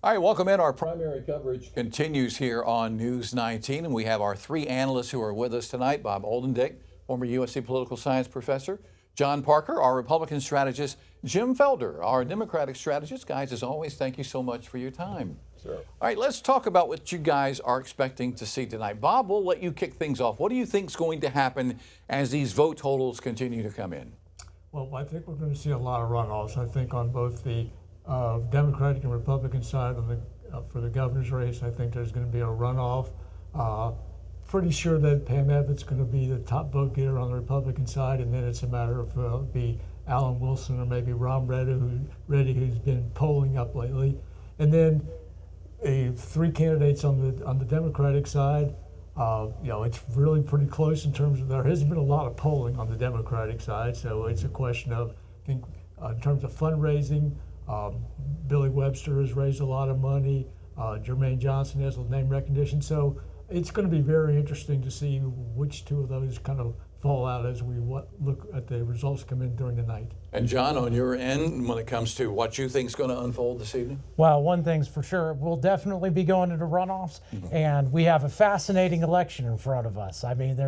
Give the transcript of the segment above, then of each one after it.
All right, welcome in. Our primary coverage continues here on News 19, and we have our three analysts who are with us tonight. Bob Oldendick, former USC political science professor. John Parker, our Republican strategist. Jim Felder, our Democratic strategist. Guys, as always, thank you so much for your time. Sure. All right, let's talk about what you guys are expecting to see tonight. Bob, we'll let you kick things off. What do you think is going to happen as these vote totals continue to come in? Well, I think we're going to see a lot of runoffs. I think on both the Democratic and Republican side for the governor's race, I think there's going to be a runoff. Pretty sure that Pam Abbott's going to be the top vote getter on the Republican side, and then it's a matter of be Alan Wilson or maybe Ron Reddy, who's been polling up lately, and then three candidates on the Democratic side. It's really pretty close in terms of there hasn't been a lot of polling on the Democratic side, so it's a question of, I think, in terms of fundraising, Billy Webster has raised a lot of money. Jermaine Johnson has name recognition, so it's going to be very interesting to see which two of those kind of fall out as we look at the results come in during the night. And John, on your end, when it comes to what you think is going to unfold this evening? Well, one thing's for sure, we'll definitely be going into runoffs, and we have a fascinating election in front of us. I mean,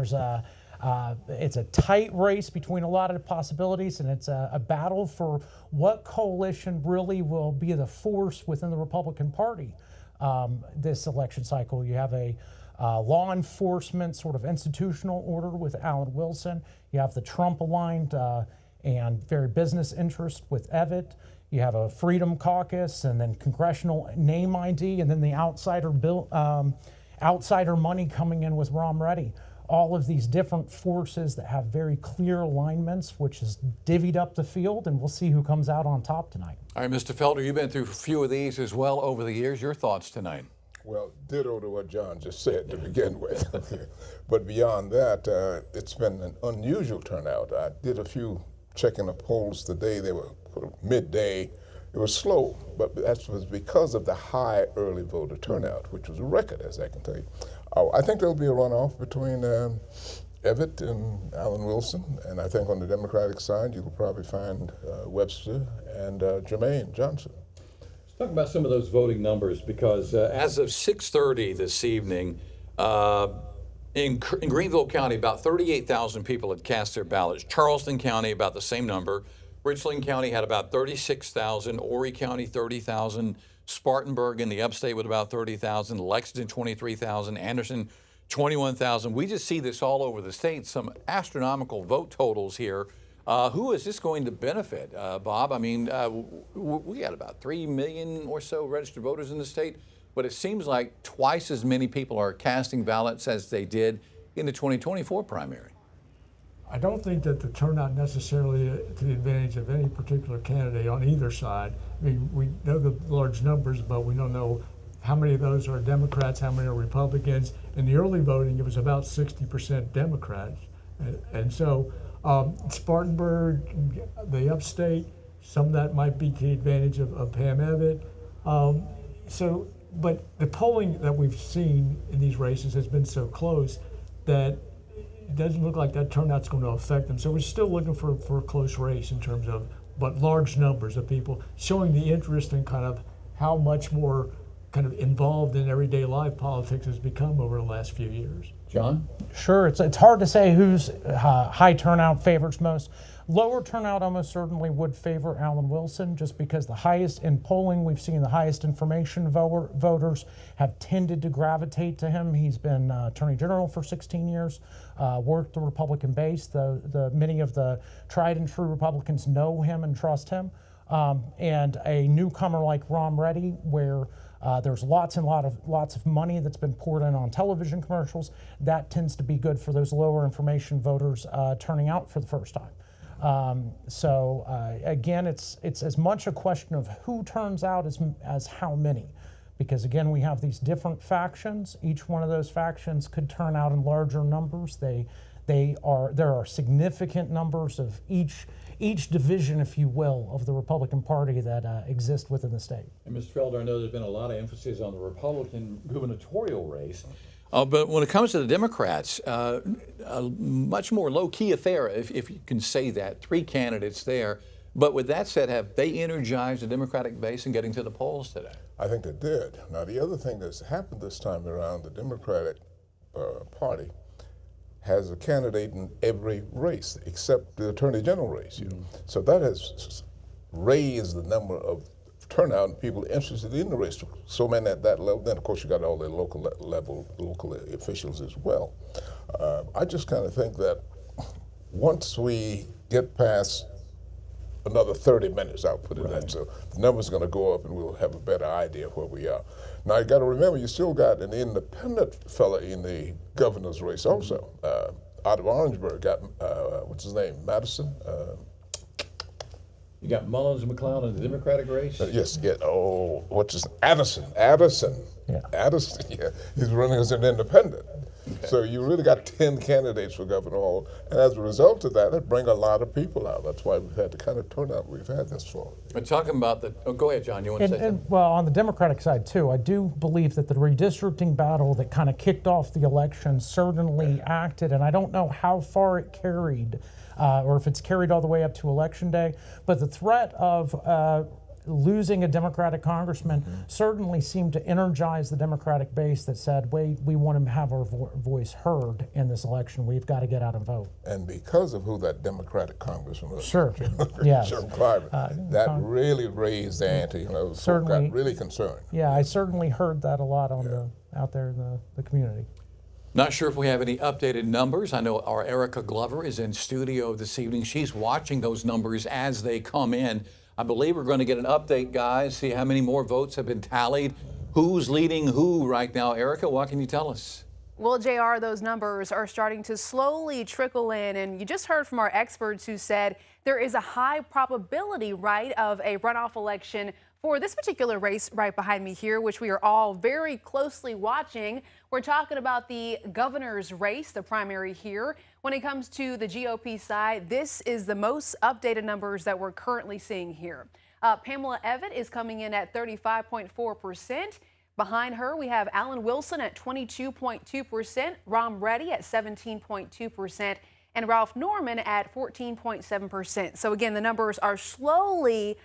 it's a tight race between a lot of the possibilities, and it's a battle for what coalition really will be the force within the Republican Party this election cycle. You have a law enforcement sort of institutional order with Alan Wilson. You have the Trump-aligned and very business interest with Evett. You have a Freedom Caucus, and then congressional name ID, and then the outsider money coming in with Ron Reddy. All of these different forces that have very clear alignments, which is divvied up the field, and we'll see who comes out on top tonight. All right, Mr. Felder, you've been through a few of these as well over the years. Your thoughts tonight? Well, ditto to what John just said to begin with. But beyond that, it's been an unusual turnout. I did a few checking the polls today. They were midday. It was slow, but that was because of the high early voter turnout, which was a record, as I can tell you. I think there'll be a runoff between Evett and Alan Wilson, and I think on the Democratic side, you'll probably find Webster and Jermaine Johnson. Let's talk about some of those voting numbers, because as of 6:30 this evening, in Greenville County, about 38,000 people had cast their ballots. Charleston County, about the same number. Richland County had about 36,000. Horry County, 30,000. Spartanburg in the upstate with about 30,000. Lexington, 23,000. Anderson, 21,000. We just see this all over the state, some astronomical vote totals here. Who is this going to benefit, Bob? I mean, we got about 3 million or so registered voters in the state, but it seems like twice as many people are casting ballots as they did in the 2024 primary. I don't think that the turnout necessarily to the advantage of any particular candidate on either side. I mean, we know the large numbers, but we don't know how many of those are Democrats, how many are Republicans. In the early voting, it was about 60% Democrats. And so Spartanburg, the upstate, some of that might be to the advantage of Pam Abbitt. But the polling that we've seen in these races has been so close that it doesn't look like that turnout's going to affect them. So we're still looking for a close race in terms of, but large numbers of people showing the interest in kind of how much more kind of involved in everyday life politics has become over the last few years. John? Sure, it's hard to say whose high turnout favors most. Lower turnout almost certainly would favor Alan Wilson, just because the highest in polling we've seen, the highest information voters have tended to gravitate to him. He's been Attorney General for 16 years, worked the Republican base. Many of the tried and true Republicans know him and trust him. And a newcomer like Ron Reddy, where there's lots of money that's been poured in on television commercials, that tends to be good for those lower information voters turning out for the first time. Again, it's as much a question of who turns out as how many, because again, we have these different factions. Each one of those factions could turn out in larger numbers. There are significant numbers of each division, if you will, of the Republican Party that exist within the state. And Mr. Felder, I know there's been a lot of emphasis on the Republican gubernatorial race. But when it comes to the Democrats, a much more low-key affair, if you can say that. 3 candidates there. But with that said, have they energized the Democratic base in getting to the polls today? I think they did. Now, the other thing that's happened this time around, the Democratic Party has a candidate in every race except the Attorney General race. So that has raised the number of turnout and people interested in the race. So many at that level. Then, of course, you got all the local officials as well. I just kind of think that once we get past another 30 minutes, I'll put it that. So the number's going to go up and we'll have a better idea of where we are. Now, you got to remember, you still got an independent fella in the governor's race also. Out of Orangeburg, got, what's his name, Madison? You got Mullins and McLeod in the Democratic race? Yes, what's his Addison. Addison, yeah. He's running as an independent. Okay. So you really got 10 candidates for Governor Hall, and as a result of that, it brings a lot of people out. That's why we've had the kind of turnout we've had this far. We're talking about go ahead, John, you want to say something? Well, on the Democratic side too, I do believe that the redistricting battle that kind of kicked off the election certainly acted, and I don't know how far it carried, or if it's carried all the way up to Election Day, but the threat of losing a Democratic congressman certainly seemed to energize the Democratic base that said, wait, we want to have our voice heard in this election. We've got to get out and vote. And because of who that Democratic congressman was, Sure, yes. Jim Clyburn, that really raised the ante. Folk got really concerned. Yeah, I certainly heard that a lot on out there in the community. Not sure if we have any updated numbers. I know our Erica Glover is in studio this evening. She's watching those numbers as they come in. I believe we're going to get an update, guys, see how many more votes have been tallied. Who's leading who right now? Erica, what can you tell us? Well, JR, those numbers are starting to slowly trickle in, and you just heard from our experts who said there is a high probability, right, of a runoff election for this particular race right behind me here, which we are all very closely watching. We're talking about the governor's race, the primary here. When it comes to the GOP side, this is the most updated numbers that we're currently seeing here. Pamela Evette is coming in at 35.4%. Behind her, we have Alan Wilson at 22.2%, Rom Reddy at 17.2%, and Ralph Norman at 14.7%. So again, the numbers are slowly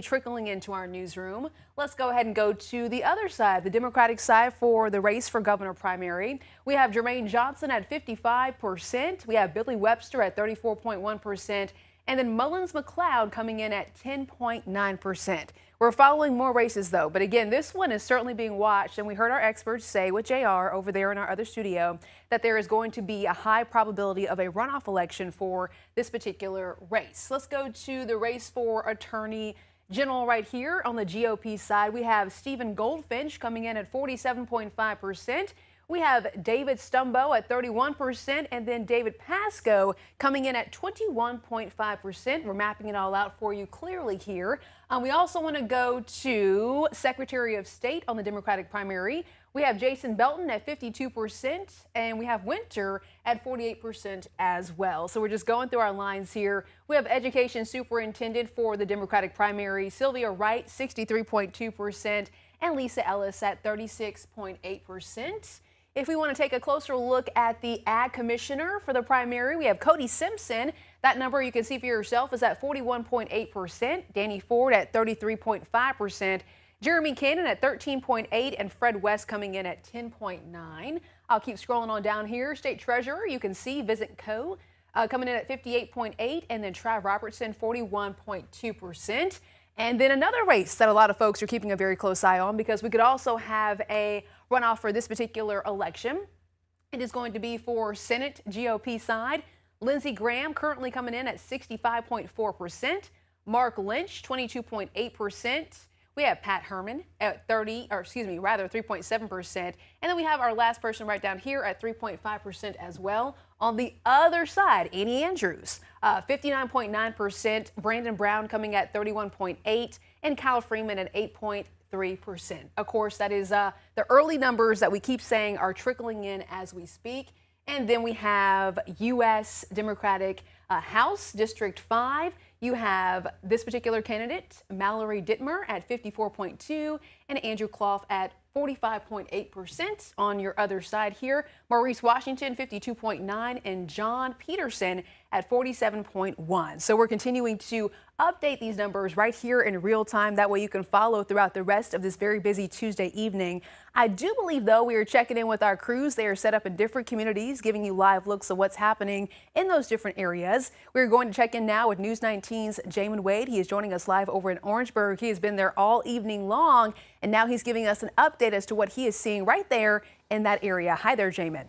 trickling into our newsroom. Let's go ahead and go to the other side, the Democratic side for the race for governor primary. We have Jermaine Johnson at 55%. We have Billy Webster at 34.1%. And then Mullins McLeod coming in at 10.9%. We're following more races, though. But again, this one is certainly being watched. And we heard our experts say with JR over there in our other studio that there is going to be a high probability of a runoff election for this particular race. Let's go to the race for Attorney General right here on the GOP side. We have Stephen Goldfinch coming in at 47.5%. We have David Stumbo at 31%, and then David Pasco coming in at 21.5%. We're mapping it all out for you clearly here. We also want to go to Secretary of State on the Democratic primary. We have Jason Belton at 52%, and we have Winter at 48% as well. So we're just going through our lines here. We have Education Superintendent for the Democratic primary, Sylvia Wright, 63.2%, and Lisa Ellis at 36.8%. If we want to take a closer look at the Ag Commissioner for the primary, we have Cody Simpson. That number you can see for yourself is at 41.8%. Danny Ford at 33.5%. Jeremy Cannon at 13.8%, and Fred West coming in at 10.9%. I'll keep scrolling on down here. State Treasurer, you can see Vincent Coe coming in at 58.8%, and then Trav Robertson 41.2%. And then another race that a lot of folks are keeping a very close eye on, because we could also have a runoff for this particular election. It is going to be for Senate GOP side. Lindsey Graham currently coming in at 65.4%. Mark Lynch, 22.8%. We have Pat Herman at 3.7%. And then we have our last person right down here at 3.5% as well. On the other side, Annie Andrews, 59.9%. Brandon Brown coming at 31.8%. And Kyle Freeman at 8.3%. Of course, that is the early numbers that we keep saying are trickling in as we speak. And then we have U.S. Democratic House District 5. You have this particular candidate, Mallory Dittmer, at 54.2%, and Andrew Clough at 45.8%. On your other side here, Maurice Washington, 52.9%, and John Peterson at 47.1. So we're continuing to update these numbers right here in real time. That way you can follow throughout the rest of this very busy Tuesday evening. I do believe, though, we are checking in with our crews. They are set up in different communities, giving you live looks of what's happening in those different areas. We're going to check in now with News 19's Jamin Wade. He is joining us live over in Orangeburg. He has been there all evening long, and now he's giving us an update as to what he is seeing right there in that area. Hi there, Jamin.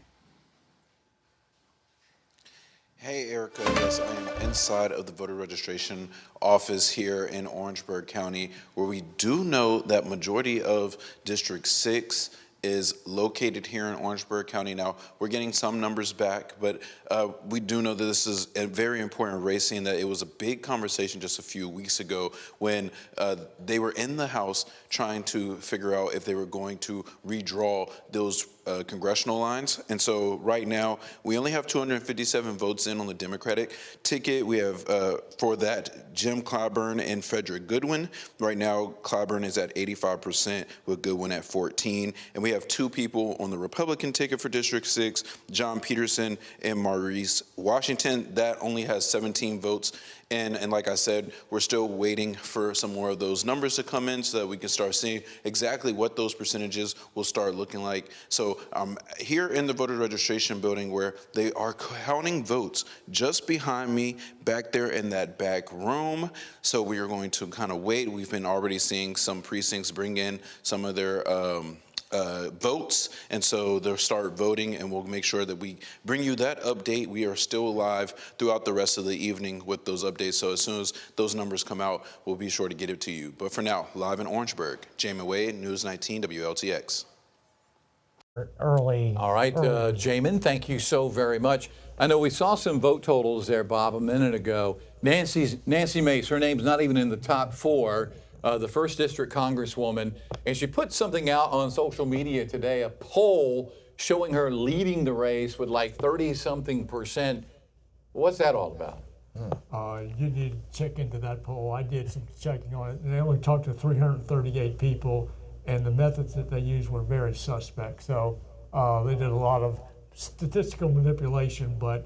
Hey, Erica. Yes, I am inside of the voter registration office here in Orangeburg County, where we do know that majority of District 6 is located here in Orangeburg County. Now, we're getting some numbers back, but we do know that this is a very important race, and that it was a big conversation just a few weeks ago when they were in the House trying to figure out if they were going to redraw those congressional lines. And so right now, we only have 257 votes in on the Democratic ticket. We have, for that, Jim Clyburn and Frederick Goodwin. Right now, Clyburn is at 85% with Goodwin at 14. And we have two people on the Republican ticket for District 6, John Peterson and Maurice Washington. That only has 17 votes. And like I said, we're still waiting for some more of those numbers to come in so that we can start seeing exactly what those percentages will start looking like. So here in the voter registration building, where they are counting votes just behind me back there in that back room. So we are going to kind of wait. We've been already seeing some precincts bring in some of their votes, and so they'll start voting, and we'll make sure that we bring you that update. We are still live throughout the rest of the evening with those updates, so as soon as those numbers come out, we'll be sure to get it to you. But for now, live in Orangeburg, Jamin Wade, News 19 WLTX. Early. All right, Jamin, thank you so very much. I know we saw some vote totals there, Bob, a minute ago. Nancy Mace, her name's not even in the top four. The first district congresswoman, and she put something out on social media today, a poll showing her leading the race with like 30-something%. What's that all about? You need to check into that poll. I did some checking on it, and they only talked to 338 people, and the methods that they used were very suspect. So they did a lot of statistical manipulation, but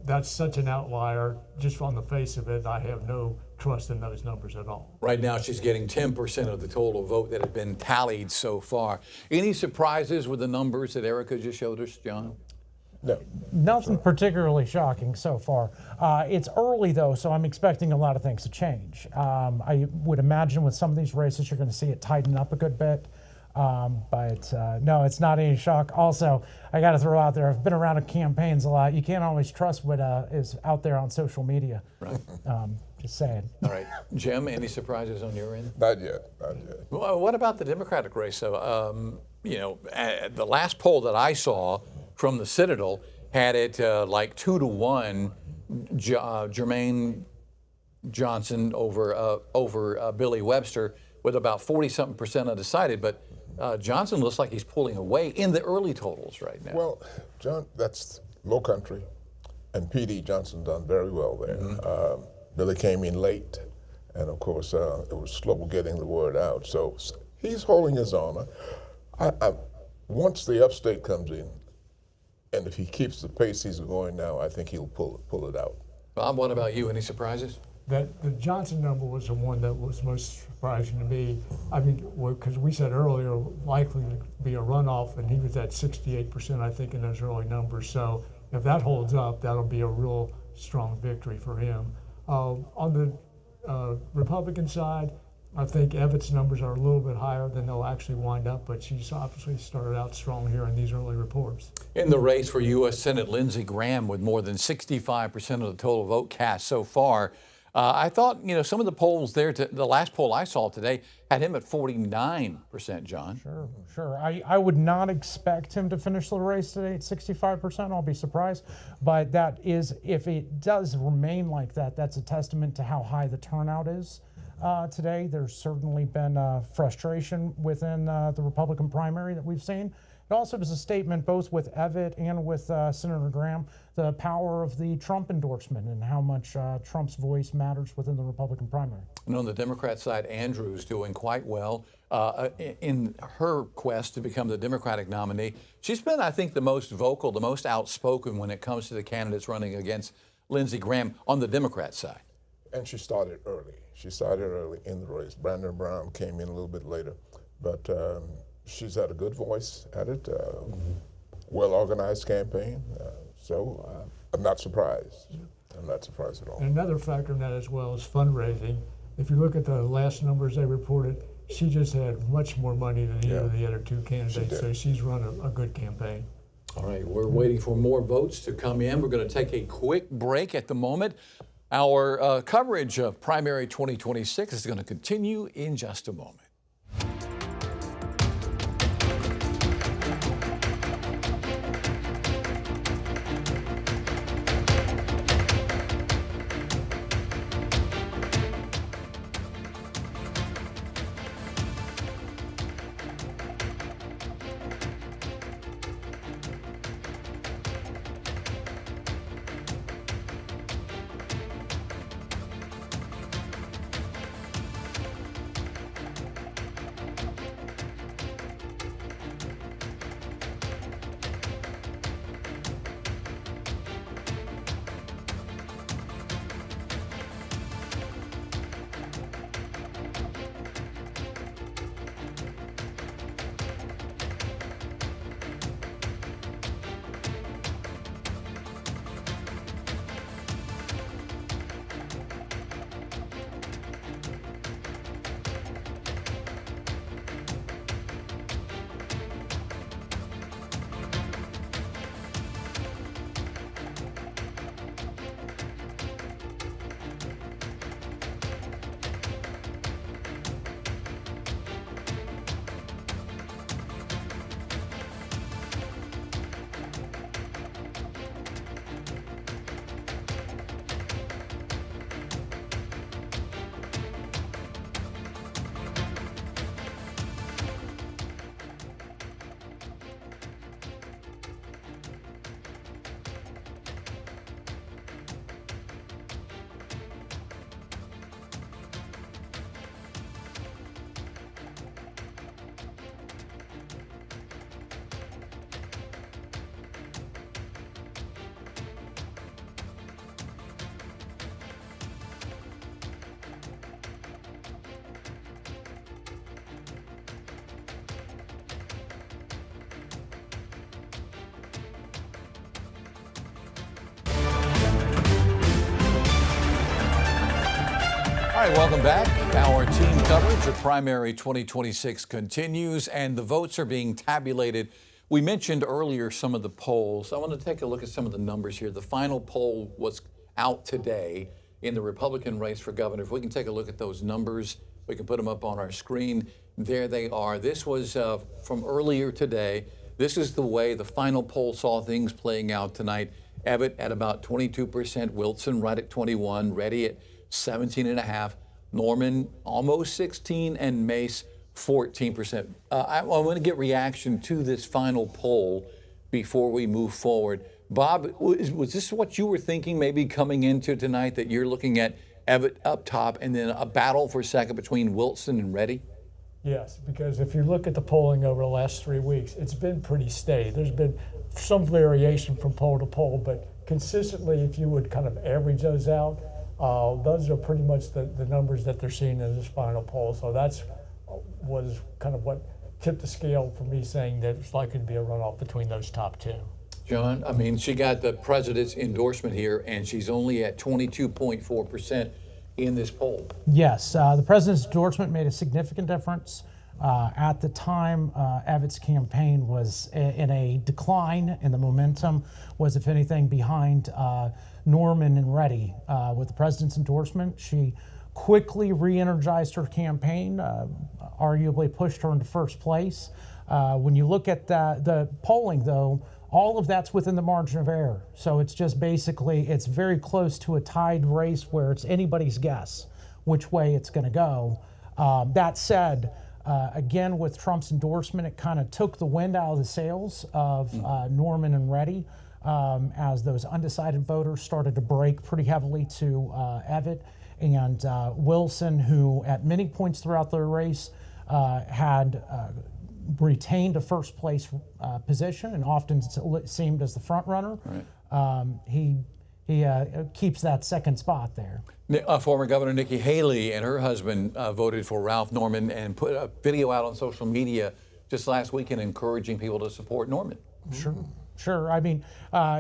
that's such an outlier just on the face of it. I have no trust in those numbers at all. Right now, she's getting 10% of the total vote that have been tallied so far. Any surprises with the numbers that Erica just showed us, John? No. Nothing particularly shocking so far. It's early, though, so I'm expecting a lot of things to change. I would imagine with some of these races, you're going to see it tighten up a good bit. But no, it's not any shock. Also, I got to throw out there, I've been around campaigns a lot. You can't always trust what is out there on social media. Right. Just saying. All right. Jim, any surprises on your end? Not yet, not yet. Well, what about the Democratic race? So, the last poll that I saw from the Citadel had it like 2-1, Jermaine Johnson over Billy Webster, with about 40-something% undecided. But Johnson looks like he's pulling away in the early totals right now. Well, John, that's low country, and P.D. Johnson done very well there. Mm-hmm. Billy came in late, and of course, it was slow getting the word out. So he's holding his own. Once the upstate comes in, and if he keeps the pace he's going now, I think he'll pull it out. Bob, what about you? Any surprises? That the Johnson number was the one that was most surprising to me. I mean, because we said earlier likely to be a runoff, and he was at 68%, I think, in those early numbers. So if that holds up, that'll be a real strong victory for him. On the Republican side, I think Evatt's numbers are a little bit higher than they'll actually wind up, but she's obviously started out strong here in these early reports. In the race for U.S. Senate, Lindsey Graham with more than 65% of the total vote cast so far. I thought, some of the polls there, the last poll I saw today had him at 49%, John. Sure. I would not expect him to finish the race today at 65%. I'll be surprised. But that is, if it does remain like that, that's a testament to how high the turnout is today. There's certainly been frustration within the Republican primary that we've seen. It also is a statement both with Evatt and with Senator Graham, the power of the Trump endorsement and how much Trump's voice matters within the Republican primary. And on the Democrat side, Andrews doing quite well in her quest to become the Democratic nominee. She's been, I think, the most vocal, the most outspoken when it comes to the candidates running against Lindsey Graham on the Democrat side. And she started early. She started early in the race. Brandon Brown came in a little bit later, but she's had a good voice at it, well-organized campaign. So I'm not surprised. I'm not surprised at all. And another factor in that as well is fundraising. If you look at the last numbers they reported, she just had much more money than either of the other two candidates, did. so she's run a good campaign. All right, we're waiting for more votes to come in. We're going to take a quick break at the moment. Our coverage of primary 2026 is going to continue in just a moment. All right, welcome back. Our team coverage of primary 2026 continues, and the votes are being tabulated. We mentioned earlier some of the polls. I want to take a look at some of the numbers here. The final poll was out today in the Republican race for governor. If we can take a look at those numbers, we can put them up on our screen. There they are. This was from earlier today. This is the way the final poll saw things playing out tonight. Evatt at about 22%, Wilson right at 21, Reddy at 17.5, Norman almost 16, and Mace 14%. I want to get reaction to this final poll before we move forward. Bob, was this what you were thinking maybe coming into tonight, that you're looking at Evatt up top and then a battle for second between Wilson and Reddy? Yes, because if you look at the polling over the last 3 weeks, it's been pretty steady. There's been some variation from poll to poll, but consistently, if you would kind of average those out, those are pretty much the numbers that they're seeing in this final poll. So that's was kind of what tipped the scale for me, saying that it's likely to be a runoff between those top two. John, I mean, she got the president's endorsement here, and she's only at 22.4% in this poll. Yes, the president's endorsement made a significant difference. At the time, Evatt's campaign was in a decline, and the momentum was, if anything, behind Norman and Reddy. With the president's endorsement, she quickly re-energized her campaign, arguably pushed her into first place. When you look at the polling, though, all of that's within the margin of error. So it's just basically, it's very close to a tied race where it's anybody's guess which way it's going to go. That said, again, with Trump's endorsement, it kind of took the wind out of the sails of Norman and Reddy as those undecided voters started to break pretty heavily to Evatt. And Wilson, who at many points throughout the race had retained a first place position and often seemed as the front runner. Right. he keeps that second spot there. Former Governor Nikki Haley and her husband voted for Ralph Norman and put a video out on social media just last weekend encouraging people to support Norman. Sure. I mean,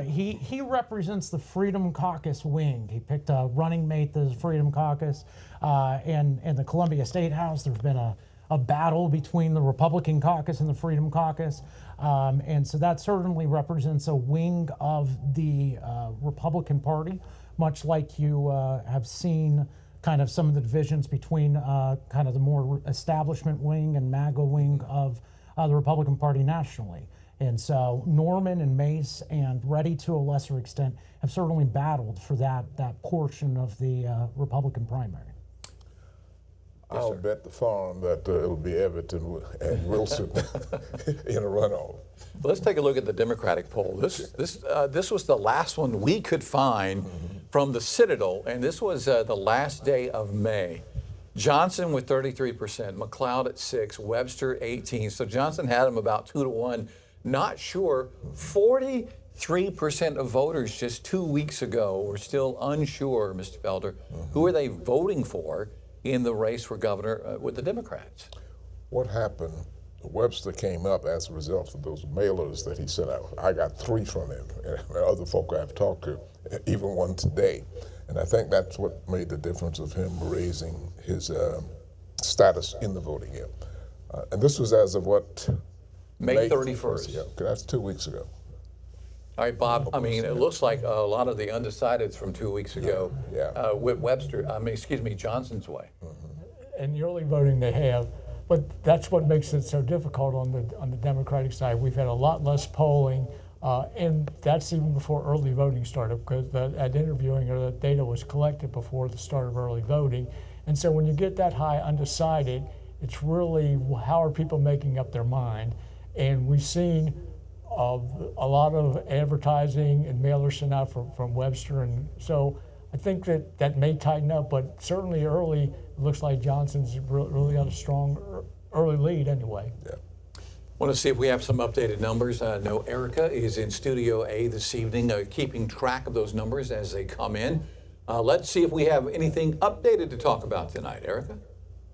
he represents the Freedom Caucus wing. He picked a running mate to the Freedom Caucus. And in the Columbia State House, there's been a battle between the Republican caucus and the Freedom Caucus. And so that certainly represents a wing of the Republican Party, much like you have seen kind of some of the divisions between kind of the more establishment wing and MAGA wing of the Republican Party nationally. And so Norman and Mace and Reddy, to a lesser extent, have certainly battled for that portion of the Republican primary. I'll bet the farm that it'll be Everton and Wilson in a runoff. Let's take a look at the Democratic poll. This was the last one we could find from the Citadel, and this was the last day of May. Johnson with 33%, McLeod at 6%, Webster 18%. So Johnson had him about 2-1. Not sure. 43% of voters just 2 weeks ago were still unsure, Mr. Felder. Who are they voting for in the race for governor with the Democrats? What happened? Webster came up as a result of those mailers that he sent out. I got 3 from him, and other folk I've talked to, even one today. And I think that's what made the difference of him raising his status in the voting year. And this was as of what? May 31st. Yeah, that's 2 weeks ago. All right, Bob, I mean, it looks like a lot of the undecideds from 2 weeks ago with Johnson's way. And the early voting they have, but that's what makes it so difficult on the Democratic side. We've had a lot less polling, and that's even before early voting started, because that interviewing or the data was collected before the start of early voting. And so when you get that high undecided, it's really how are people making up their mind. And we've seen a lot of advertising and mailers sent out from Webster, and so I think that may tighten up, but certainly early, it looks like Johnson's really got a strong early lead anyway. Yeah. Want to see if we have some updated numbers. I know Erica is in Studio A this evening, keeping track of those numbers as they come in. Let's see if we have anything updated to talk about tonight. Erica?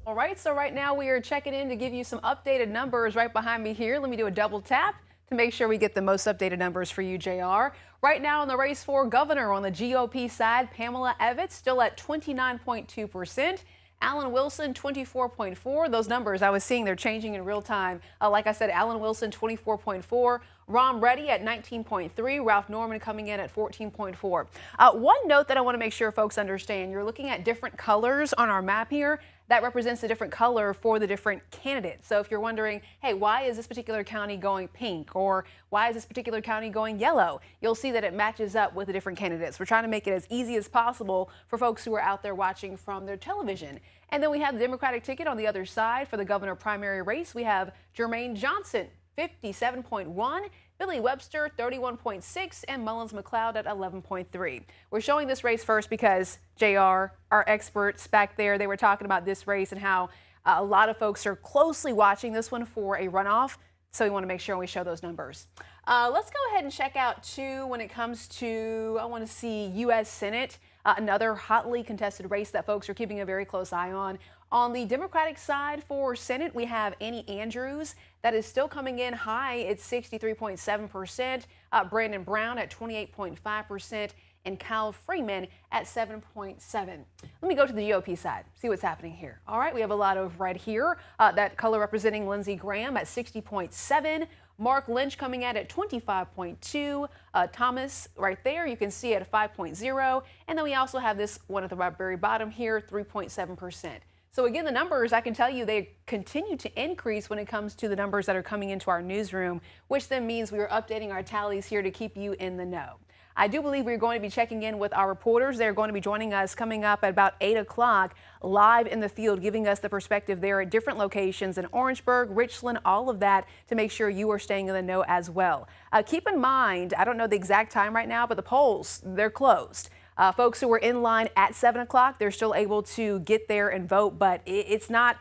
All right, so right now we are checking in to give you some updated numbers right behind me here. Let me do a double tap to make sure we get the most updated numbers for you, JR. Right now in the race for governor on the GOP side, Pamela Evitz still at 29.2%. Alan Wilson, 24.4%. Those numbers I was seeing, they're changing in real time. Like I said, Alan Wilson, 24.4%. Ron Reddy at 19.3%. Ralph Norman coming in at 14.4%. One note that I want to make sure folks understand, you're looking at different colors on our map here. That represents a different color for the different candidates. So if you're wondering, hey, why is this particular county going pink, or why is this particular county going yellow, you'll see that it matches up with the different candidates. We're trying to make it as easy as possible for folks who are out there watching from their television. And then we have the Democratic ticket on the other side for the governor primary race. We have Jermaine Johnson, 57.1%. Billy Webster, 31.6%, and Mullins McLeod at 11.3%. We're showing this race first because JR, our experts back there, they were talking about this race and how a lot of folks are closely watching this one for a runoff. So we want to make sure we show those numbers. Let's go ahead and check out too when it comes to, I want to see U.S. Senate, another hotly contested race that folks are keeping a very close eye on. On the Democratic side for Senate, we have Annie Andrews. That is still coming in high at 63.7%. Brandon Brown at 28.5%. And Kyle Freeman at 7.7%. Let me go to the GOP side, see what's happening here. All right, we have a lot of red here. That color representing Lindsey Graham at 60.7%. Mark Lynch coming in at 25.2%. Thomas right there, you can see at 5.0%. And then we also have this one at the very bottom here, 3.7%. So again, the numbers, I can tell you, they continue to increase when it comes to the numbers that are coming into our newsroom, which then means we are updating our tallies here to keep you in the know. I do believe we're going to be checking in with our reporters. They're going to be joining us coming up at about 8 o'clock live in the field, giving us the perspective there at different locations in Orangeburg, Richland, all of that to make sure you are staying in the know as well. Keep in mind, I don't know the exact time right now, but the polls, they're closed. Folks who were in line at 7 o'clock, they're still able to get there and vote, but it's not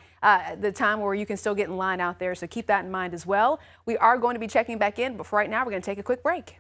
the time where you can still get in line out there. So keep that in mind as well. We are going to be checking back in, but for right now, we're going to take a quick break.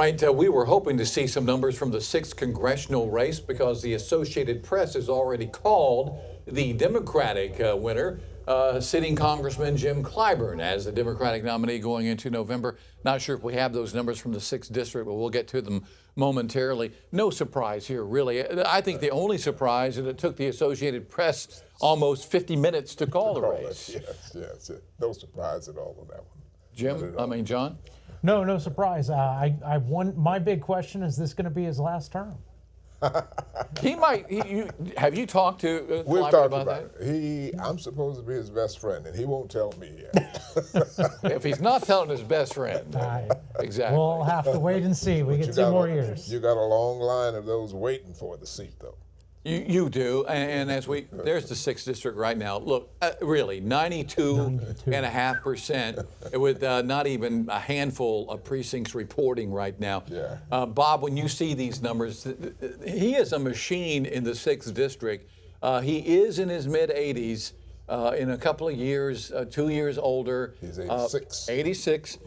right, we were hoping to see some numbers from the 6th congressional race because the Associated Press has already called the Democratic winner, sitting Congressman Jim Clyburn, as the Democratic nominee going into November. Not sure if we have those numbers from the 6th district, but we'll get to them momentarily. No surprise here, really. I think the only surprise is it took the Associated Press almost 50 minutes to call the race. Yes. No surprise at all on that one. John? No surprise. My big question is this going to be his last term? He might. Have you talked to We've Clyburn talked about about that? it. I'm supposed to be his best friend, and he won't tell me yet. If he's not telling his best friend, exactly. We'll have to wait and see. We get 2 more years. You got a long line of those waiting for the seat, though. You do, and as there's the 6th district right now. Look, really, 92.5% with not even a handful of precincts reporting right now. Yeah. Bob, when you see these numbers, he is a machine in the 6th district. He is in his mid-80s. In a couple of years, 2 years older. He's 86. 86,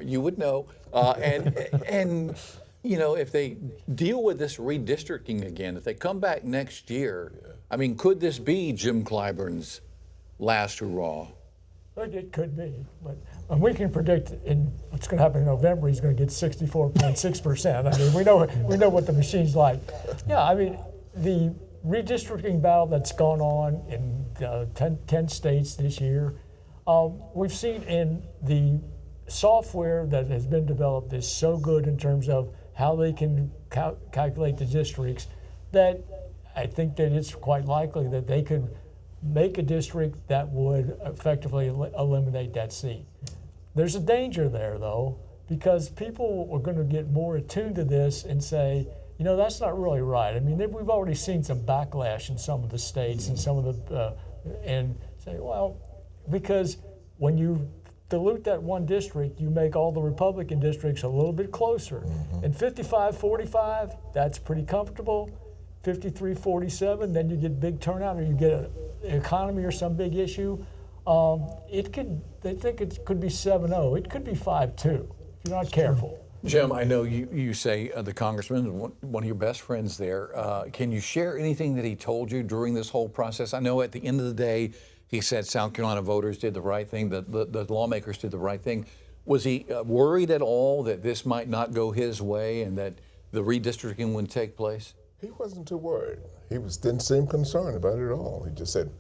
you would know. And you know, if they deal with this redistricting again, if they come back next year, I mean, could this be Jim Clyburn's last hurrah? It could be, but we can predict in what's going to happen in November. He's going to get 64.6%. I mean, we know what the machine's like. Yeah, I mean, the redistricting battle that's gone on in 10 states this year, we've seen in the software that has been developed is so good in terms of how they can calculate the districts that I think that it's quite likely that they could make a district that would effectively eliminate that seat. There's a danger there, though, because people are going to get more attuned to this and say, you know, that's not really right. I mean, we've already seen some backlash in some of the states and some of the, and say, well, because when you dilute that one district, you make all the Republican districts a little bit closer. And 55-45, that's pretty comfortable. 53-47, then you get big turnout, or you get an economy or some big issue. They think it could be 7-0. It could be 5-2 if you're not careful. Jim, I know you say the congressman, one of your best friends there. Can you share anything that he told you during this whole process? I know at the end of the day, he said South Carolina voters did the right thing, the lawmakers did the right thing. Was he worried at all that this might not go his way and that the redistricting wouldn't take place? He wasn't too worried. He didn't seem concerned about it at all. He just said,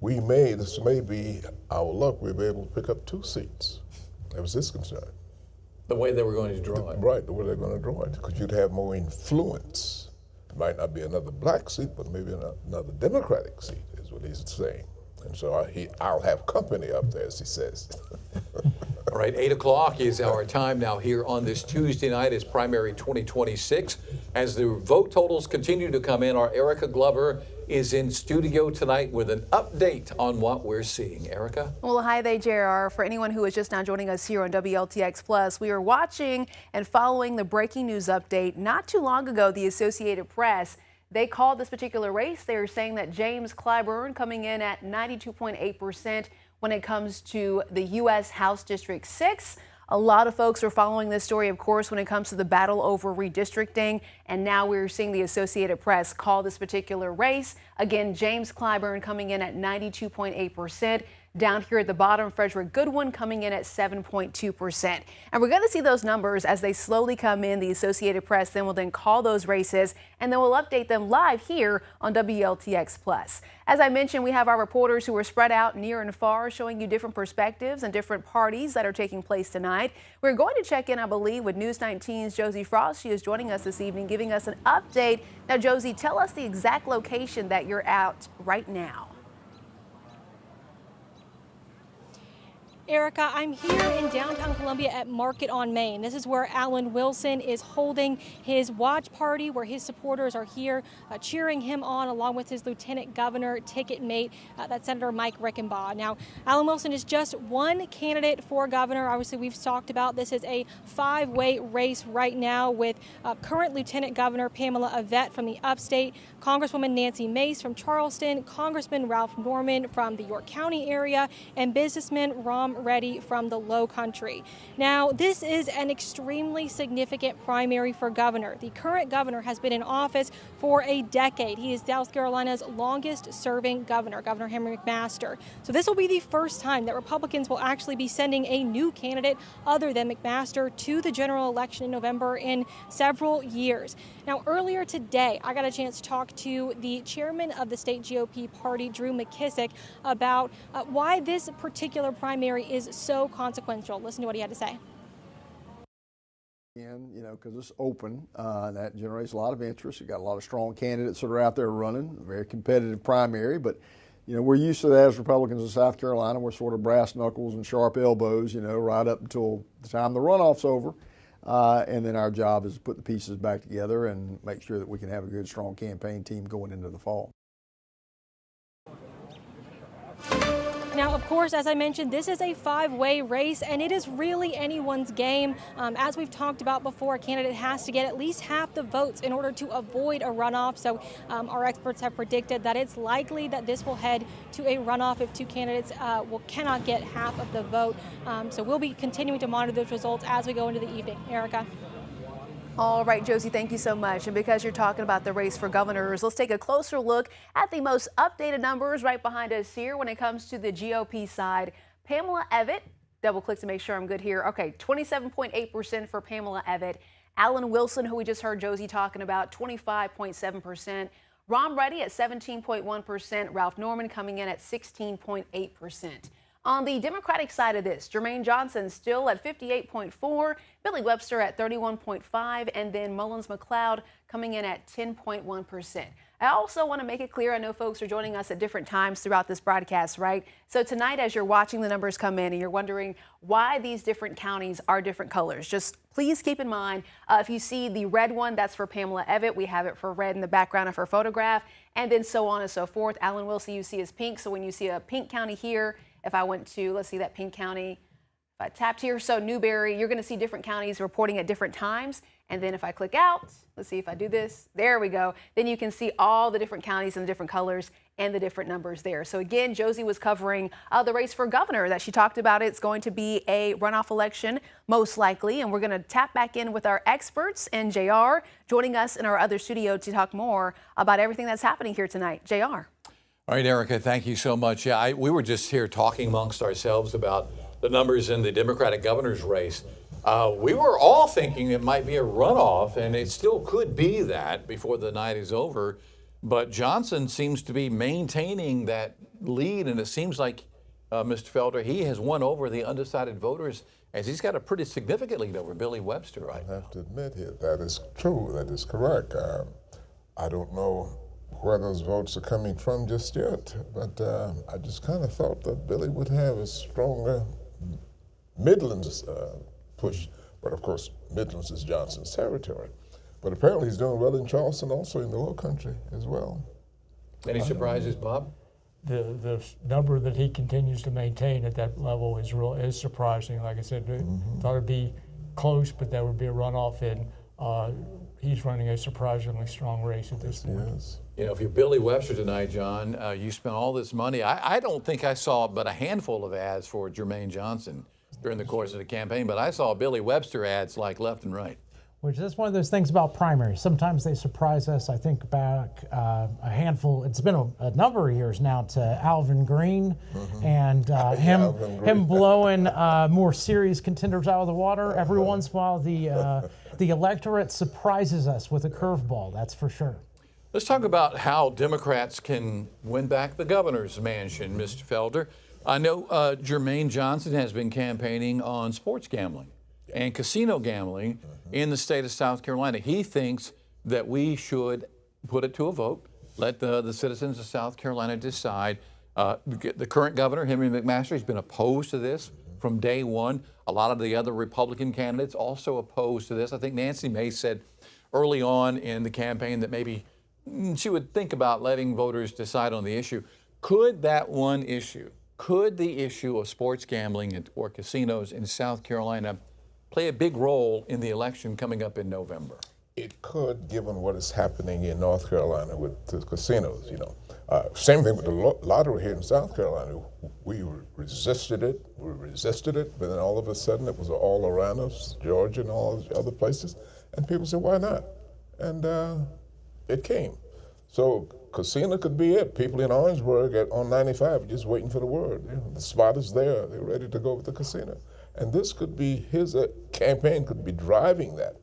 this may be our luck, we'll be able to pick up 2 seats. That was his concern. The way they were going to draw it. Right, the way they're going to draw it, because you'd have more influence. It might not be another black seat, but maybe another Democratic seat, is what he's saying. And so I'll have company up there, as he says. All right, 8 o'clock is our time now here on this Tuesday night. It's primary 2026. As the vote totals continue to come in, our Erica Glover is in studio tonight with an update on what we're seeing. Erica? Well, hi there, JR. For anyone who is just now joining us here on WLTX Plus, we are watching and following the breaking news update. Not too long ago, the Associated Press, they called this particular race. They are saying that James Clyburn coming in at 92.8% when it comes to the U.S. House District 6. A lot of folks are following this story, of course, when it comes to the battle over redistricting. And now we're seeing the Associated Press call this particular race. Again, James Clyburn coming in at 92.8%. Down here at the bottom, Frederick Goodwin coming in at 7.2%. And we're going to see those numbers as they slowly come in. The Associated Press then will then call those races, and then we'll update them live here on WLTX Plus. As I mentioned, we have our reporters who are spread out near and far, showing you different perspectives and different parties that are taking place tonight. We're going to check in, I believe, with News 19's Josie Frost. She is joining us this evening, giving us an update. Now, Josie, tell us the exact location that you're at right now. Erica, I'm here in downtown Columbia at Market on Main. This is where Alan Wilson is holding his watch party, where his supporters are here cheering him on, along with his lieutenant governor ticket mate, that's Senator Mike Rickenbaugh. Now, Alan Wilson is just one candidate for governor. Obviously, we've talked about this is a 5-way race right now with current Lieutenant Governor Pamela Yvette from the upstate, Congresswoman Nancy Mace from Charleston, Congressman Ralph Norman from the York County area, and businessman Rahm Reddy from the Low Country. Now, this is an extremely significant primary for governor. The current governor has been in office for a decade. He is South Carolina's longest serving governor, Governor Henry McMaster. So this will be the first time that Republicans will actually be sending a new candidate other than McMaster to the general election in November in several years. Now, earlier today, I got a chance to talk to the chairman of the state GOP party, Drew McKissick, about why this particular primary is so consequential. Listen to what he had to say. Because it's open, that generates a lot of interest. You've got a lot of strong candidates that are out there running, a very competitive primary, but we're used to that as Republicans in South Carolina. We're sort of brass knuckles and sharp elbows, right up until the time the runoff's over. And then our job is to put the pieces back together and make sure that we can have a good, strong campaign team going into the fall. Now, of course, as I mentioned, this is a five-way race, and it is really anyone's game. As we've talked about before, a candidate has to get at least half the votes in order to avoid a runoff. So our experts have predicted that it's likely that this will head to a runoff if two candidates cannot get half of the vote. So we'll be continuing to monitor those results as we go into the evening. Erica. All right, Josie, thank you so much. And because you're talking about the race for governors, let's take a closer look at the most updated numbers right behind us here when it comes to the GOP side. Pamela Evette, double click to make sure I'm good here. Okay, 27.8% for Pamela Evette. Alan Wilson, who we just heard Josie talking about, 25.7%. Ron Reddy at 17.1%. Ralph Norman coming in at 16.8%. On the Democratic side of this, Jermaine Johnson still at 58.4%, Billy Webster at 31.5%, and then Mullins McLeod coming in at 10.1%. I also want to make it clear, I know folks are joining us at different times throughout this broadcast, right? So tonight, as you're watching the numbers come in and you're wondering why these different counties are different colors, just please keep in mind, if you see the red one, that's for Pamela Evette. We have it for red in the background of her photograph, and then so on and so forth. Alan Wilson, you see is pink. So when you see a pink county here, if I went to, let's see that pink county, if I tapped here, so Newberry, you're going to see different counties reporting at different times. And then if I click out, let's see if I do this, there we go. Then you can see all the different counties and the different colors and the different numbers there. So again, Josie was covering the race for governor that she talked about. It's going to be a runoff election, most likely. And we're going to tap back in with our experts and JR joining us in our other studio to talk more about everything that's happening here tonight. JR. All right, Erica, thank you so much. Yeah, we were just here talking amongst ourselves about the numbers in the Democratic governor's race. We were all thinking it might be a runoff, and it still could be that before the night is over. But Johnson seems to be maintaining that lead, and it seems like, Mr. Felder, he has won over the undecided voters, as he's got a pretty significant lead over Billy Webster right now. I have to admit here, that is true, that is correct. I don't know where those votes are coming from just yet, but I just kind of thought that Billy would have a stronger Midlands push. But of course, Midlands is Johnson's territory. But apparently he's doing well in Charleston, also in the Low Country as well. Any surprises, Bob? The number that he continues to maintain at that level is surprising. Like I said, thought it'd be close, but there would be a runoff, and he's running a surprisingly strong race at this point. Yes. If you're Billy Webster tonight, John, you spent all this money. I don't think I saw but a handful of ads for Jermaine Johnson during the course of the campaign, but I saw Billy Webster ads like left and right. Which is one of those things about primaries. Sometimes they surprise us. I think back a handful, it's been a number of years now, to Alvin Green and him blowing more serious contenders out of the water. Every once in a while, the electorate surprises us with a curveball, that's for sure. Let's talk about how Democrats can win back the governor's mansion, Mr. Felder. I know Jermaine Johnson has been campaigning on sports gambling and casino gambling in the state of South Carolina. He thinks that we should put it to a vote, let the citizens of South Carolina decide. The current governor, Henry McMaster, has been opposed to this from day one. A lot of the other Republican candidates also opposed to this. I think Nancy Mace said early on in the campaign that maybe she would think about letting voters decide on the issue. Could that one issue, could the issue of sports gambling or casinos in South Carolina play a big role in the election coming up in November? It could, given what is happening in North Carolina with the casinos, you know. Same thing with the lottery here in South Carolina. We resisted it, but then all of a sudden it was all around us, Georgia and all those other places, and people said, why not? And it came. So casino could be it. People in Orangeburg on 95 are just waiting for the word. You know, the spot is there. They're ready to go with the casino. And this could be his campaign could be driving that.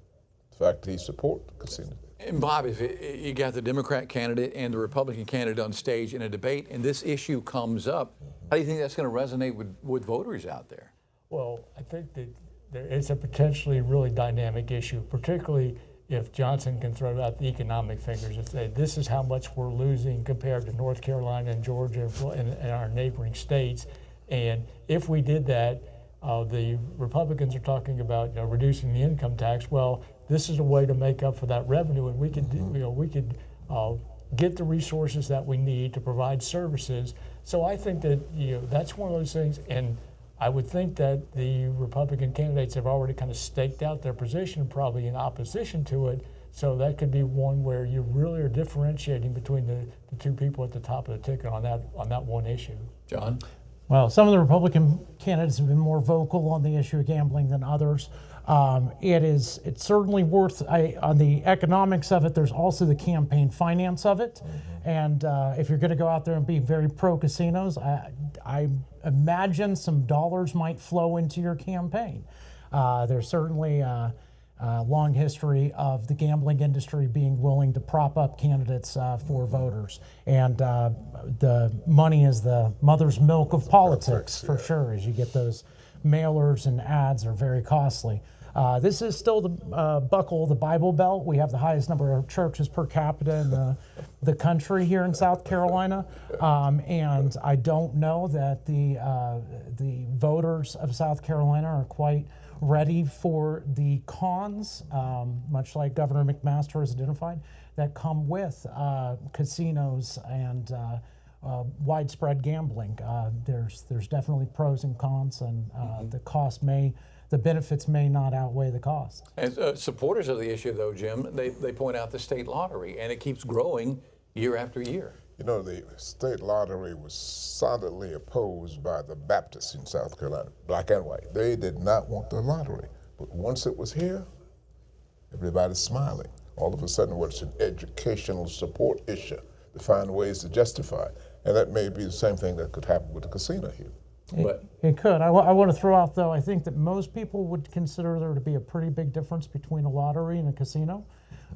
The fact that he supports the casino. And Bob, if you got the Democrat candidate and the Republican candidate on stage in a debate and this issue comes up, how do you think that's going to resonate with voters out there? Well, I think that it's a potentially really dynamic issue, particularly if Johnson can throw out the economic figures and say this is how much we're losing compared to North Carolina and Georgia and our neighboring states. And if we did that, the Republicans are talking about reducing the income tax. Well, this is a way to make up for that revenue, and we could get the resources that we need to provide services. So I think that that's one of those things, and I would think that the Republican candidates have already kind of staked out their position, probably in opposition to it. So that could be one where you really are differentiating between the two people at the top of the ticket on that one issue. John? Well, some of the Republican candidates have been more vocal on the issue of gambling than others. It's certainly worth, on the economics of it, there's also the campaign finance of it. And if you're going to go out there and be very pro-casinos, I imagine some dollars might flow into your campaign. There's certainly a long history of the gambling industry being willing to prop up candidates for voters. And the money is the mother's milk of politics, for sure, as you get those mailers and ads are very costly. This is still the buckle of the Bible Belt. We have the highest number of churches per capita in the country here in South Carolina. And I don't know that the voters of South Carolina are quite ready for the cons, much like Governor McMaster has identified, that come with casinos and widespread gambling. There's definitely pros and cons, and the benefits may not outweigh the cost. As supporters of the issue, though, Jim, they point out the state lottery, and it keeps growing year after year. You know, the state lottery was solidly opposed by the Baptists in South Carolina, black and white. They did not want the lottery. But once it was here, everybody's smiling. All of a sudden, it's an educational support issue to find ways to justify it. And that may be the same thing that could happen with the casino here. It could. I want to throw out, though, I think that most people would consider there to be a pretty big difference between a lottery and a casino.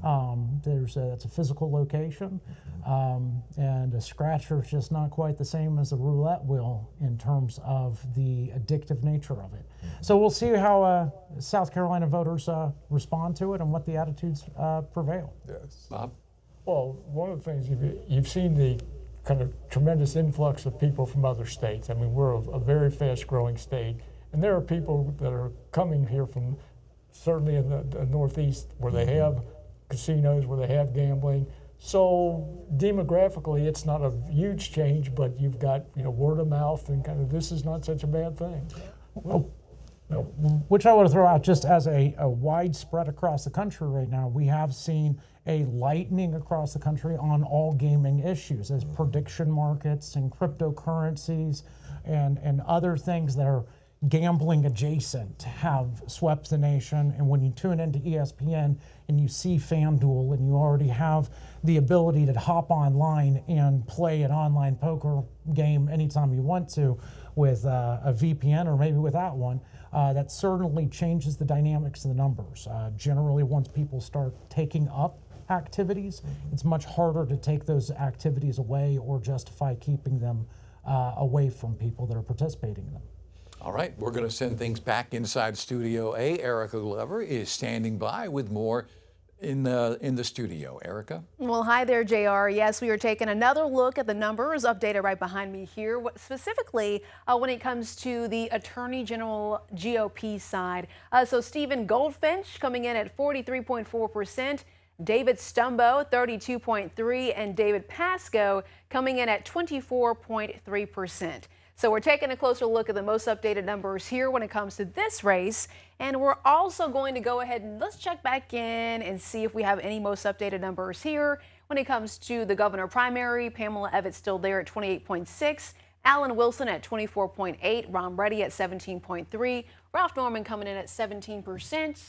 It's a physical location, and a scratcher is just not quite the same as a roulette wheel in terms of the addictive nature of it. So we'll see how South Carolina voters respond to it and what the attitudes prevail. Yes. Bob? Well, one of the things you've seen the kind of tremendous influx of people from other states. I mean, we're a very fast-growing state, and there are people that are coming here from certainly in the Northeast where they have casinos, where they have gambling. So demographically, it's not a huge change, but you've got word of mouth and kind of this is not such a bad thing. Which I want to throw out just as a widespread across the country right now. We have seen a lightening across the country on all gaming issues as prediction markets and cryptocurrencies and other things that are gambling adjacent have swept the nation. And when you tune into ESPN and you see FanDuel and you already have the ability to hop online and play an online poker game anytime you want to with a VPN or maybe without one, that certainly changes the dynamics of the numbers. Generally, once people start taking up activities, it's much harder to take those activities away or justify keeping them away from people that are participating in them. All right, we're going to send things back inside Studio A. Erica Glover is standing by with more in the studio. Erica? Well, hi there, JR. Yes, we are taking another look at the numbers updated right behind me here, specifically when it comes to the Attorney General GOP side. So Stephen Goldfinch coming in at 43.4%. David Stumbo, 32.3%, and David Pasco coming in at 24.3%. So we're taking a closer look at the most updated numbers here when it comes to this race. And we're also going to go ahead and let's check back in and see if we have any most updated numbers here when it comes to the governor primary. Pamela Evette still there at 28.6. Alan Wilson at 24.8. Ron Reddy at 17.3. Ralph Norman coming in at 17%.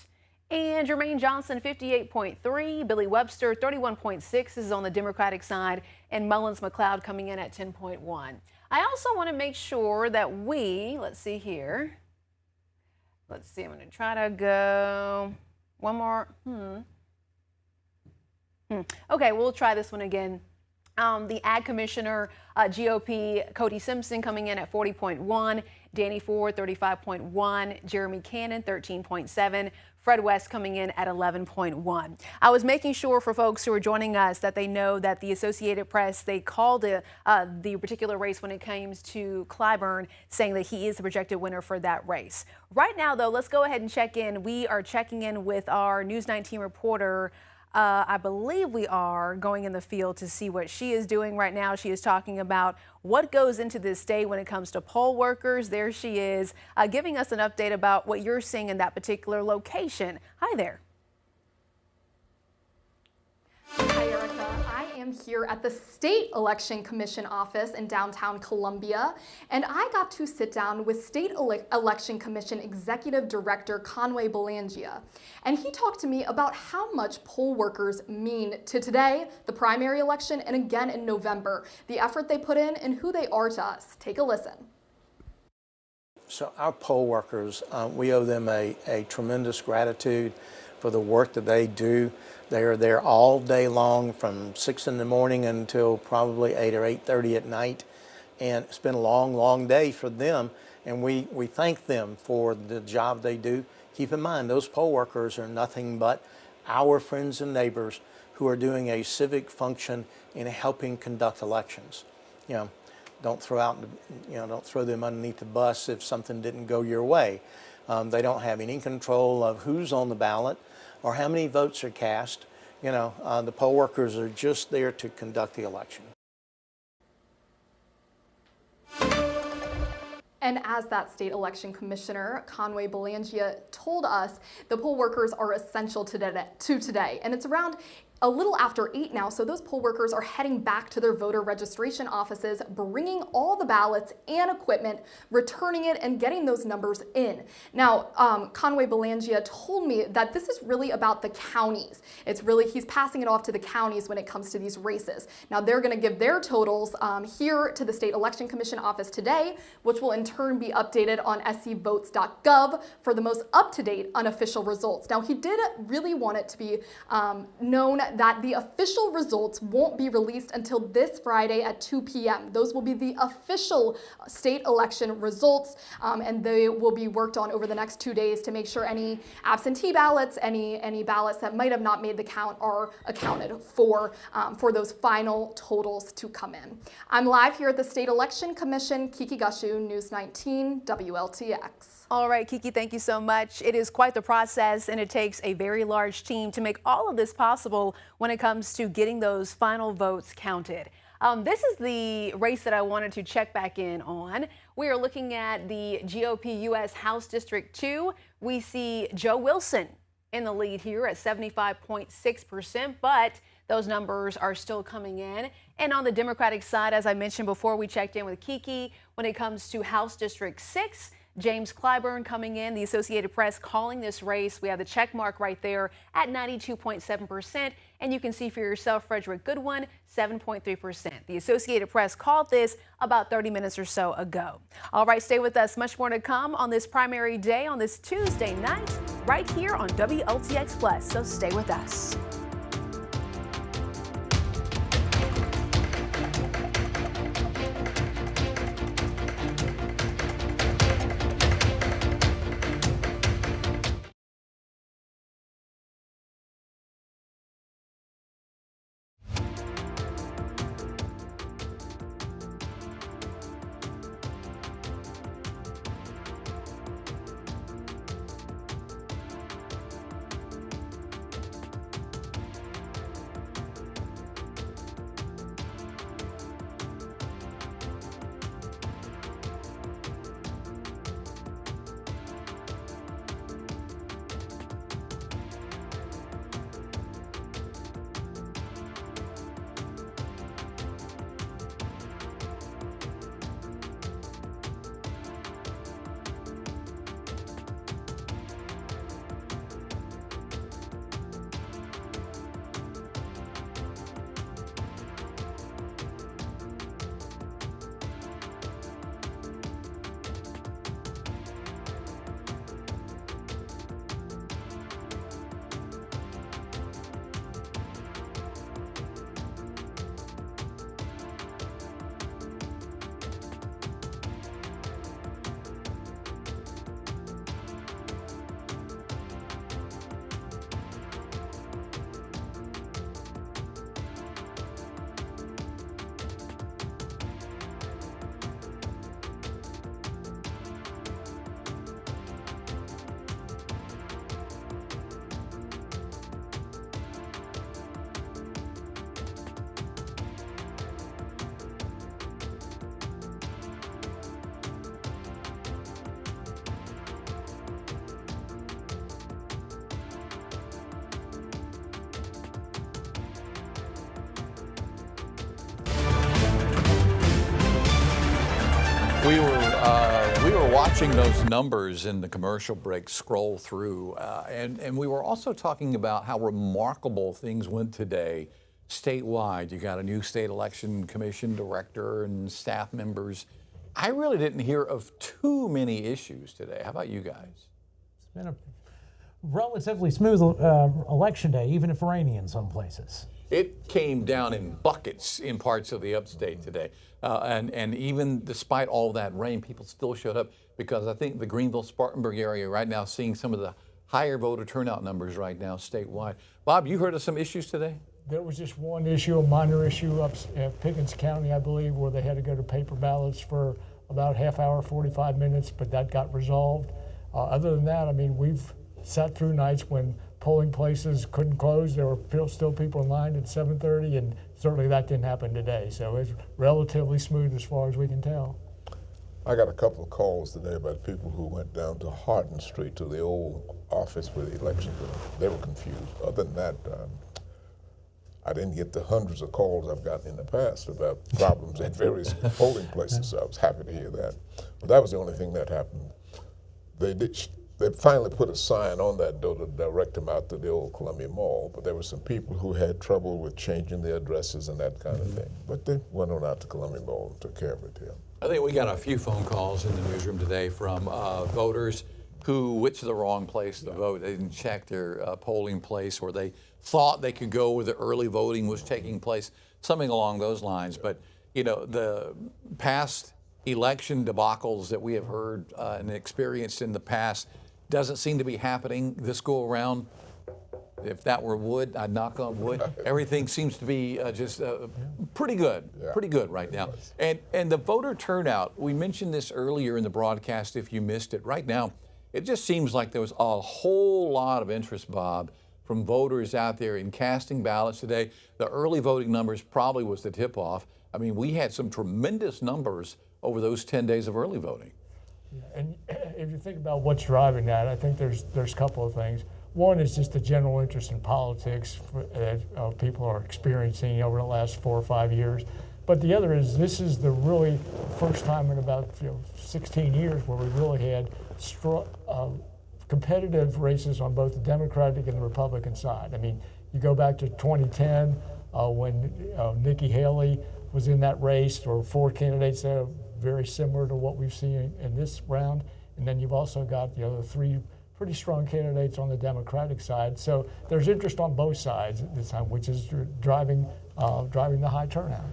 And Jermaine Johnson, 58.3. Billy Webster, 31.6. This is on the Democratic side. And Mullins McLeod coming in at 10.1. I also want to make sure that let's see here. Let's see, I'm going to try to go one more. Okay, we'll try this one again. The Ag Commissioner, GOP, Cody Simpson coming in at 40.1, Danny Ford 35.1, Jeremy Cannon 13.7, Fred West coming in at 11.1. I was making sure for folks who are joining us that they know that the Associated Press, they called the particular race when it came to Clyburn, saying that he is the projected winner for that race. Right now, though, let's go ahead and check in. We are checking in with our News 19 reporter. I believe we are going in the field to see what she is doing right now. She is talking about what goes into this day when it comes to poll workers. There she is, giving us an update about what you're seeing in that particular location. Hi there. Hi, Erica. I am here at the State Election Commission office in downtown Columbia, and I got to sit down with State Election Commission Executive Director Conway Belangia, and he talked to me about how much poll workers mean to today, the primary election, and again in November, the effort they put in and who they are to us. Take a listen. So our poll workers, we owe them a tremendous gratitude for the work that they do. They are there all day long from 6 in the morning until probably 8 or 8:30 at night. And it's been a long, long day for them. And we thank them for the job they do. Keep in mind, those poll workers are nothing but our friends and neighbors who are doing a civic function in helping conduct elections. You know, don't throw them underneath the bus if something didn't go your way. They don't have any control of who's on the ballot or how many votes are cast. You know, the poll workers are just there to conduct the election. And as that state election commissioner, Conway Belangia, told us, the poll workers are essential to today. And it's around a little after 8 now, so those poll workers are heading back to their voter registration offices, bringing all the ballots and equipment, returning it, and getting those numbers in. Now, Conway Belangia told me that this is really about the counties. He's passing it off to the counties when it comes to these races. Now, they're going to give their totals here to the State Election Commission office today, which will in turn be updated on scvotes.gov for the most up-to-date unofficial results. Now, he did really want it to be known that the official results won't be released until this Friday at 2 p.m. Those will be the official state election results, and they will be worked on over the next 2 days to make sure any absentee ballots, any ballots that might have not made the count are accounted for those final totals to come in. I'm live here at the State Election Commission. Kiki Gushu, News 19, WLTX. All right, Kiki, thank you so much. It is quite the process, and it takes a very large team to make all of this possible when it comes to getting those final votes counted. This is the race that I wanted to check back in on. We are looking at the GOP U.S. House District 2. We see Joe Wilson in the lead here at 75.6%, but those numbers are still coming in. And on the Democratic side, as I mentioned before, we checked in with Kiki. When it comes to House District 6, James Clyburn coming in, the Associated Press calling this race. We have the check mark right there at 92.7%. And you can see for yourself, Frederick Goodwin, 7.3%. The Associated Press called this about 30 minutes or so ago. All right, stay with us. Much more to come on this primary day on this Tuesday night right here on WLTX Plus. So stay with us. watching those numbers in the commercial break scroll through, and we were also talking about how remarkable things went today statewide. You got a new state election commission director and staff members. I really didn't hear of too many issues today. How about you guys? It's been a relatively smooth election day, even if rainy in some places. It came down in buckets in parts of the upstate today. And even despite all that rain, people still showed up because I think the Greenville-Spartanburg area right now seeing some of the higher voter turnout numbers right now statewide. Bob, you heard of some issues today? There was just one issue, a minor issue up at Pickens County, I believe, where they had to go to paper ballots for about half hour, 45 minutes, but that got resolved. Other than that, I mean, we've sat through nights when polling places couldn't close. There were still people in line at 7:30, and certainly that didn't happen today. So it's relatively smooth as far as we can tell. I got a couple of calls today about people who went down to Hardin Street to the old office where the election was. They were confused. Other than that, I didn't get the hundreds of calls I've gotten in the past about problems at various polling places, so I was happy to hear that. But that was the only thing that happened. They finally put a sign on that door to direct them out to the old Columbia Mall, but there were some people who had trouble with changing their addresses and that kind of thing. But they went on out to Columbia Mall and took care of it here. I think we got a few phone calls in the newsroom today from voters who went to the wrong place to vote. They didn't check their polling place, or they thought they could go where the early voting was taking place, something along those lines. But, you know, the past election debacles that we have heard and experienced in the past doesn't seem to be happening this go around. If that were wood, I'd knock on wood. Everything seems to be just pretty good right now. And the voter turnout, we mentioned this earlier in the broadcast if you missed it. Right now, it just seems like there was a whole lot of interest, Bob, from voters out there in casting ballots today. The early voting numbers probably was the tip-off. I mean, we had some tremendous numbers over those 10 days of early voting. And if you think about what's driving that, I think there's a couple of things. One is just the general interest in politics that people are experiencing over the last 4 or 5 years. But the other is this is the really first time in about 16 years where we really had competitive races on both the Democratic and the Republican side. I mean, you go back to 2010 when Nikki Haley was in that race. There were 4 candidates that are very similar to what we've seen in this round. And then you've also got the other 3 pretty strong candidates on the Democratic side. So there's interest on both sides at this time, which is driving the high turnout.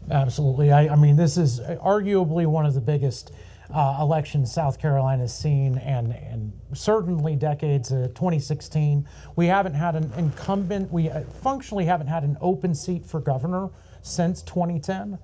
Absolutely. I mean, this is arguably one of the biggest elections South Carolina's seen, and certainly decades. 2016, we haven't had an incumbent. We functionally haven't had an open seat for governor since 2010.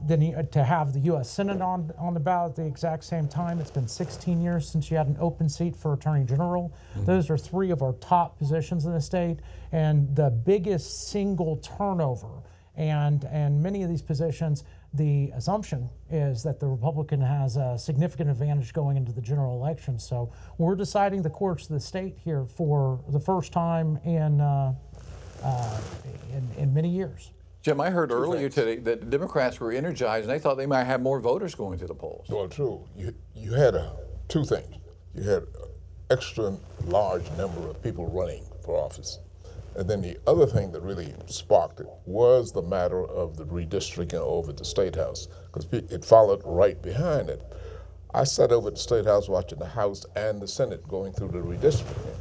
Then to have the U.S. Senate on the ballot at the exact same time. It's been 16 years since you had an open seat for Attorney General. Those are 3 of our top positions in the state, and the biggest single turnover. And many of these positions, the assumption is that the Republican has a significant advantage going into the general election. So we're deciding the course of the state here for the first time in many years. Jim, I heard earlier today that the Democrats were energized and they thought they might have more voters going to the polls. Well, true. You had 2 things. You had an extra large number of people running for office. And then the other thing that really sparked it was the matter of the redistricting over at the State House, because it followed right behind it. I sat over at the State House watching the House and the Senate going through the redistricting,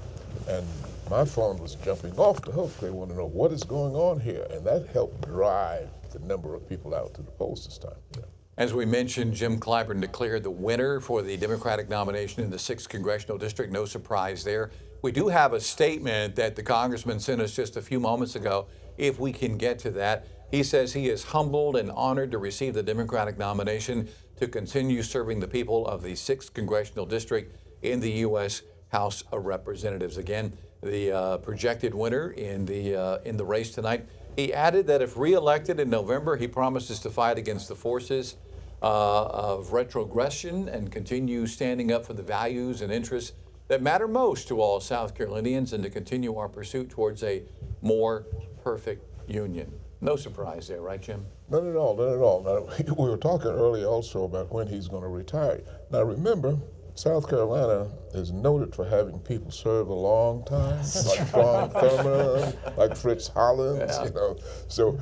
and my phone was jumping off the hook. They want to know what is going on here, and that helped drive the number of people out to the polls this time. Yeah. As we mentioned, Jim Clyburn declared the winner for the Democratic nomination in the 6th Congressional District. No surprise there. We do have a statement that the congressman sent us just a few moments ago, if we can get to that. He says he is humbled and honored to receive the Democratic nomination to continue serving the people of the 6th Congressional District in the U.S. House of Representatives. Again, the projected winner in the race tonight. He added that if reelected in November, he promises to fight against the forces of retrogression and continue standing up for the values and interests that matter most to all South Carolinians, and to continue our pursuit towards a more perfect union. No surprise there, right, Jim? Not at all, not at all. Now, we were talking earlier also about when he's going to retire. Now remember, South Carolina is noted for having people serve a long time, like John Thurman, like Fritz Hollins, Yeah. you know. So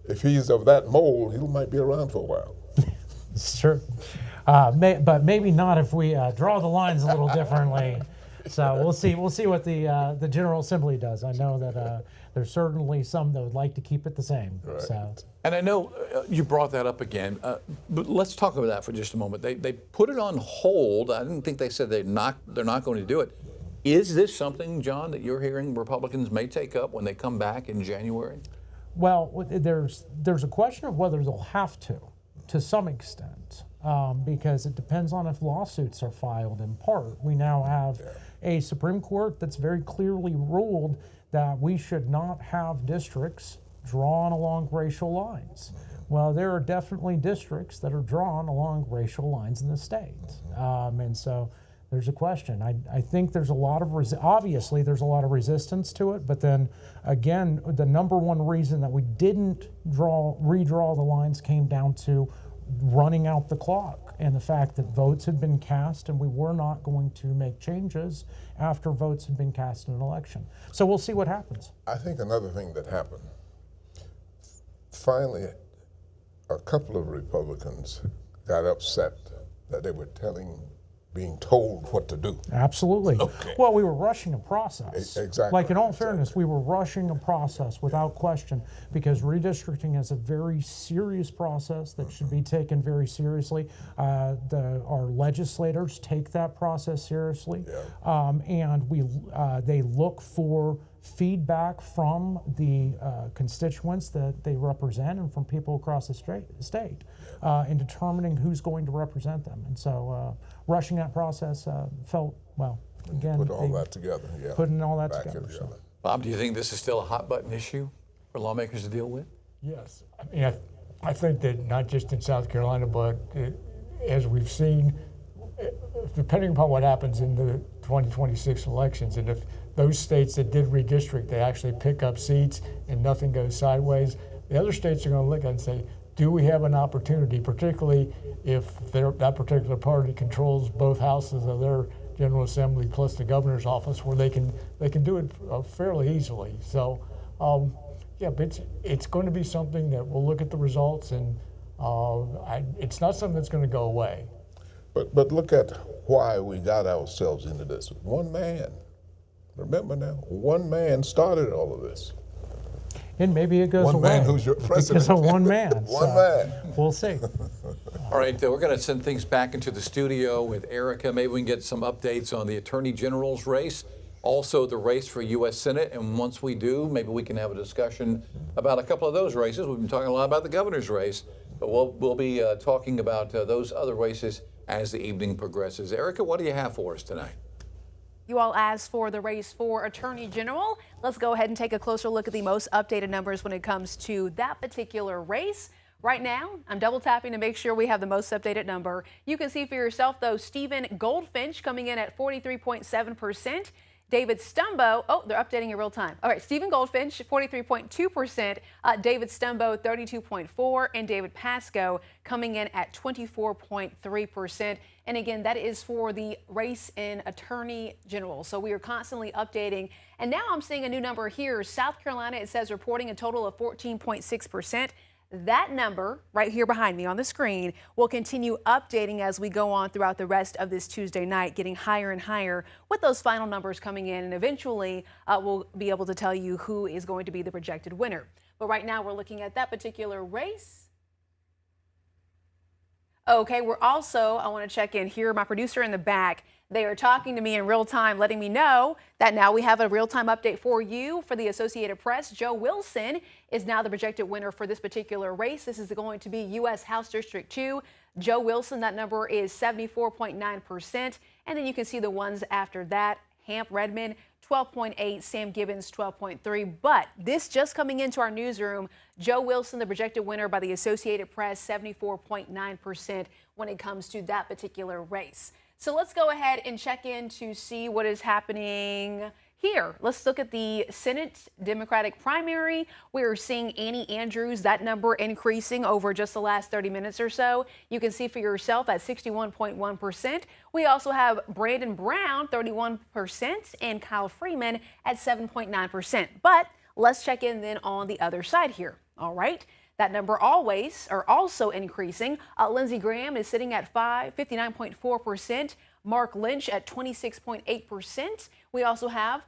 if he's of that mold, he might be around for a while. It's true. But maybe not if we draw the lines a little differently. So we'll see. We'll see what the General Assembly does. I know that there's certainly some that would like to keep it the same. Right. So And I know you brought that up again, but let's talk about that for just a moment. They put it on hold. I didn't think they said they're not going to do it. Is this something, John, that you're hearing Republicans may take up when they come back in January? well, there's a question of whether they'll have to some extent, because it depends on if lawsuits are filed. In part, we now have a Supreme Court that's very clearly ruled that we should not have districts drawn along racial lines. Well, there are definitely districts that are drawn along racial lines in the state. And so there's a question. I think there's a lot of, obviously there's a lot of resistance to it, but then again, the number one reason that we didn't redraw the lines came down to running out the clock and the fact that votes had been cast and we were not going to make changes after votes had been cast in an election. So we'll see what happens. I think another thing that happened, finally, a couple of Republicans got upset that they were being told what to do. Absolutely. Okay. Well, we were rushing a process. Exactly. Like in all fairness, we were rushing a process without question because redistricting is a very serious process that should be taken very seriously. Our legislators take that process seriously, and they look for feedback from the constituents that they represent and from people across the state in determining who's going to represent them. And so rushing that process felt, well, again, Put all that together, yeah. putting all that Back together. in So. Bob, do you think this is still a hot button issue for lawmakers to deal with? Yes, I mean, I think that not just in South Carolina, but as we've seen, depending upon what happens in the 2026 elections, and if those states that did redistrict, they actually pick up seats and nothing goes sideways, the other states are going to look at it and say, do we have an opportunity, particularly if that particular party controls both houses of their General Assembly plus the governor's office, where they can do it fairly easily. So, yeah, but it's going to be something that we'll look at the results, and it's not something that's going to go away. But look at why we got ourselves into this. One man, remember now, one man started all of this. And maybe it goes One away man who's your president. because of one man. One So man. We'll see. All right, we're going to send things back into the studio with Erica. Maybe we can get some updates on the Attorney General's race, also the race for U.S. Senate. And once we do, maybe we can have a discussion about a couple of those races. We've been talking a lot about the governor's race, but we'll be talking about those other races as the evening progresses. Erica, what do you have for us tonight? You all asked for the race for Attorney General. Let's go ahead and take a closer look at the most updated numbers when it comes to that particular race. Right now, I'm double tapping to make sure we have the most updated number. You can see for yourself, though, Stephen Goldfinch coming in at 43.7%. David Stumbo, oh, they're updating in real time. All right, Stephen Goldfinch, 43.2%, David Stumbo, 32.4%, and David Pasco coming in at 24.3%. And again, that is for the race in Attorney General. So we are constantly updating. And now I'm seeing a new number here. South Carolina, it says reporting a total of 14.6%. That number right here behind me on the screen will continue updating as we go on throughout the rest of this Tuesday night, getting higher and higher with those final numbers coming in. And eventually we'll be able to tell you who is going to be the projected winner. But right now we're looking at that particular race. Okay, we're also, I want to check in here, my producer in the back. They are talking to me in real time, letting me know that now we have a real-time update for you for the Associated Press. Joe Wilson is now the projected winner for this particular race. This is going to be U.S. House District 2. Joe Wilson, that number is 74.9%. And then you can see the ones after that. Hamp Redmond, 12.8, Sam Gibbons, 12.3. But this just coming into our newsroom, Joe Wilson, the projected winner by the Associated Press, 74.9% when it comes to that particular race. So let's go ahead and check in to see what is happening Here, let's look at the Senate Democratic primary. We're seeing Annie Andrews, that number increasing over just the last 30 minutes or so. You can see for yourself at 61.1%. We also have Brandon Brown, 31%, and Kyle Freeman at 7.9%. But let's check in then on the other side here. All right. That number also increasing. Lindsey Graham is sitting at 59.4%. Mark Lynch at 26.8%. We also have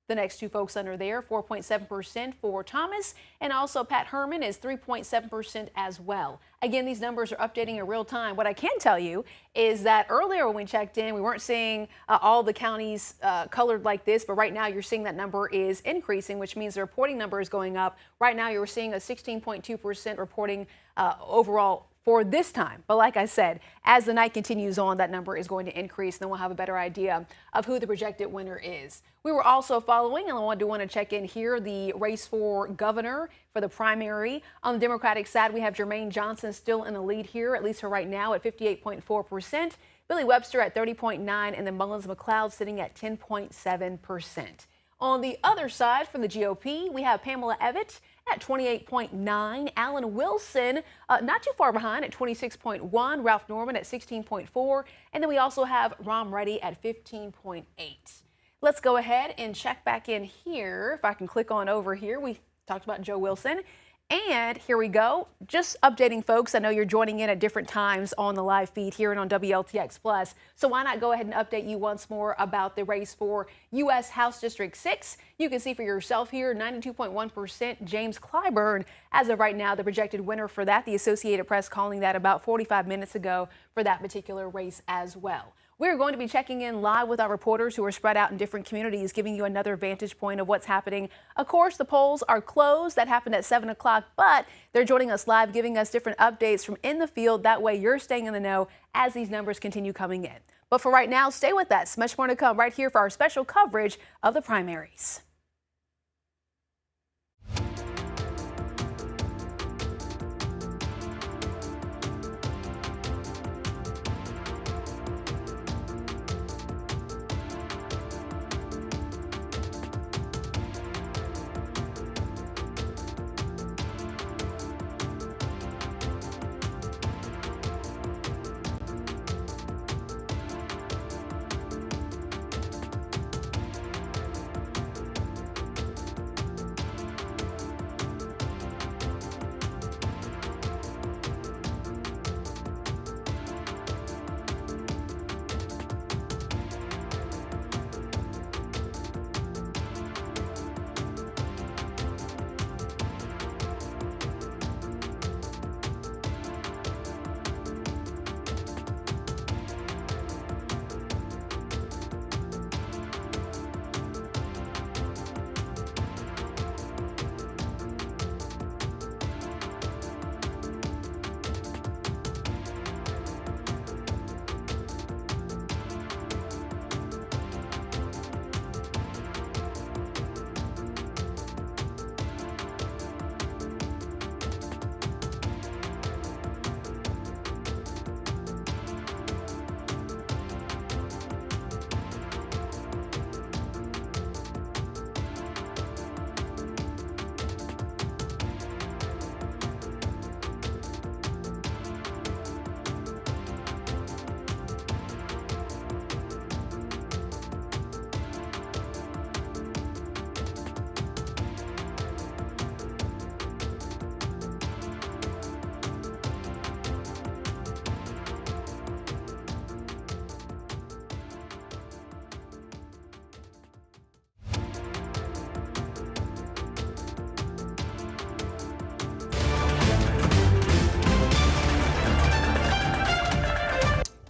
the next two folks under there, 4.7% for Thomas, and also Pat Herman is 3.7% as well. Again, these numbers are updating in real time. What I can tell you is that earlier when we checked in, we weren't seeing all the counties colored like this, but right now you're seeing that number is increasing, which means the reporting number is going up. Right now you're seeing a 16.2% reporting overall for this time. But like I said, as the night continues on, that number is going to increase, and then we'll have a better idea of who the projected winner is. We were also following, and I do want to check in here, the race for governor for the primary. On the Democratic side, we have Jermaine Johnson still in the lead here, at least for right now, at 58.4%. Billy Webster at 30.9%, and then Mullins McLeod sitting at 10.7%. On the other side from the GOP, we have Pamela Evett at 28.9%, Alan Wilson not too far behind at 26.1%, Ralph Norman at 16.4%, and then we also have Ron Reddy at 15.8%. Let's go ahead and check back in here. If I can click on over here, we talked about Joe Wilson. And here we go. Just updating folks. I know you're joining in at different times on the live feed here and on WLTX Plus. So why not go ahead and update you once more about the race for U.S. House District 6. You can see for yourself here, 92.1% James Clyburn. As of right now, the projected winner for that, the Associated Press calling that about 45 minutes ago for that particular race as well. We're going to be checking in live with our reporters who are spread out in different communities, giving you another vantage point of what's happening. Of course, the polls are closed. That happened at 7 o'clock, but they're joining us live, giving us different updates from in the field. That way you're staying in the know as these numbers continue coming in. But for right now, stay with us. Much more to come right here for our special coverage of the primaries.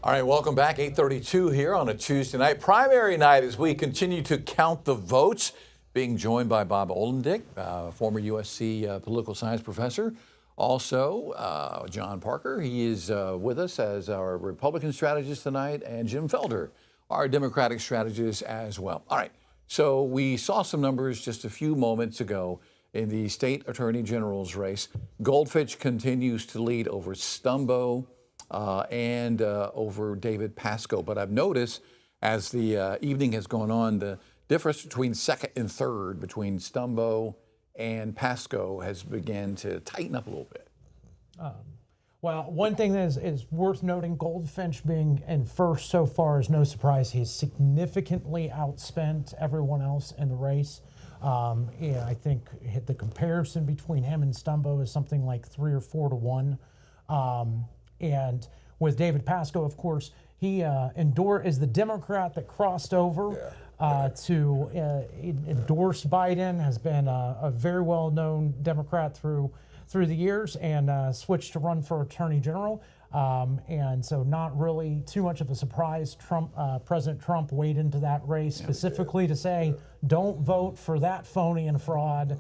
All right, welcome back. 8:32 here on a Tuesday night. Primary night as we continue to count the votes. Being joined by Bob Olendick, former USC political science professor. Also, John Parker. He is with us as our Republican strategist tonight. And Jim Felder, our Democratic strategist as well. All right, so we saw some numbers just a few moments ago in the state attorney general's race. Goldfinch continues to lead over Stumbo and over David Pasco. But I've noticed as the evening has gone on, the difference between second and third between Stumbo and Pasco has begun to tighten up a little bit. Well, one thing that is worth noting, Goldfinch being in first so far is no surprise. He's significantly outspent everyone else in the race. Yeah, I think the comparison between him and Stumbo is something like 3 or 4 to 1. And with David Pasco, of course, he is the Democrat that crossed over to endorse Biden, has been a very well-known Democrat through the years, and switched to run for Attorney General. And so not really too much of a surprise. President Trump weighed into that race specifically to say, don't vote for that phony and fraud.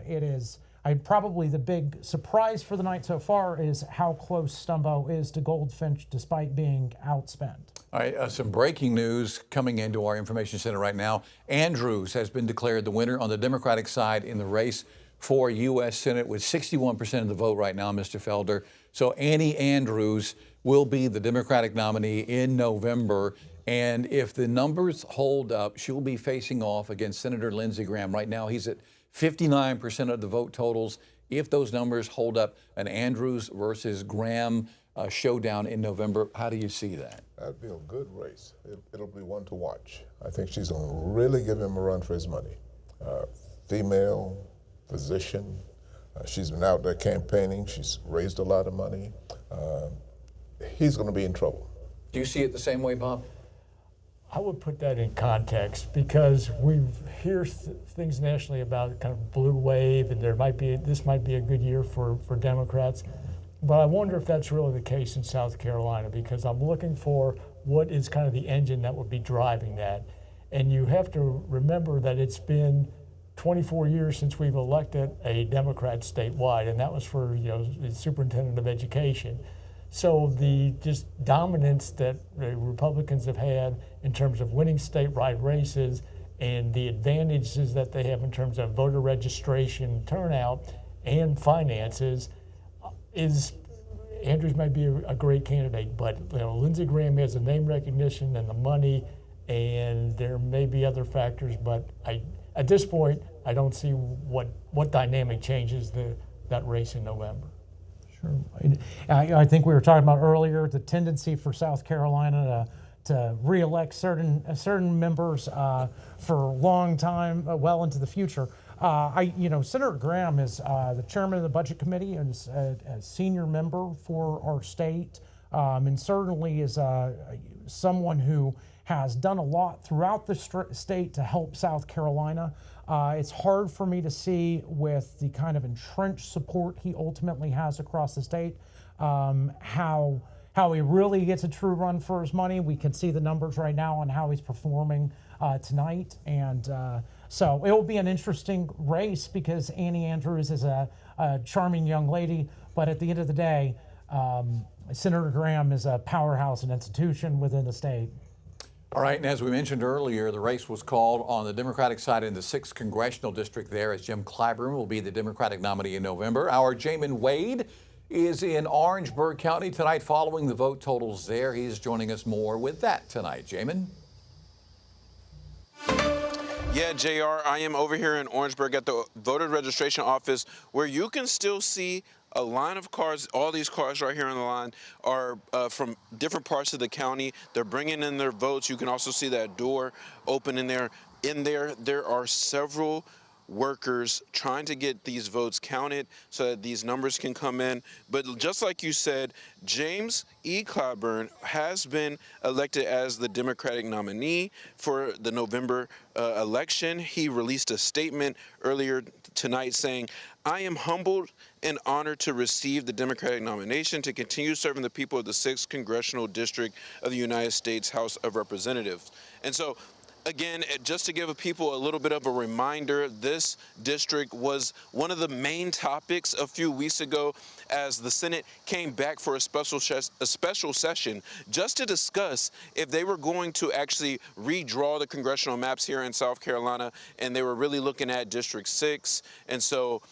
It is probably the big surprise for the night so far is how close Stumbo is to Goldfinch despite being outspent. All right, some breaking news coming into our information center right now. Andrews has been declared the winner on the Democratic side in the race for U.S. Senate with 61% of the vote right now, Mr. Felder. So Annie Andrews will be the Democratic nominee in November. And if the numbers hold up, she'll be facing off against Senator Lindsey Graham. Right now, he's at 59% of the vote totals. If those numbers hold up, an Andrews versus Graham showdown in November, how do you see that? That'd be a good race. It'll be one to watch. I think she's going to really give him a run for his money. Female, physician. She's been out there campaigning. She's raised a lot of money. He's going to be in trouble. Do you see it the same way, Bob? I would put that in context because we hear things nationally about kind of blue wave, and this might be a good year for Democrats. But I wonder if that's really the case in South Carolina, because I'm looking for what is kind of the engine that would be driving that. And you have to remember that it's been 24 years since we've elected a Democrat statewide, and that was for the superintendent of education. So the just dominance that the Republicans have had in terms of winning statewide races and the advantages that they have in terms of voter registration, turnout, and finances is Andrews might be a great candidate, but Lindsey Graham has the name recognition and the money, and there may be other factors, but at this point, I don't see what dynamic changes that race in November. Sure. I think we were talking about earlier the tendency for South Carolina to re-elect certain members for a long time, well into the future. Senator Graham is the chairman of the Budget Committee and is a senior member for our state, and certainly is someone who has done a lot throughout the state to help South Carolina. It's hard for me to see, with the kind of entrenched support he ultimately has across the state, how he really gets a true run for his money. We can see the numbers right now on how he's performing tonight. And so it will be an interesting race because Annie Andrews is a charming young lady. But at the end of the day, Senator Graham is a powerhouse and institution within the state. All right, and as we mentioned earlier, the race was called on the Democratic side in the 6th Congressional District there, as Jim Clyburn will be the Democratic nominee in November. Our Jamin Wade is in Orangeburg County tonight following the vote totals there. He's joining us more with that tonight. Jamin? Yeah, JR, I am over here in Orangeburg at the voter registration office where you can still see a line of cars. All these cars right here on the line are from different parts of the county. They're bringing in their votes. You can also see that door open in there. There are several workers trying to get these votes counted so that these numbers can come in. But just like you said, James E. Clyburn has been elected as the Democratic nominee for the November election. He released a statement earlier tonight saying, "I am humbled and honored to receive the Democratic nomination to continue serving the people of the 6th Congressional District of the United States House of Representatives." And so, again, just to give people a little bit of a reminder, this district was one of the main topics a few weeks ago as the Senate came back for a special session just to discuss if they were going to actually redraw the congressional maps here in South Carolina, and they were really looking at District 6. And so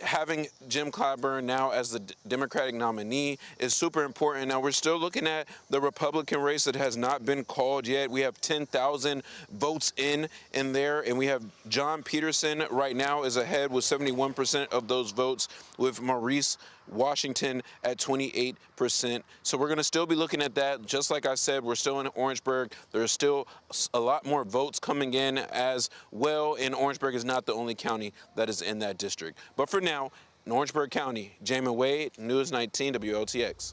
having Jim Clyburn now as the Democratic nominee is super important. Now, we're still looking at the Republican race that has not been called yet. We have 10,000 votes in there, and we have John Peterson right now is ahead with 71% of those votes, with Maurice Washington at 28%. So we're going to still be looking at that. Just like I said, we're still in Orangeburg. There's still a lot more votes coming in as well, and Orangeburg is not the only county that is in that district. But for now, in Orangeburg County, Jamin Wade, News 19 WLTX.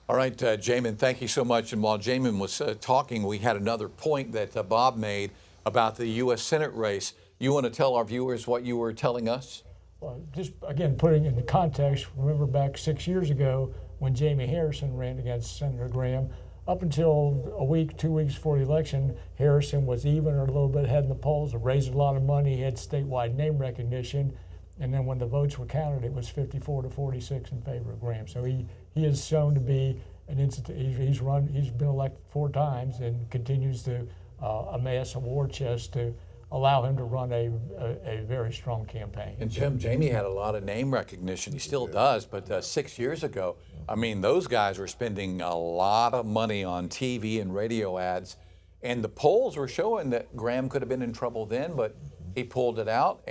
All right, Jamin, thank you so much. And while Jamin was talking, we had another point that Bob made about the U.S. Senate race. You want to tell our viewers what you were telling us? Well, just again, putting it into context, remember back 6 years ago when Jamie Harrison ran against Senator Graham, up until a week, 2 weeks before the election, Harrison was even or a little bit ahead in the polls, raised a lot of money, had statewide name recognition, and then when the votes were counted, it was 54 to 46 in favor of Graham. So he is shown to be an he's been elected 4 times and continues to amass a war chest to allow him to run a very strong campaign. And Jamie had a lot of name recognition. He still does, but 6 years ago, I mean, those guys were spending a lot of money on TV and radio ads, and the polls were showing that Graham could have been in trouble then, but he pulled it out.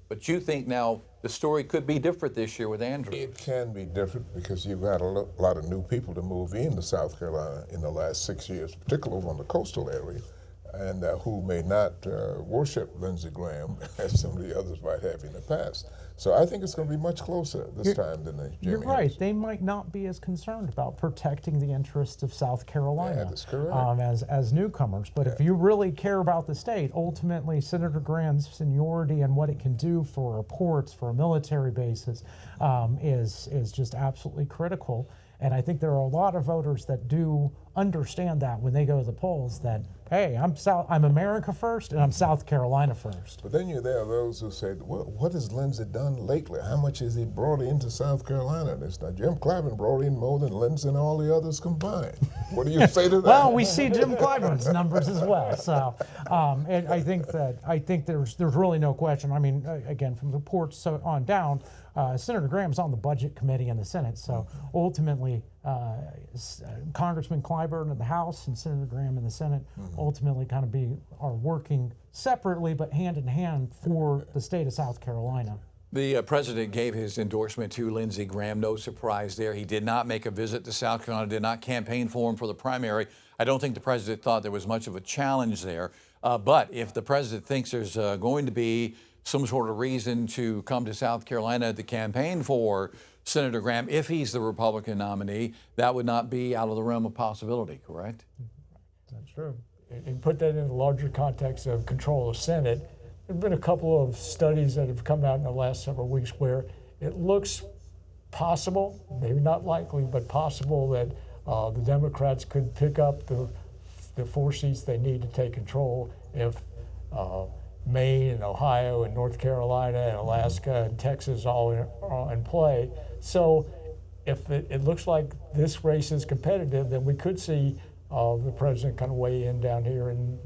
But you think now the story could be different this year with Andrew? It can be different because you've got a lot of new people to move into South Carolina in the last 6 years, particularly over on the coastal area, and who may not worship Lindsey Graham as some of the others might have in the past. So I think it's going to be much closer this time than the You're right. They might not be as concerned about protecting the interests of South Carolina that's correct. as newcomers. But if you really care about the state, ultimately Senator Graham's seniority and what it can do for our ports, for our military bases, is just absolutely critical. And I think there are a lot of voters that do understand that when they go to the polls that, hey, I'm America first and I'm South Carolina first. But then there are those who say, well, what has Lindsey done lately? How much has he brought into South Carolina? Jim Clyburn brought in more than Lindsey and all the others combined. What do you say to that? Well, we see Jim Clyburn's numbers as well. So, and I think there's really no question. I mean, again, from the reports on down, Senator Graham's on the Budget Committee in the Senate. So ultimately, Congressman Clyburn in the House and Senator Graham in the Senate ultimately kind of are working separately but hand in hand for the state of South Carolina. The president gave his endorsement to Lindsey Graham. No surprise there. He did not make a visit to South Carolina, did not campaign for him for the primary. I don't think the president thought there was much of a challenge there. But if the president thinks there's going to be some sort of reason to come to South Carolina to campaign for Senator Graham, if he's the Republican nominee, that would not be out of the realm of possibility, correct? That's true. And put that in the larger context of control of Senate, there have been a couple of studies that have come out in the last several weeks where it looks possible, maybe not likely, but possible that the Democrats could pick up the 4 seats they need to take control if Maine and Ohio and North Carolina and Alaska and Texas all are in play. So if it looks like this race is competitive, then we could see the president kind of weigh in down here and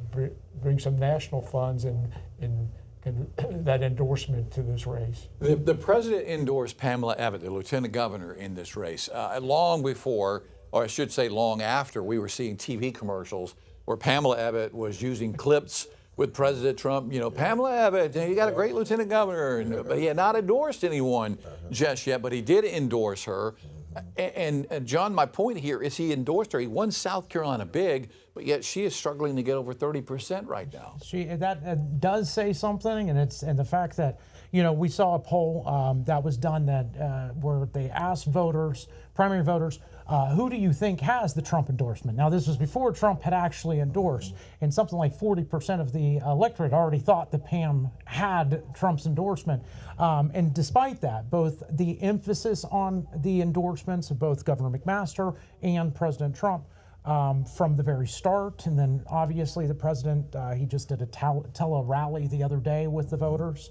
bring some national funds and that endorsement to this race. The president endorsed Pamela Abbott, the lieutenant governor, in this race long before, or I should say long after, we were seeing TV commercials where Pamela Abbott was using clips with President Trump. You know, Pamela Abbott, you got a great lieutenant governor, but he had not endorsed anyone just yet, but he did endorse her. And John, my point here is he endorsed her. He won South Carolina big, but yet she is struggling to get over 30% right now. That does say something, and the fact that, you know, we saw a poll that was done that where they asked voters, primary voters, who do you think has the Trump endorsement? Now, this was before Trump had actually endorsed, and something like 40% of the electorate already thought that Pam had Trump's endorsement. And despite that, both the emphasis on the endorsements of both Governor McMaster and President Trump from the very start, and then obviously the president, he just did a tele-rally the other day with the voters.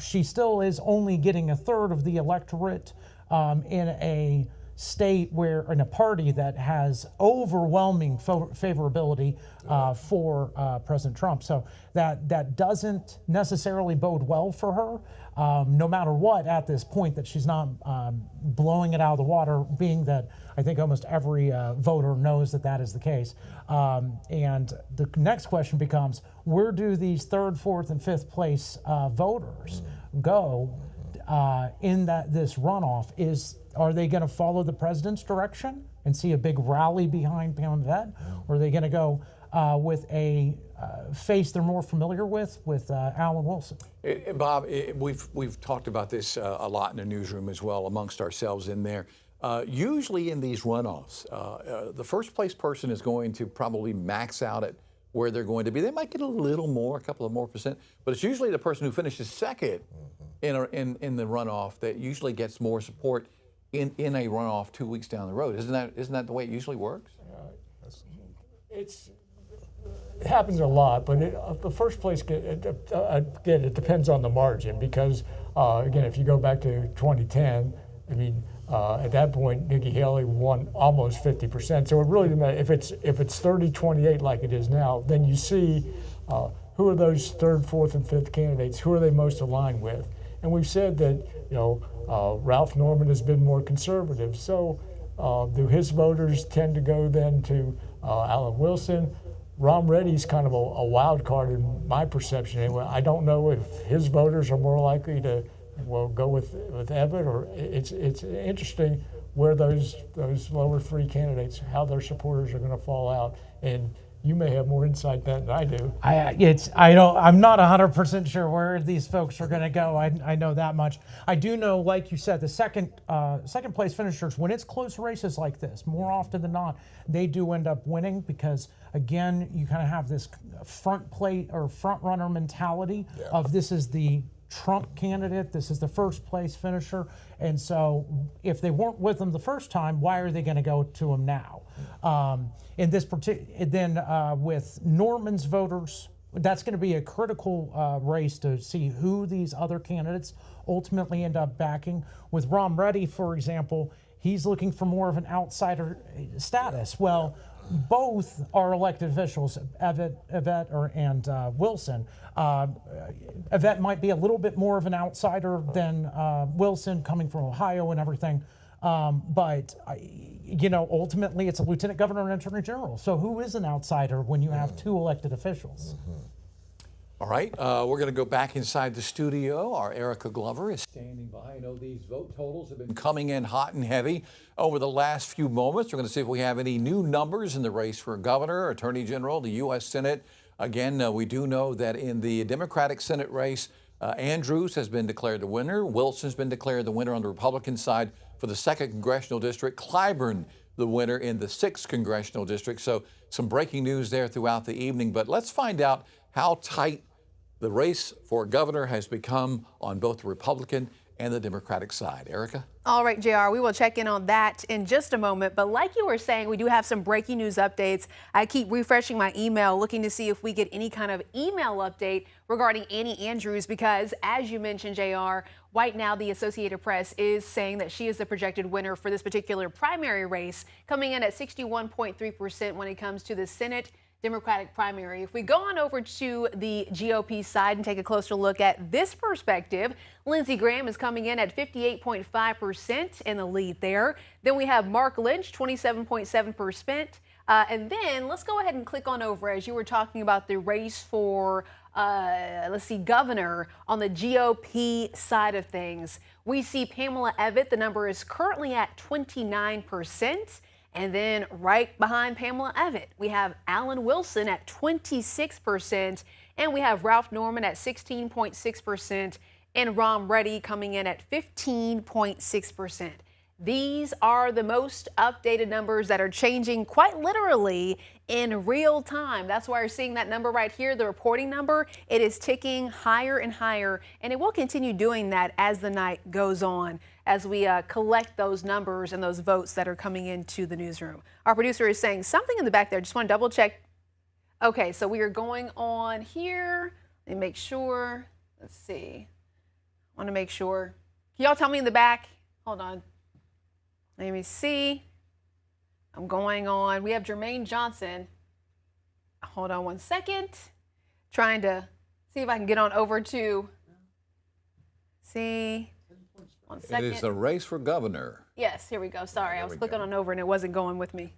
She still is only getting a third of the electorate in a state in a party that has overwhelming favorability for President Trump. So that doesn't necessarily bode well for her. no matter what at this point, that she's not blowing it out of the water, being that I think almost every voter knows that that is the case. And the next question becomes, where do these third, fourth, and fifth place voters go in this runoff? Are they going to follow the president's direction and see a big rally behind Pam Yvette? Or are they going to go with a face they're more familiar with Alan Wilson? Bob, we've talked about this a lot in the newsroom as well, amongst ourselves in there. Usually in these runoffs, the first place person is going to probably max out at where they're going to be. They might get a little more, a couple of more percent, but it's usually the person who finishes second in the runoff that usually gets more support in a runoff 2 weeks down the road. Isn't that the way it usually works? It happens a lot, but the first place, again, it depends on the margin because, again, if you go back to 2010, I mean, at that point, Nikki Haley won almost 50%. So it really doesn't matter. If it's 30-28 like it is now, then you see who are those third, fourth, and fifth candidates, who are they most aligned with? And we've said that, Ralph Norman has been more conservative. So do his voters tend to go then to Alan Wilson? Ron Reddy's kind of a wild card in my perception anyway. I don't know if his voters are more likely to go with Evan, or it's interesting where those lower three candidates, how their supporters are going to fall out. And you may have more insight than I do. I'm not 100% sure where these folks are going to go. I know that much. I do know, like you said, the second place finishers, when it's close races like this, more often than not, they do end up winning because, again, you kind of have this front runner mentality of this is the Trump candidate, this is the first place finisher, and so if they weren't with him the first time, why are they going to go to him now? In this with Norman's voters, that's going to be a critical race to see who these other candidates ultimately end up backing. With Ron Reddy, for example, he's looking for more of an outsider status. Well, both are elected officials, Yvette and Wilson. Yvette might be a little bit more of an outsider than Wilson, coming from Ohio and everything. But ultimately it's a lieutenant governor and attorney general. So who is an outsider when you have two elected officials? All right, we're going to go back inside the studio. Our Erica Glover is standing by. I know these vote totals have been coming in hot and heavy over the last few moments. We're going to see if we have any new numbers in the race for governor, attorney general, the U.S. Senate. Again, we do know that in the Democratic Senate race, Andrews has been declared the winner. Wilson's been declared the winner on the Republican side for the 2nd Congressional District. Clyburn the winner in the 6th Congressional District. So some breaking news there throughout the evening. But let's find out how tight the race for governor has become on both the Republican and the Democratic side. Erica? All right, JR, we will check in on that in just a moment. But like you were saying, we do have some breaking news updates. I keep refreshing my email, looking to see if we get any kind of email update regarding Annie Andrews, because as you mentioned, JR, right now the Associated Press is saying that she is the projected winner for this particular primary race, coming in at 61.3% when it comes to the Senate Democratic primary. If we go on over to the GOP side and take a closer look at this perspective, Lindsey Graham is coming in at 58.5% in the lead there. Then we have Mark Lynch, 27.7%. And then let's go ahead and click on over as you were talking about the race for, governor on the GOP side of things. We see Pamela Evette, the number is currently at 29%. And then right behind Pamela Evette, we have Alan Wilson at 26%, and we have Ralph Norman at 16.6%, and Ron Reddy coming in at 15.6%. These are the most updated numbers that are changing quite literally in real time. That's why you're seeing that number right here, the reporting number. It is ticking higher and higher, and it will continue doing that as the night goes on, as we collect those numbers and those votes that are coming into the newsroom. Our producer is saying something in the back there. Just want to double check. Okay, so we are going on here. Let me make sure. Let's see. I want to make sure. Can y'all tell me in the back? Hold on. Let me see. I'm going on. We have Jermaine Johnson. Hold on one second. Trying to see if I can get on over to See, 1 It second. is the race for governor. Yes, here we go. Sorry, I was we clicking go. on over and it wasn't going with me.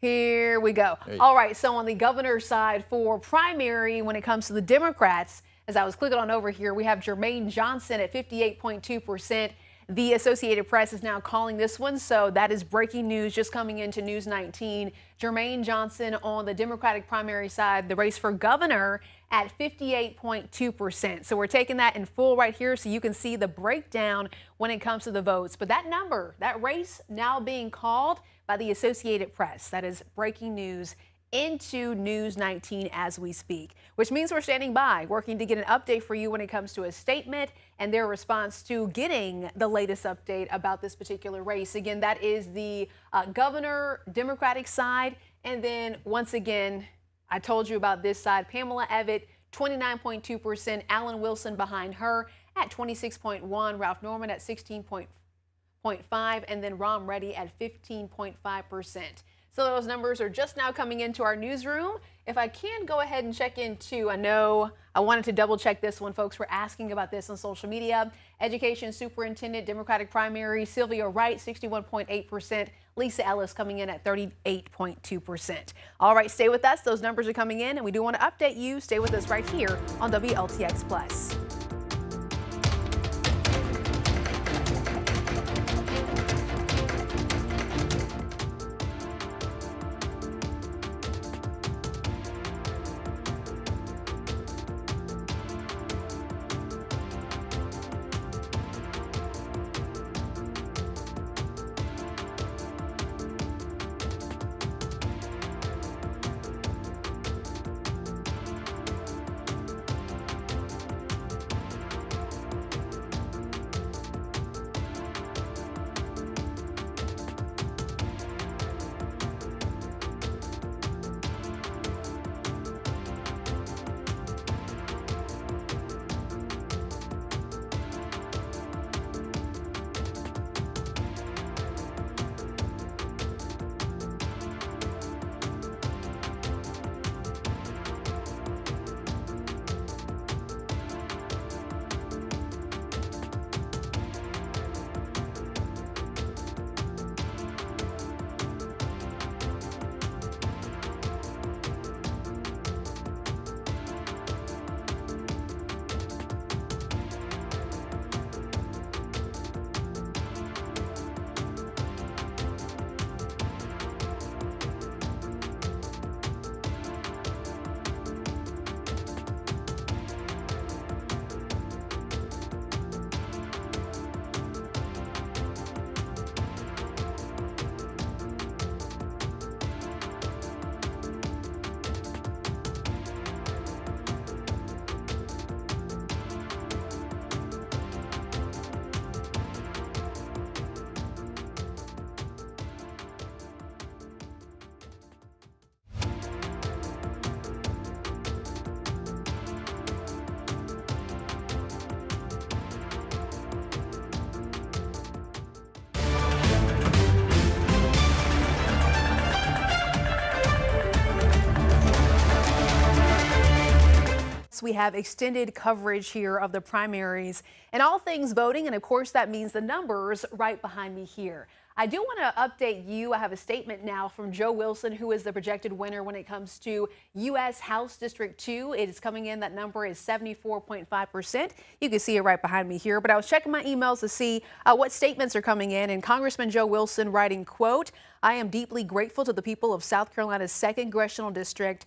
Here we go. All right, so on the governor's side for primary, when it comes to the Democrats, as I was clicking on over here, we have Jermaine Johnson at 58.2%. The Associated Press is now calling this one, so that is breaking news just coming into News 19. Jermaine Johnson on the Democratic primary side, the race for governor at 58.2%. So we're taking that in full right here so you can see the breakdown when it comes to the votes. But that number, that race now being called by the Associated Press. That is breaking news into News 19 as we speak, which means we're standing by, working to get an update for you when it comes to a statement and their response to getting the latest update about this particular race. Again, that is the governor Democratic side. And then once again, I told you about this side, Pamela Evitt, 29.2%, Alan Wilson behind her at 26.1%, Ralph Norman at 16.5%, and then Ron Reddy at 15.5%. So those numbers are just now coming into our newsroom. If I can go ahead and check in too, I know I wanted to double check this one. Folks were asking about this on social media. Education Superintendent, Democratic primary, Sylvia Wright, 61.8%. Lisa Ellis coming in at 38.2%. All right, stay with us. Those numbers are coming in and we do want to update you. Stay with us right here on WLTX Plus. We have extended coverage here of the primaries and all things voting. And of course, that means the numbers right behind me here. I do want to update you. I have a statement now from Joe Wilson, who is the projected winner when it comes to U.S. House District 2. It is coming in. That number is 74.5%. You can see it right behind me here. But I was checking my emails to see what statements are coming in. And Congressman Joe Wilson writing, quote, "I am deeply grateful to the people of South Carolina's 2nd Congressional District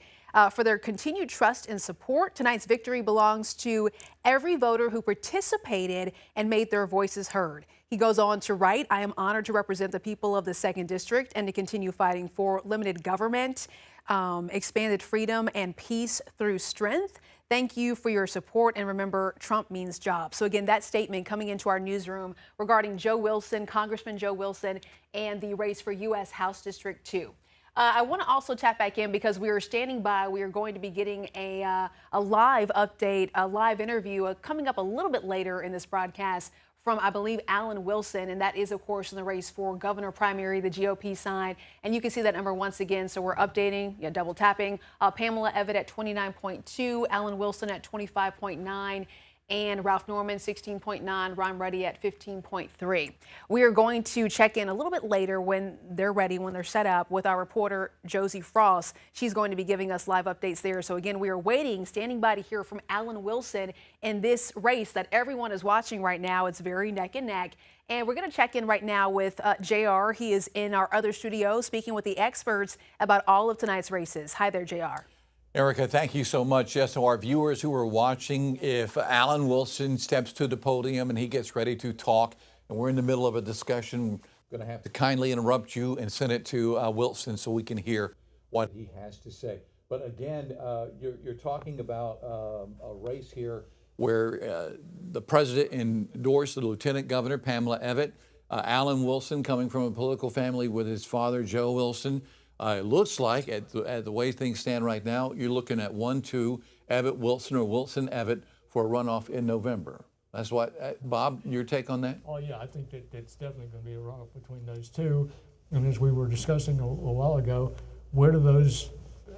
for their continued trust and support. Tonight's victory belongs to every voter who participated and made their voices heard." He goes on to write, "I am honored to represent the people of the 2nd District and to continue fighting for limited government, expanded freedom, and peace through strength. Thank you for your support, and remember, Trump means jobs." So again, that statement coming into our newsroom regarding Joe Wilson, Congressman Joe Wilson, and the race for U.S. House District 2. I want to also tap back in because we are standing by. We are going to be getting a live update, a live interview coming up a little bit later in this broadcast from, I believe, Alan Wilson. And that is, of course, in the race for governor primary, the GOP side. And you can see that number once again. So we're updating, double tapping. Pamela Evitt at 29.2, Alan Wilson at 25.9. and Ralph Norman 16.9, Ron Ruddy at 15.3. We are going to check in a little bit later when they're ready, when they're set up, with our reporter Josie Frost. She's going to be giving us live updates there. So again, we are waiting, standing by to hear from Alan Wilson in this race that everyone is watching right now. It's very neck and neck. And we're going to check in right now with JR. He is in our other studio speaking with the experts about all of tonight's races. Hi there, JR. Erica, thank you so much. Yes, so our viewers who are watching, if Alan Wilson steps to the podium and he gets ready to talk, and we're in the middle of a discussion, I'm going to have to kindly interrupt you and send it to Wilson so we can hear what he has to say. But again, you're talking about a race here where the president endorsed the Lieutenant Governor, Pamela Evette. Alan Wilson, coming from a political family with his father, Joe Wilson. It looks like, at the way things stand right now, you're looking at 1-2, Evette Wilson or Wilson Evette for a runoff in November. That's what, Bob, your take on that? Oh yeah, I think that it's definitely going to be a runoff between those two. And as we were discussing a while ago, where do those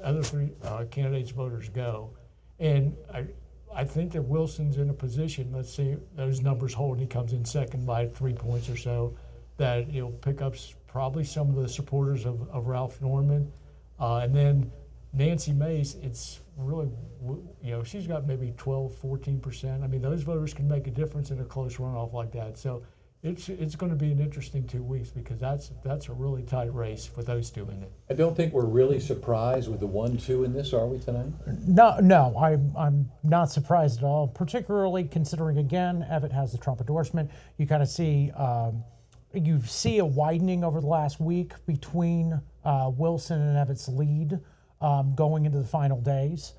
other three candidates' voters go? And I think that Wilson's in a position, let's see those numbers hold, he comes in second by 3 points or so, that he'll pick up probably some of the supporters of Ralph Norman. And then Nancy Mace, it's really, she's got maybe 12, 14%. I mean, those voters can make a difference in a close runoff like that. So it's going to be an interesting 2 weeks because that's a really tight race for those two in it. I don't think we're really surprised with the 1-2 in this, are we, tonight? No, I'm not surprised at all, particularly considering, again, Evette has the Trump endorsement. You kind of see, you see a widening over the last week between Wilson and Evette's lead going into the final days.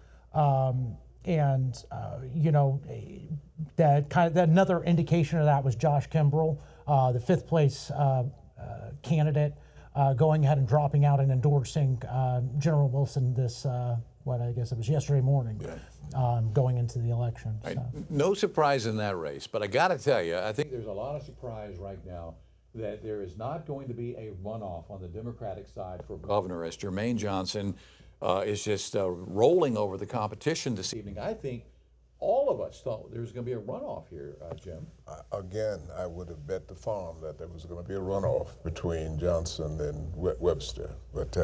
That kind of another indication of that was Josh Kimbrell, the fifth place candidate, going ahead and dropping out and endorsing General Wilson this, I guess it was yesterday morning, going into the election. Right. So. No surprise in that race, but I got to tell you, I think there's a lot of surprise right now that there is not going to be a runoff on the Democratic side for governor, as Jermaine Johnson is just rolling over the competition this evening. I think all of us thought there was going to be a runoff here, Jim. Again, I would have bet the farm that there was going to be a runoff between Johnson and Webster. But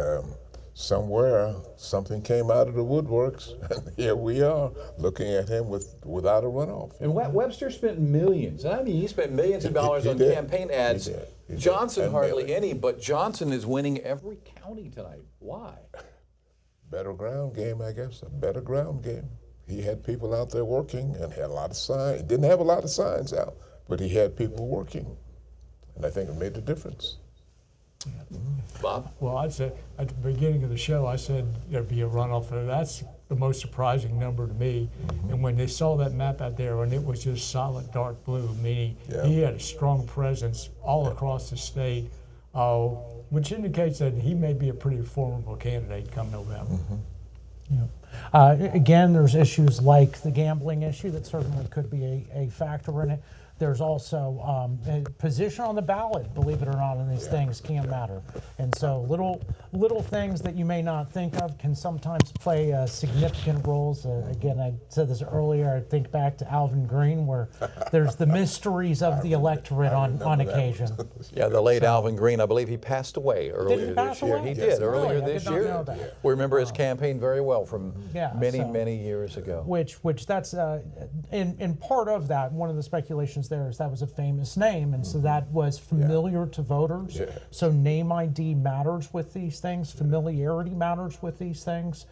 somewhere, something came out of the woodworks, and here we are looking at him without a runoff. And Webster spent millions. I mean, he spent millions of dollars on campaign ads. He did. Johnson hardly any, but Johnson is winning every county tonight. Why? Better ground game, I guess, a better ground game. He had people out there working and had a lot of signs. He didn't have a lot of signs out, but he had people working. And I think it made a difference. Bob? Well, I'd say at the beginning of the show, I said there'd be a runoff. That's the most surprising number to me. And when they saw that map out there, and it was just solid dark blue, meaning he had a strong presence all across the state, which indicates that he may be a pretty formidable candidate come November. Again, there's issues like the gambling issue that certainly could be a factor in it. There's also a position on the ballot, believe it or not, and these things can matter. And so little things that you may not think of can sometimes play significant roles. Again, I said this earlier, I think back to Alvin Green, where there's the mysteries of the electorate on occasion. Yeah, the late Alvin Green, I believe he passed away earlier he pass this year. away? He Yes, did, earlier really? I this did not year. know that. We remember his campaign very well from many, so- many years ago. Which that's in part of that, one of the speculations there is that was a famous name, and so that was familiar to voters. So name ID matters with these things, familiarity matters with these things.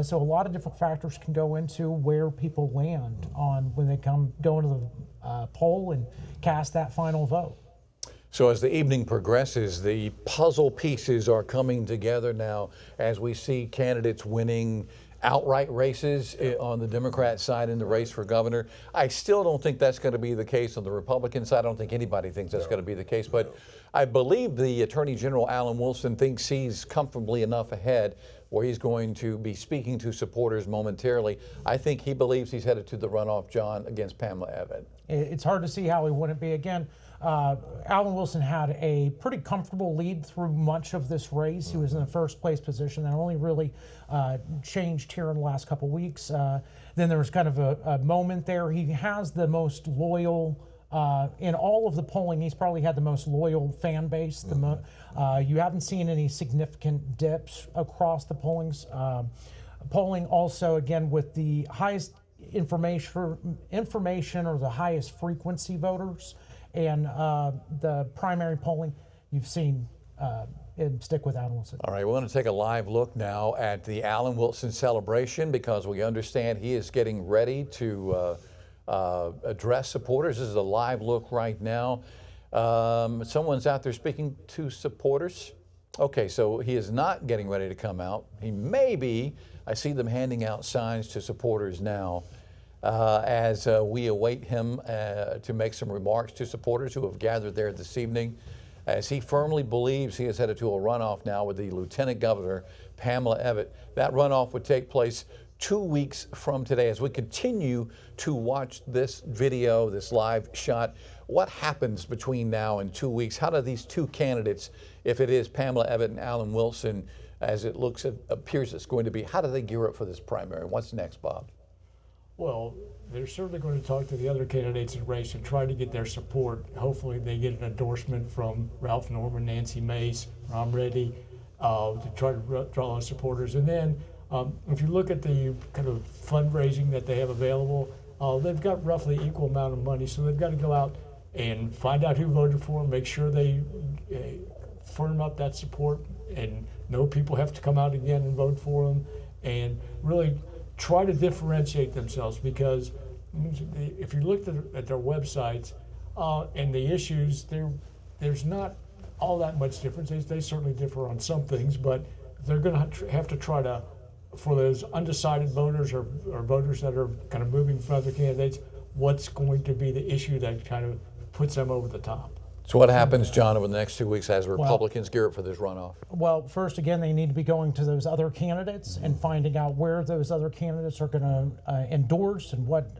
So a lot of different factors can go into where people land on when they go into the poll and cast that final vote. So as the evening progresses, the puzzle pieces are coming together now as we see candidates winning outright races on the Democrat side in the race for governor. I still don't think that's going to be the case on the Republican side. I don't think anybody thinks that's going to be the case, but I believe the Attorney General, Alan Wilson, thinks he's comfortably enough ahead where he's going to be speaking to supporters momentarily. I think he believes he's headed to the runoff, John, against Pamela Evette. It's hard to see how he wouldn't be. Again, Alan Wilson had a pretty comfortable lead through much of this race. He was in the first place position. That only really changed here in the last couple weeks. then there was kind of a moment there. He has the most loyal, in all of the polling, he's probably had the most loyal fan base. You haven't seen any significant dips across the polling also, again, with the highest information or the highest frequency voters, and the primary polling, you've seen and stick with Alan Wilson. All right, we're going to take a live look now at the Alan Wilson celebration because we understand he is getting ready to address supporters. This is a live look right now. Someone's out there speaking to supporters. Okay, so he is not getting ready to come out. He may be. I see them handing out signs to supporters now as we await him to make some remarks to supporters who have gathered there this evening, as he firmly believes he is headed to a runoff now with the Lieutenant Governor, Pamela Evette. That runoff would take place 2 weeks from today. As we continue to watch this video, this live shot, what happens between now and 2 weeks? How do these two candidates, if it is Pamela Evette and Alan Wilson, as it appears it's going to be, how do they gear up for this primary? What's next, Bob? Well, they're certainly going to talk to the other candidates in the race and try to get their support. Hopefully they get an endorsement from Ralph Norman, Nancy Mace, Ron Reddy, to try to draw those supporters. And then if you look at the kind of fundraising that they have available, they've got roughly equal amount of money, so they've got to go out and find out who voted for them, make sure they firm up that support and know people have to come out again and vote for them, and really try to differentiate themselves, because if you look at their websites and the issues, there's not all that much difference. They certainly differ on some things, but they're going to have to try to, for those undecided voters or voters that are kind of moving for other candidates, what's going to be the issue that kind of puts them over the top. So what happens, John, over the next 2 weeks as Republicans gear up for this runoff? Well, first, again, they need to be going to those other candidates and finding out where those other candidates are going to endorse and what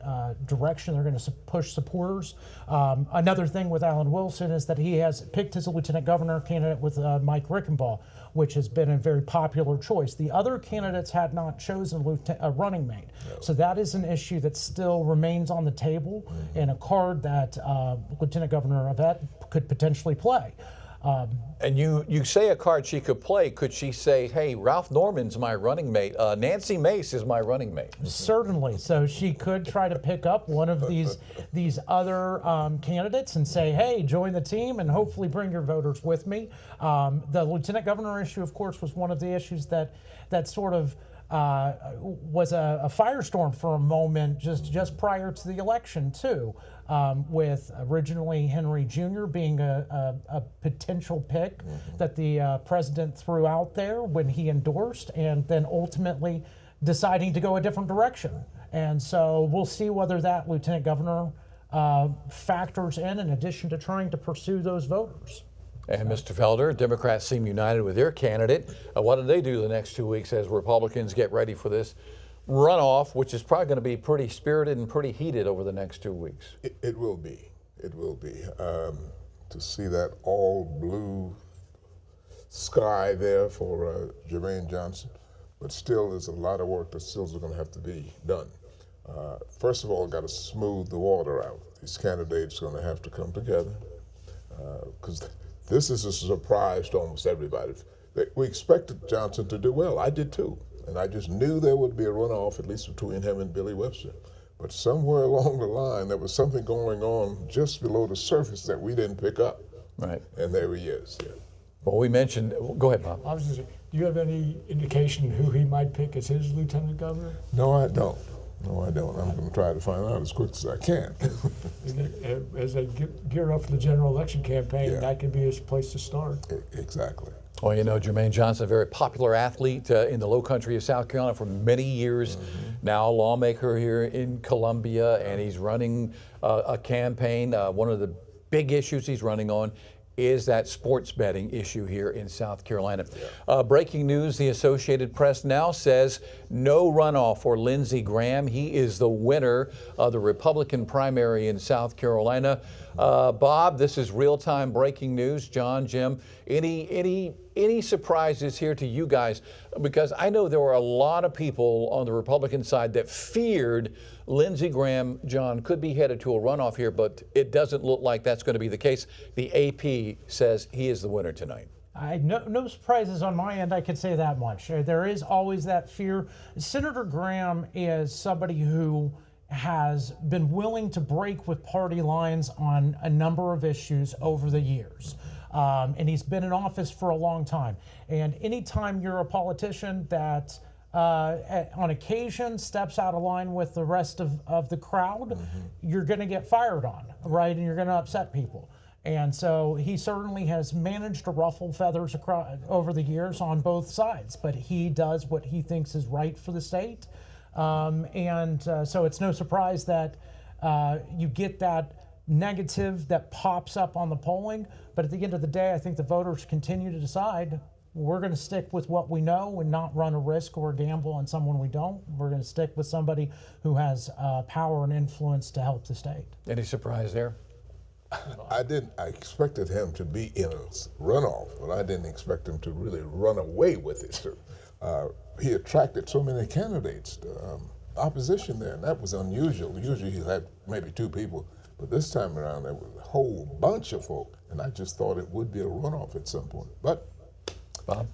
direction they're going to push supporters. Another thing with Alan Wilson is that he has picked his lieutenant governor candidate with Mike Rickenbaugh, which has been a very popular choice. The other candidates had not chosen a running mate. No. So that is an issue that still remains on the table and a card that Lieutenant Governor Evette could potentially play. And you say a card she could play. Could she say, hey, Ralph Norman's my running mate, Nancy Mace is my running mate? Certainly. So she could try to pick up one of these other candidates and say, hey, join the team and hopefully bring your voters with me. The lieutenant governor issue, of course, was one of the issues that sort of was a firestorm for a moment just prior to the election, too, with originally Henry Jr. being a potential pick that the president threw out there when he endorsed, and then ultimately deciding to go a different direction. And so we'll see whether that lieutenant governor factors in addition to trying to pursue those voters. And Mr. Felder, Democrats seem united with their candidate. What do they do the next 2 weeks as Republicans get ready for this runoff, which is probably going to be pretty spirited and pretty heated over the next 2 weeks? It will be. It will be. To see that all blue sky there for Jermaine Johnson, but still there's a lot of work that still is going to have to be done. First of all, got to smooth the water out. These candidates are going to have to come together, because this is a surprise to almost everybody. We expected Johnson to do well. I did too. And I just knew there would be a runoff, at least between him and Billy Webster. But somewhere along the line, there was something going on just below the surface that we didn't pick up. Right. And there he is. Yeah. Well, we mentioned, go ahead, Bob. I was just saying, do you have any indication who he might pick as his lieutenant governor? No, I don't. No, I don't. I'm going to try to find out as quick as I can. As they gear up for the general election campaign, Yeah. that could be his place to start. Exactly. Well, you know, Jermaine Johnson, a very popular athlete in the low country of South Carolina for many years. Now a lawmaker here in Columbia, and he's running a campaign. One of the big issues he's running on is that sports betting issue here in South Carolina. Breaking news, the Associated Press now says no runoff for Lindsey Graham. He is the winner of the Republican primary in South Carolina. Bob, this is real-time breaking news. John, Jim, any any surprises here to you guys? Because I know there were a lot of people on the Republican side that feared Lindsey Graham, John, could be headed to a runoff here, but it doesn't look like that's going to be the case. The AP says he is the winner tonight. No surprises on my end, I could say that much. There is always that fear. Senator Graham is somebody who has been willing to break with party lines on a number of issues over the years. And he's been in office for a long time. And anytime you're a politician that on occasion steps out of line with the rest of the crowd, you're going to get fired on, right? And you're going to upset people. And so he certainly has managed to ruffle feathers over the years on both sides, but he does what he thinks is right for the state. So it's no surprise that you get that negative that pops up on the polling. But at the end of the day, I think the voters continue to decide we're going to stick with what we know and not run a risk or gamble on someone we don't. We're going to stick with somebody who has power and influence to help the state. Any surprise there? I expected him to be in a runoff, but I didn't expect him to really run away with it. He attracted so many candidates, opposition there, and that was unusual. Usually he had maybe 2 people, but this time around there was a whole bunch of folk, and I just thought it would be a runoff at some point. But Bob?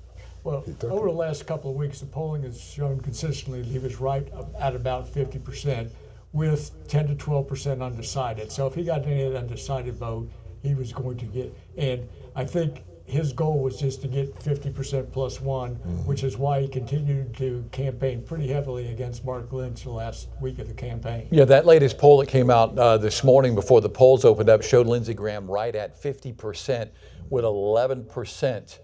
Well, over the last couple of weeks, the polling has shown consistently that he was right at about 50%. With 10 to 12% undecided. So if he got any of that undecided vote, he was going to get, and I think his goal was just to get 50% plus one, which is why he continued to campaign pretty heavily against Mark Lynch the last week of the campaign. Yeah, that latest poll that came out this morning before the polls opened up showed Lindsey Graham right at 50% with 11%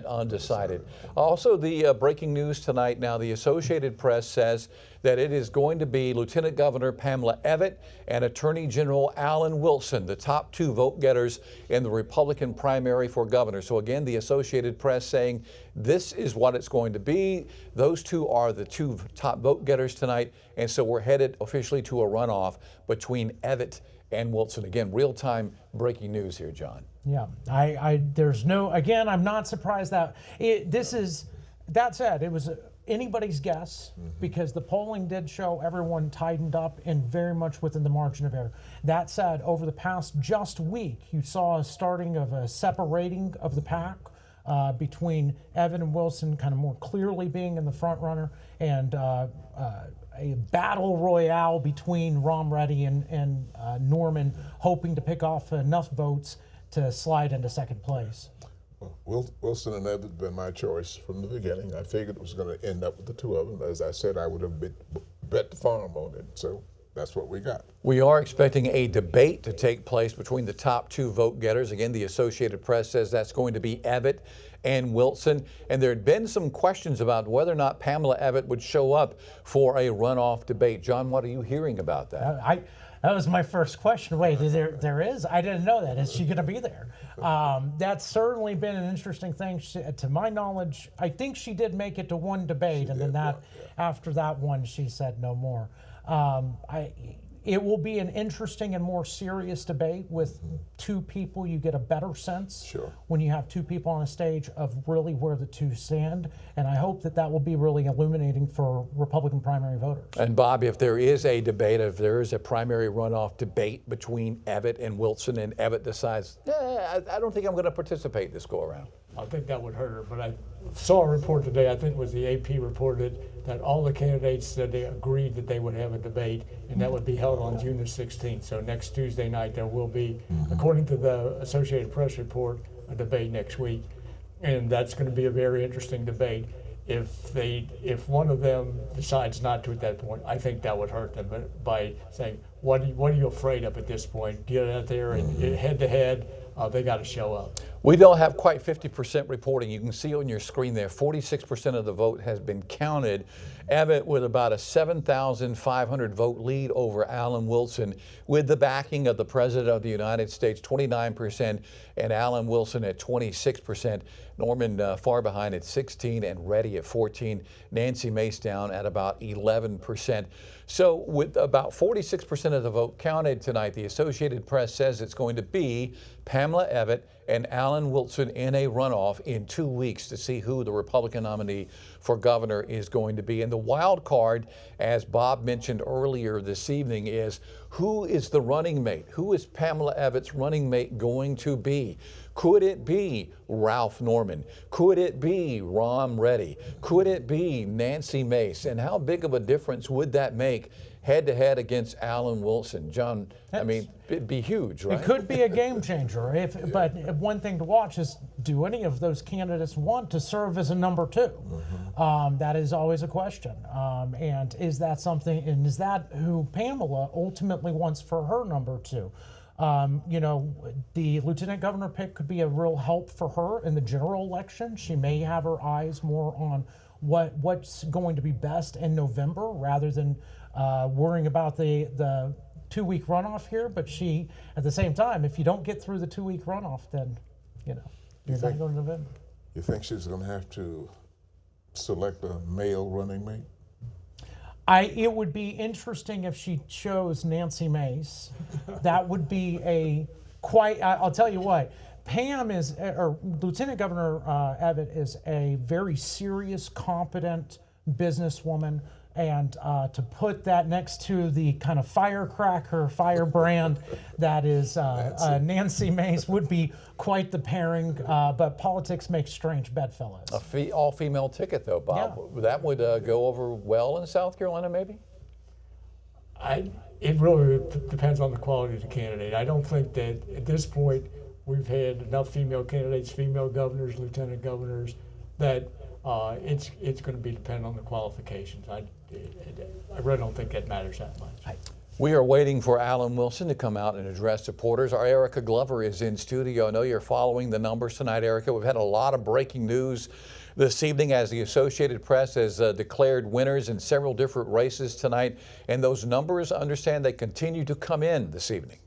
undecided. Also, the breaking news tonight now, the Associated Press says that it is going to be Lieutenant Governor Pamela Evette and Attorney General Alan Wilson, the top 2 vote getters in the Republican primary for governor. So again, the Associated Press saying this is what it's going to be. Those 2 are the 2 top vote getters tonight. And so we're headed officially to a runoff between Evette and Wilson. Again, real-time breaking news here, John. Yeah, I'm not surprised that that said, it was anybody's guess because the polling did show everyone tightened up and very much within the margin of error. That said, over the past just week, you saw a starting of a separating of the pack between Evette and Wilson kind of more clearly being in the front runner, and a battle royale between Rom Reddy and Norman, hoping to pick off enough votes to slide into second place. Wilson and Evette have been my choice from the beginning. I figured it was going to end up with the 2 of them. As I said, I would have bet the farm on it. So that's what we got. We are expecting a debate to take place between the top 2 vote getters. Again, the Associated Press says that's going to be Evette and Wilson. And there had been some questions about whether or not Pamela Evette would show up for a runoff debate. John, what are you hearing about that? That was my first question. Wait, there is? I didn't know that. Is she going to be there? That's certainly been an interesting thing. To my knowledge, I think she did make it to one debate, after that one, she said no more. It will be an interesting and more serious debate with 2 people. You get a better sense when you have 2 people on a stage of really where the 2 stand. And I hope that will be really illuminating for Republican primary voters. And Bob, if there is a debate, if there is a primary runoff debate between Evette and Wilson, and Evette decides, I don't think I'm going to participate this go around. I think that would hurt her, but I saw a report today, I think it was the AP reported, that all the candidates said they agreed that they would have a debate, and that would be held on June the 16th. So next Tuesday night there will be, according to the Associated Press report, a debate next week. And that's going to be a very interesting debate. If one of them decides not to at that point, I think that would hurt them. But by saying, what are you afraid of at this point? Get out there and head to head. They got to show up. We don't have quite 50% reporting. You can see on your screen there, 46% of the vote has been counted. Evette with about a 7,500 vote lead over Alan Wilson, with the backing of the President of the United States, 29%, and Alan Wilson at 26%. Norman far behind at 16, and Reddy at 14. Nancy Mace down at about 11%. So with about 46% of the vote counted tonight, the Associated Press says it's going to be Pamela Evette and Alan Alan Wilson in a runoff in 2 weeks to see who the Republican nominee for governor is going to be. And the wild card, as Bob mentioned earlier this evening, is who is the running mate? Who is Pamela Evitts' running mate going to be? Could it be Ralph Norman? Could it be Ron Reddy? Could it be Nancy Mace? And how big of a difference would that make head to head against Alan Wilson? John, I mean, it'd be huge, right? It could be a game changer. But one thing to watch is, do any of those candidates want to serve as a number two? That is always a question. And is that something, and is that who Pamela ultimately wants for her number two? You know, the lieutenant governor pick could be a real help for her in the general election. She may have her eyes more on what's going to be best in November rather than worrying about the 2-week runoff here. But she, at the same time, if you don't get through the 2-week runoff, then, you know, you're not going to November. You think she's going to have to select a male running mate? It would be interesting if she chose Nancy Mace. That would be I'll tell you what, Pam is, or Lieutenant Governor Evitt is a very serious, competent businesswoman. And to put that next to the kind of firecracker, firebrand that is Nancy Mace would be quite the pairing. But politics makes strange bedfellows. All-female ticket, though, Bob. Yeah. That would go over well in South Carolina, maybe? It really depends on the quality of the candidate. I don't think that at this point we've had enough female candidates, female governors, lieutenant governors, that it's going to be dependent on the qualifications. I really don't think that matters that much. We are waiting for Alan Wilson to come out and address supporters. Our Erica Glover is in studio. I know you're following the numbers tonight, Erica. We've had a lot of breaking news this evening as the Associated Press has declared winners in several different races tonight. And those numbers, understand, they continue to come in this evening.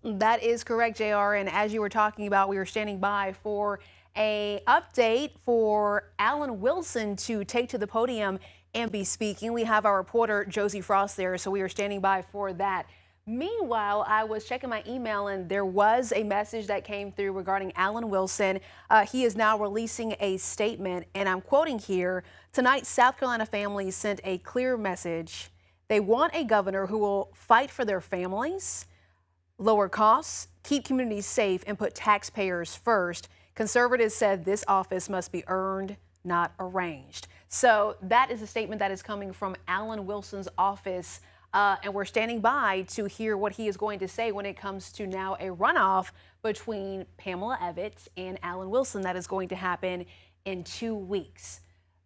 That is correct, JR. And as you were talking about, we were standing by for a update for Alan Wilson to take to the podium and be speaking. We have our reporter Josie Frost there, so we are standing by for that. Meanwhile, I was checking my email and there was a message that came through regarding Alan Wilson. He is now releasing a statement, and I'm quoting here: "Tonight, South Carolina families sent a clear message. They want a governor who will fight for their families, lower costs, keep communities safe, and put taxpayers first. Conservatives said this office must be earned, not arranged." So that is a statement that is coming from Alan Wilson's office, and we're standing by to hear what he is going to say when it comes to now a runoff between Pamela Evitts and Alan Wilson that is going to happen in 2 weeks.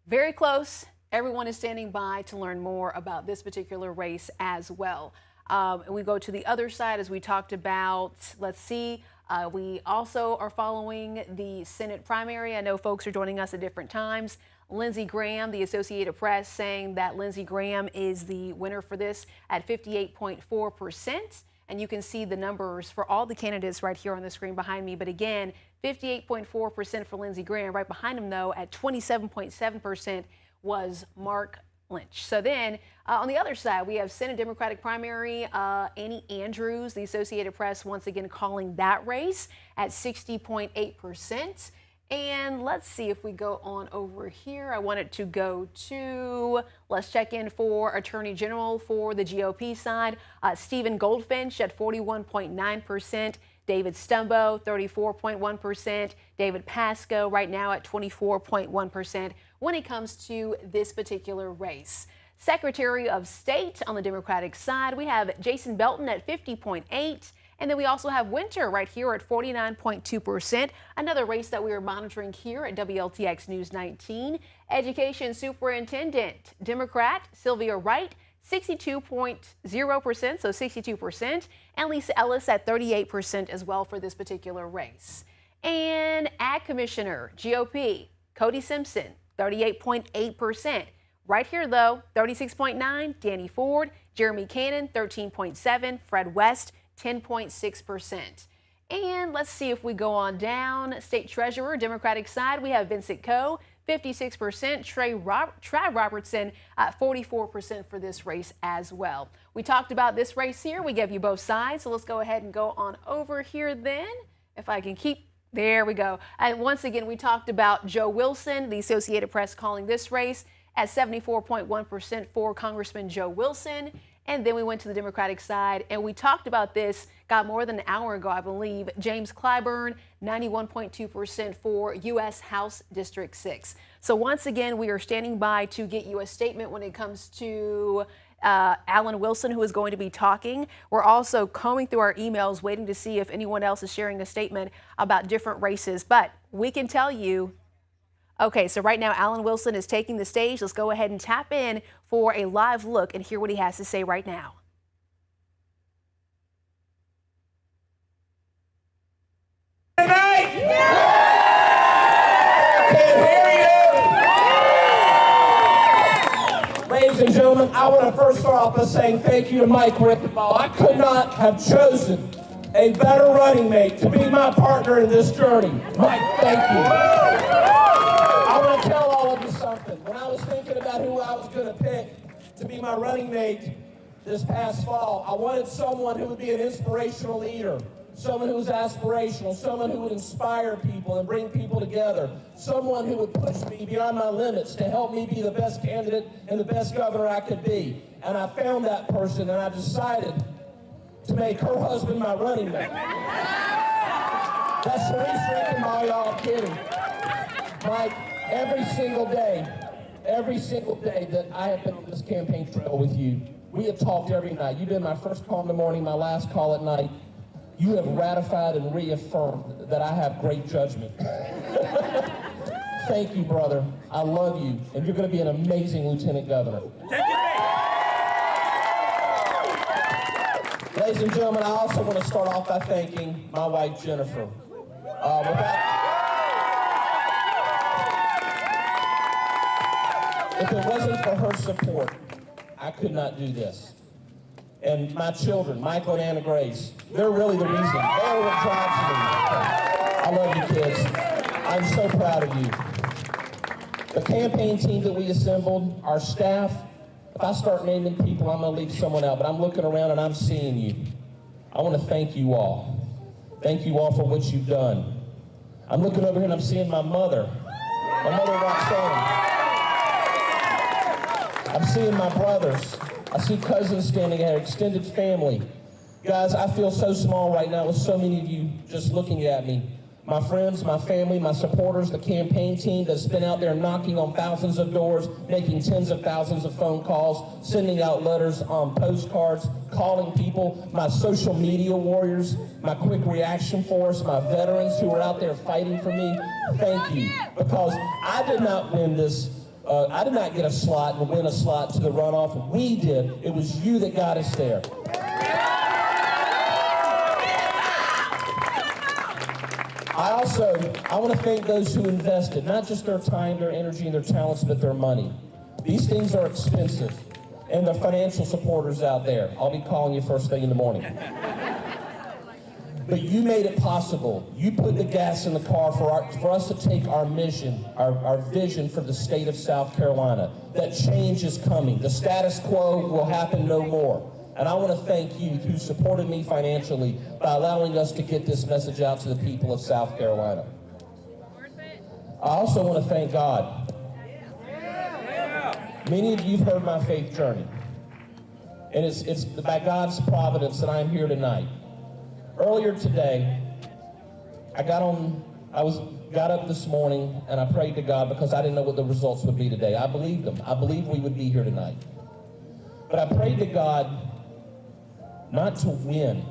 Very close. Everyone is standing by to learn more about this particular race as well. And we go to the other side as we talked about. Let's see. We also are following the Senate primary. I know folks are joining us at different times. Lindsey Graham, the Associated Press, saying that Lindsey Graham is the winner for this at 58.4%. And you can see the numbers for all the candidates right here on the screen behind me. But again, 58.4% for Lindsey Graham. Right behind him, though, at 27.7% was Mark Lynch. So then on the other side, we have Senate Democratic primary, Annie Andrews, the Associated Press, once again calling that race at 60.8%. And let's see if we go on over here. I wanted to go to, let's check in for Attorney General for the GOP side. Stephen Goldfinch at 41.9%. David Stumbo, 34.1%. David Pasco right now at 24.1% when it comes to this particular race. Secretary of State on the Democratic side, we have Jason Belton at 50.8%. And then we also have Winter right here at 49.2%. Another race that we are monitoring here at WLTX News 19. Education Superintendent, Democrat Sylvia Wright, 62.0%, so 62%. And Lisa Ellis at 38% as well for this particular race. And Ag Commissioner, GOP, Cody Simpson, 38.8%. Right here, though, 36.9%, Danny Ford, Jeremy Cannon, 13.7%, Fred West, 10.6%. And let's see if we go on down. State Treasurer, Democratic side, we have Vincent Coe, 56%, Trav Robertson at 44% for this race as well. We talked about this race here. We gave you both sides, so let's go ahead and go on over here then. If I can keep There we go. And once again, we talked about Joe Wilson, the Associated Press calling this race at 74.1% for Congressman Joe Wilson. And then we went to the Democratic side and we talked about this, more than an hour ago, I believe. James Clyburn, 91.2% for U.S. House District 6. So once again, we are standing by to get you a statement when it comes to Alan Wilson, who is going to be talking. We're also combing through our emails, waiting to see if anyone else is sharing a statement about different races. But we can tell you, okay, so right now Alan Wilson is taking the stage. Let's go ahead and tap in for a live look and hear what he has to say right now. Ladies and gentlemen, I want to first start off by saying thank you to Mike Rickenbaugh. I could not have chosen a better running mate to be my partner in this journey. Mike, thank you. I want to tell all of you something. When I was thinking about who I was going to pick to be my running mate this past fall, I wanted someone who would be an inspirational leader, someone who was aspirational, someone who would inspire people and bring people together, someone who would push me beyond my limits to help me be the best candidate and the best governor I could be. And I found that person, and I decided to make her husband my running mate. That's Sharice Rickenbaugh, y'all. I'm kidding. Mike, every single day that I have been on this campaign trail with you, we have talked every night. You've been my first call in the morning, my last call at night. You have ratified and reaffirmed that I have great judgment. Thank you, brother. I love you, and you're going to be an amazing lieutenant governor. Ladies and gentlemen, I also want to start off by thanking my wife, Jennifer. If it wasn't for her support, I could not do this. And my children, Michael and Anna Grace, they're really the reason. They're what drives me. I love you, kids. I'm so proud of you. The campaign team that we assembled, our staff, if I start naming people, I'm going to leave someone out, but I'm looking around and I'm seeing you. I want to thank you all. Thank you all for what you've done. I'm looking over here and I'm seeing my mother Roxanne. I'm seeing my brothers. I see cousins standing there, extended family. Guys, I feel so small right now with so many of you just looking at me. My friends, my family, my supporters, the campaign team that's been out there knocking on thousands of doors, making tens of thousands of phone calls, sending out letters on postcards, calling people, my social media warriors, my quick reaction force, my veterans who are out there fighting for me. Thank you, because I did not win this. I did not get a slot and win a slot to the runoff. We did. It was you that got us there. I want to thank those who invested, not just their time, their energy, and their talents, but their money. These things are expensive. And the financial supporters out there, I'll be calling you first thing in the morning. But you made it possible. You put the gas in the car for us to take our mission, our vision for the state of South Carolina. That change is coming. The status quo will happen no more. And I want to thank you who supported me financially by allowing us to get this message out to the people of South Carolina. I also want to thank God. Many of you have heard my faith journey. And it's by God's providence that I'm here tonight. Earlier today, I got up this morning and I prayed to God because I didn't know what the results would be today. I believed them. I believed we would be here tonight. But I prayed to God not to win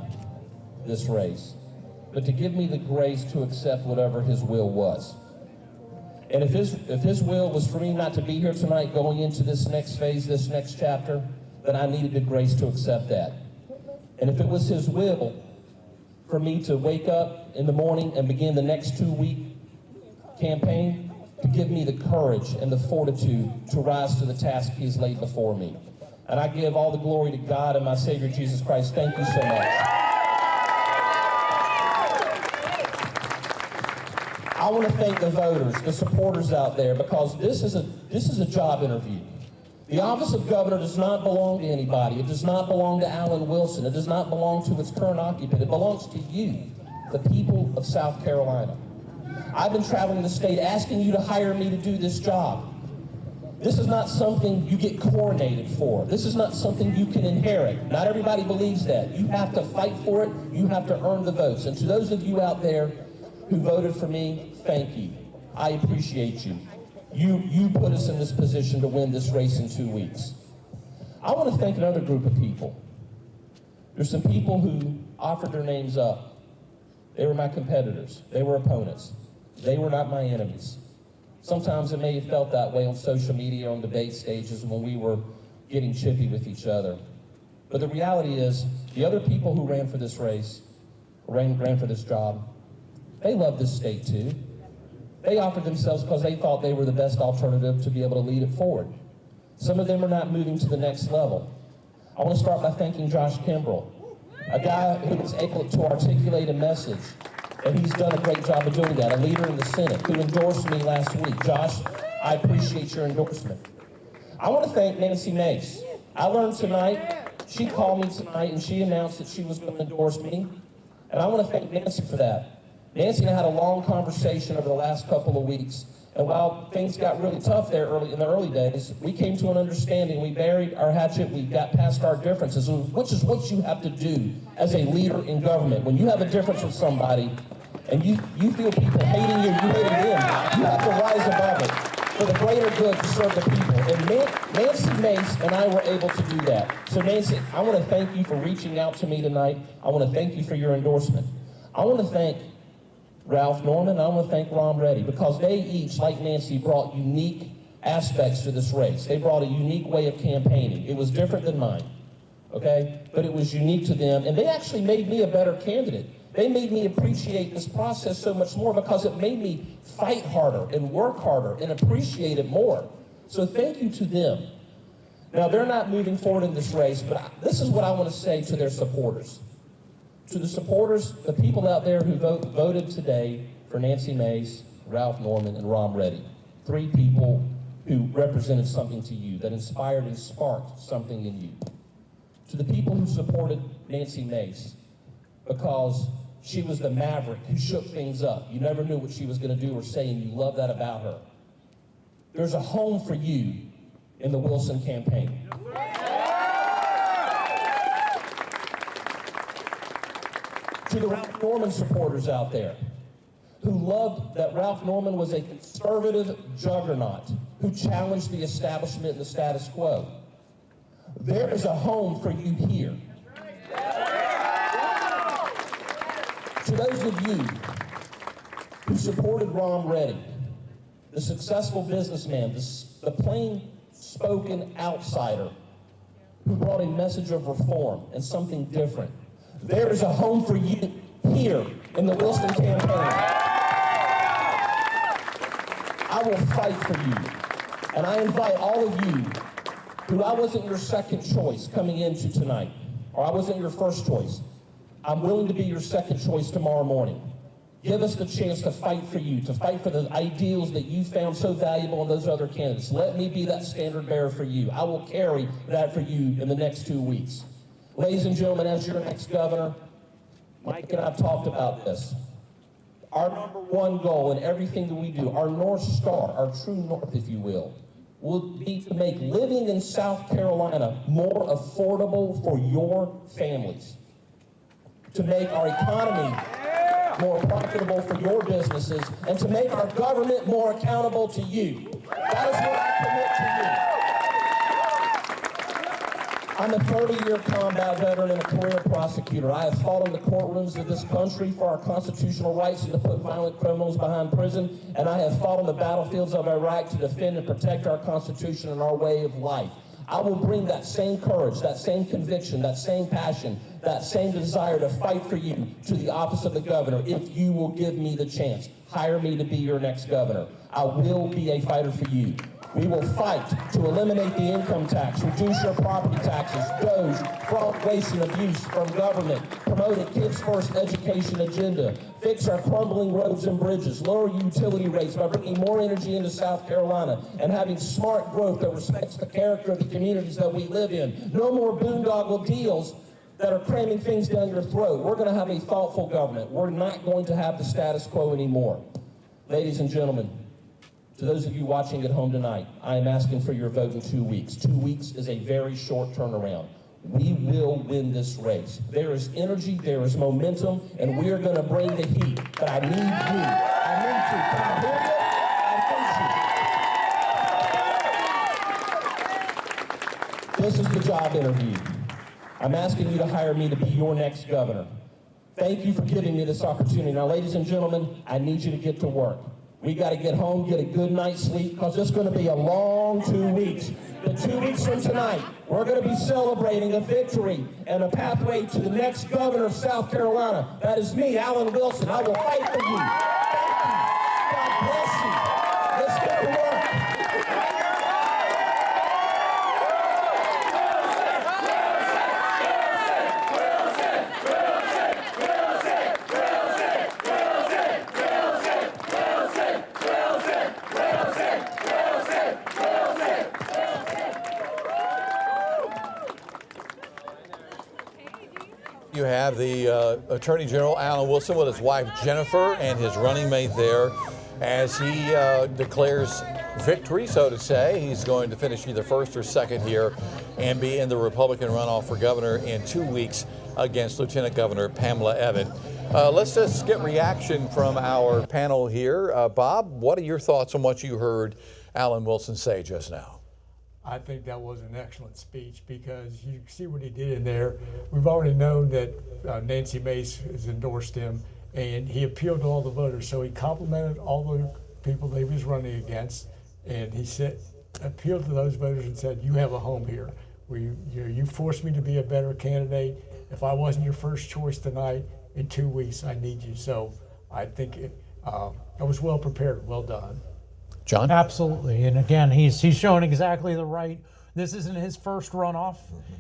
this race, but to give me the grace to accept whatever his will was. And if his will was for me not to be here tonight going into this next phase, this next chapter, then I needed the grace to accept that. And if it was his will for me to wake up in the morning and begin the next 2-week campaign, to give me the courage and the fortitude to rise to the task he's laid before me. And I give all the glory to God and my Savior Jesus Christ. Thank you so much. I want to thank the voters, the supporters out there, because this is a job interview. The office of governor does not belong to anybody. It does not belong to Alan Wilson. It does not belong to its current occupant. It belongs to you, the people of South Carolina. I've been traveling the state asking you to hire me to do this job. This is not something you get coronated for. This is not something you can inherit. Not everybody believes that. You have to fight for it. You have to earn the votes. And to those of you out there who voted for me, thank you. I appreciate you. You put us in this position to win this race in 2 weeks. I want to thank another group of people. There's some people who offered their names up. They were my competitors. They were opponents. They were not my enemies. Sometimes it may have felt that way on social media, on debate stages, when we were getting chippy with each other. But the reality is, the other people who ran for this race, ran for this job, they love this state too. They offered themselves because they thought they were the best alternative to be able to lead it forward. Some of them are not moving to the next level. I want to start by thanking Josh Kimbrell, a guy who was able to articulate a message. And he's done a great job of doing that, a leader in the Senate who endorsed me last week. Josh, I appreciate your endorsement. I want to thank Nancy Mace. I learned tonight, she called me tonight and she announced that she was going to endorse me. And I want to thank Nancy for that. Nancy and I had a long conversation over the last couple of weeks. And while things got really tough there in the early days, we came to an understanding. We buried our hatchet. We got past our differences, which is what you have to do as a leader in government. When you have a difference with somebody and you feel people hating you, you hating them, you have to rise above it for the greater good to serve the people. And Nancy Mace and I were able to do that. So Nancy, I want to thank you for reaching out to me tonight. I want to thank you for your endorsement. I want to thank Ralph Norman, I want to thank Ron Reddy, because they each, like Nancy, brought unique aspects to this race. They brought a unique way of campaigning. It was different than mine, okay? But it was unique to them, and they actually made me a better candidate. They made me appreciate this process so much more because it made me fight harder and work harder and appreciate it more. So thank you to them. Now, they're not moving forward in this race, but this is what I want to say to their supporters. To the supporters, the people out there who voted today for Nancy Mace, Ralph Norman, and Ron Reddy. 3 people who represented something to you, that inspired and sparked something in you. To the people who supported Nancy Mace, because she was the maverick who shook things up. You never knew what she was going to do or say, and you love that about her. There's a home for you in the Wilson campaign. To the Ralph Norman supporters out there who loved that Ralph Norman was a conservative juggernaut who challenged the establishment and the status quo. There is a home for you here. To those of you who supported Ron Reddy, the successful businessman, the plain-spoken outsider who brought a message of reform and something different, there is a home for you here in the Wilson campaign. I will fight for you. And I invite all of you who I wasn't your second choice coming into tonight, or I wasn't your first choice. I'm willing to be your second choice tomorrow morning. Give us the chance to fight for you, to fight for the ideals that you found so valuable in those other candidates. Let me be that standard bearer for you. I will carry that for you in the next 2 weeks. Ladies and gentlemen, as your next governor, Mike and I have talked about this. Our number one goal in everything that we do, our North Star, our true north, if you will be to make living in South Carolina more affordable for your families, to make our economy more profitable for your businesses, and to make our government more accountable to you. That is what I commit to you. I'm a 30-year combat veteran and a career prosecutor. I have fought in the courtrooms of this country for our constitutional rights and to put violent criminals behind prison, and I have fought on the battlefields of Iraq to defend and protect our Constitution and our way of life. I will bring that same courage, that same conviction, that same passion, that same desire to fight for you to the office of the governor if you will give me the chance. Hire me to be your next governor. I will be a fighter for you. We will fight to eliminate the income tax, reduce your property taxes, DOGE, fraud, waste, and abuse from government, promote a kids first education agenda, fix our crumbling roads and bridges, lower utility rates by bringing more energy into South Carolina, and having smart growth that respects the character of the communities that we live in. No more boondoggle deals that are cramming things down your throat. We're going to have a thoughtful government. We're not going to have the status quo anymore. ladies and gentlemen, to those of you watching at home tonight, I am asking for your vote in 2 weeks. 2 weeks is a very short turnaround. We will win this race. There is energy, there is momentum, and we are going to bring the heat. But I need you. I need you. Can I hear you? I need you. This is the job interview. I'm asking you to hire me to be your next governor. Thank you for giving me this opportunity. Now, ladies and gentlemen, I need you to get to work. We got to get home, get a good night's sleep, because it's going to be a long 2 weeks. But 2 weeks from tonight, we're going to be celebrating a victory and a pathway to the next governor of South Carolina. That is me, Alan Wilson. I will fight for you. Thank you. God bless you. Let's get to work. You have the Attorney General Alan Wilson with his wife Jennifer and his running mate there as he declares victory, so to say. He's going to finish either first or second here and be in the Republican runoff for governor in 2 weeks against Lieutenant Governor Pamela Abbott. Let's just get reaction from our panel here. Bob, what are your thoughts on what you heard Alan Wilson say just now? I think that was an excellent speech because you see what he did in there. We've already known that Nancy Mace has endorsed him, and he appealed to all the voters. So he complimented all the people that he was running against, and he said, appealed to those voters and said, "You have a home here. You forced me to be a better candidate. If I wasn't your first choice tonight, in 2 weeks I need you." So I think I was well prepared. Well done. John? Absolutely. And again, he's showing exactly the right. This isn't his first runoff.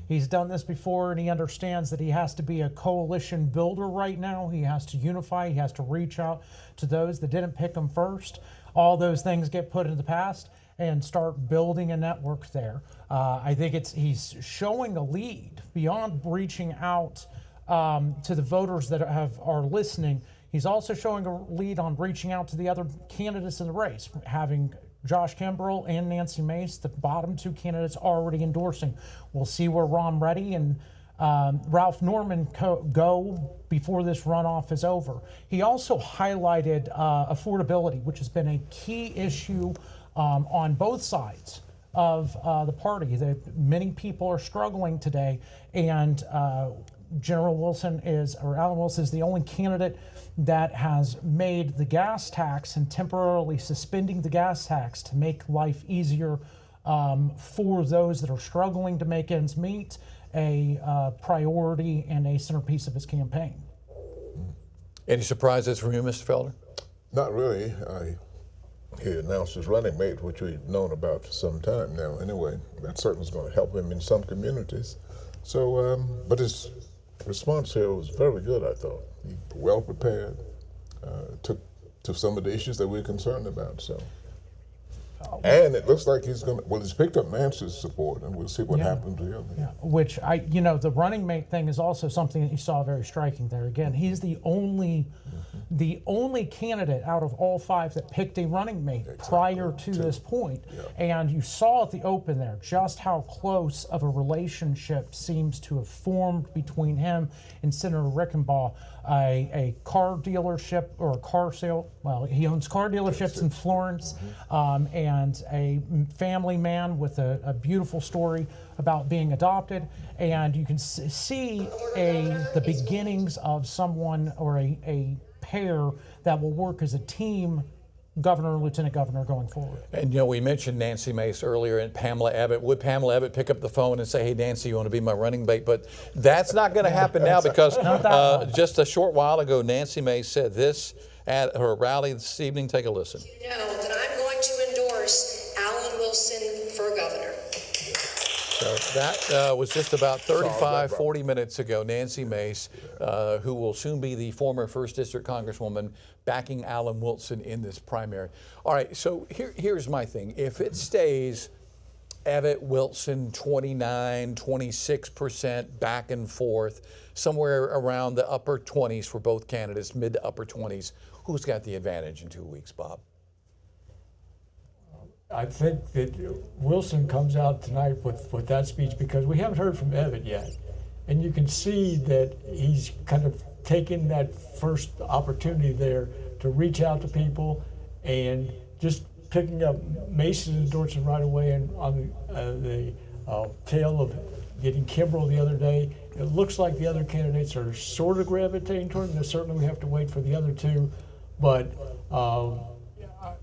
He's done this before, and he understands that he has to be a coalition builder right now. He has to unify. He has to reach out to those that didn't pick him first. All those things get put in the past and start building a network there. I think he's showing a lead beyond reaching out to the voters that are listening. He's also showing a lead on reaching out to the other candidates in the race, having Josh Kimbrell and Nancy Mace, the bottom two candidates, already endorsing. We'll see where Ron Reddy and Ralph Norman go before this runoff is over. He also highlighted affordability, which has been a key issue on both sides of the party. That many people are struggling today, and Alan Wilson is the only candidate that has made the gas tax and temporarily suspending the gas tax to make life easier for those that are struggling to make ends meet a priority and a centerpiece of his campaign. Any surprises from you, Mr. Felder? Not really. He announced his running mate, which we've known about for some time now. Anyway, that certainly is going to help him in some communities. So, but his response here was very good, I thought. He well prepared, took to some of the issues that we're concerned about. So, and it looks like he's picked up Nancy's support, and we'll see what happens to him. Yeah, which the running mate thing is also something that you saw very striking there. Again, he's the only candidate out of all five that picked a running mate prior to this point. And you saw at the open there just how close of a relationship seems to have formed between him and Senator Rickenbaugh. A car dealership or a car sale, well, he owns car dealerships in Florence, and a family man with a beautiful story about being adopted. And you can see the beginnings of someone or a pair that will work as a team, governor and lieutenant governor, going forward. And we mentioned Nancy Mace earlier and Pamela Abbott. Would Pamela Abbott pick up the phone and say, "Hey, Nancy, you want to be my running mate?" But that's not going to happen now because just a short while ago, Nancy Mace said this at her rally this evening. Take a listen. You know that I'm going to endorse Alan Wilson for governor. So that was just about 40 minutes ago. Nancy Mace, who will soon be the former 1st District Congresswoman, backing Alan Wilson in this primary. All right, so here's my thing. If it stays Evatt, Wilson, 29, 26%, back and forth, somewhere around the upper 20s for both candidates, mid to upper 20s. Who's got the advantage in 2 weeks, Bob? I think that Wilson comes out tonight with that speech because we haven't heard from Evatt yet. And you can see that he's kind of taken that first opportunity there to reach out to people and just picking up Mason endorsement right away and on the tail of getting Kimbrell the other day. It looks like the other candidates are sort of gravitating toward him. Certainly we have to wait for the other two. But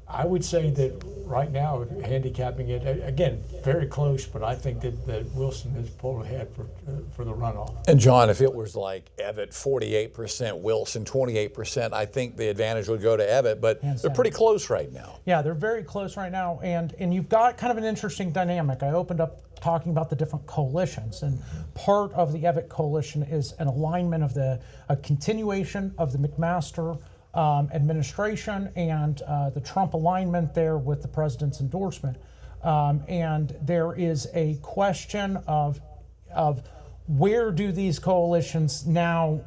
I would say that right now, handicapping it, again, very close, but I think that Wilson has pulled ahead for the runoff. And John, if it was like Evatt 48%, Wilson 28%, I think the advantage would go to Evatt, but they're pretty close right now. Yeah, they're very close right now, and you've got kind of an interesting dynamic. I opened up talking about the different coalitions, and part of the Evatt coalition is an alignment of a continuation of the McMaster administration and the Trump alignment there with the president's endorsement. And there is a question of where do these coalitions now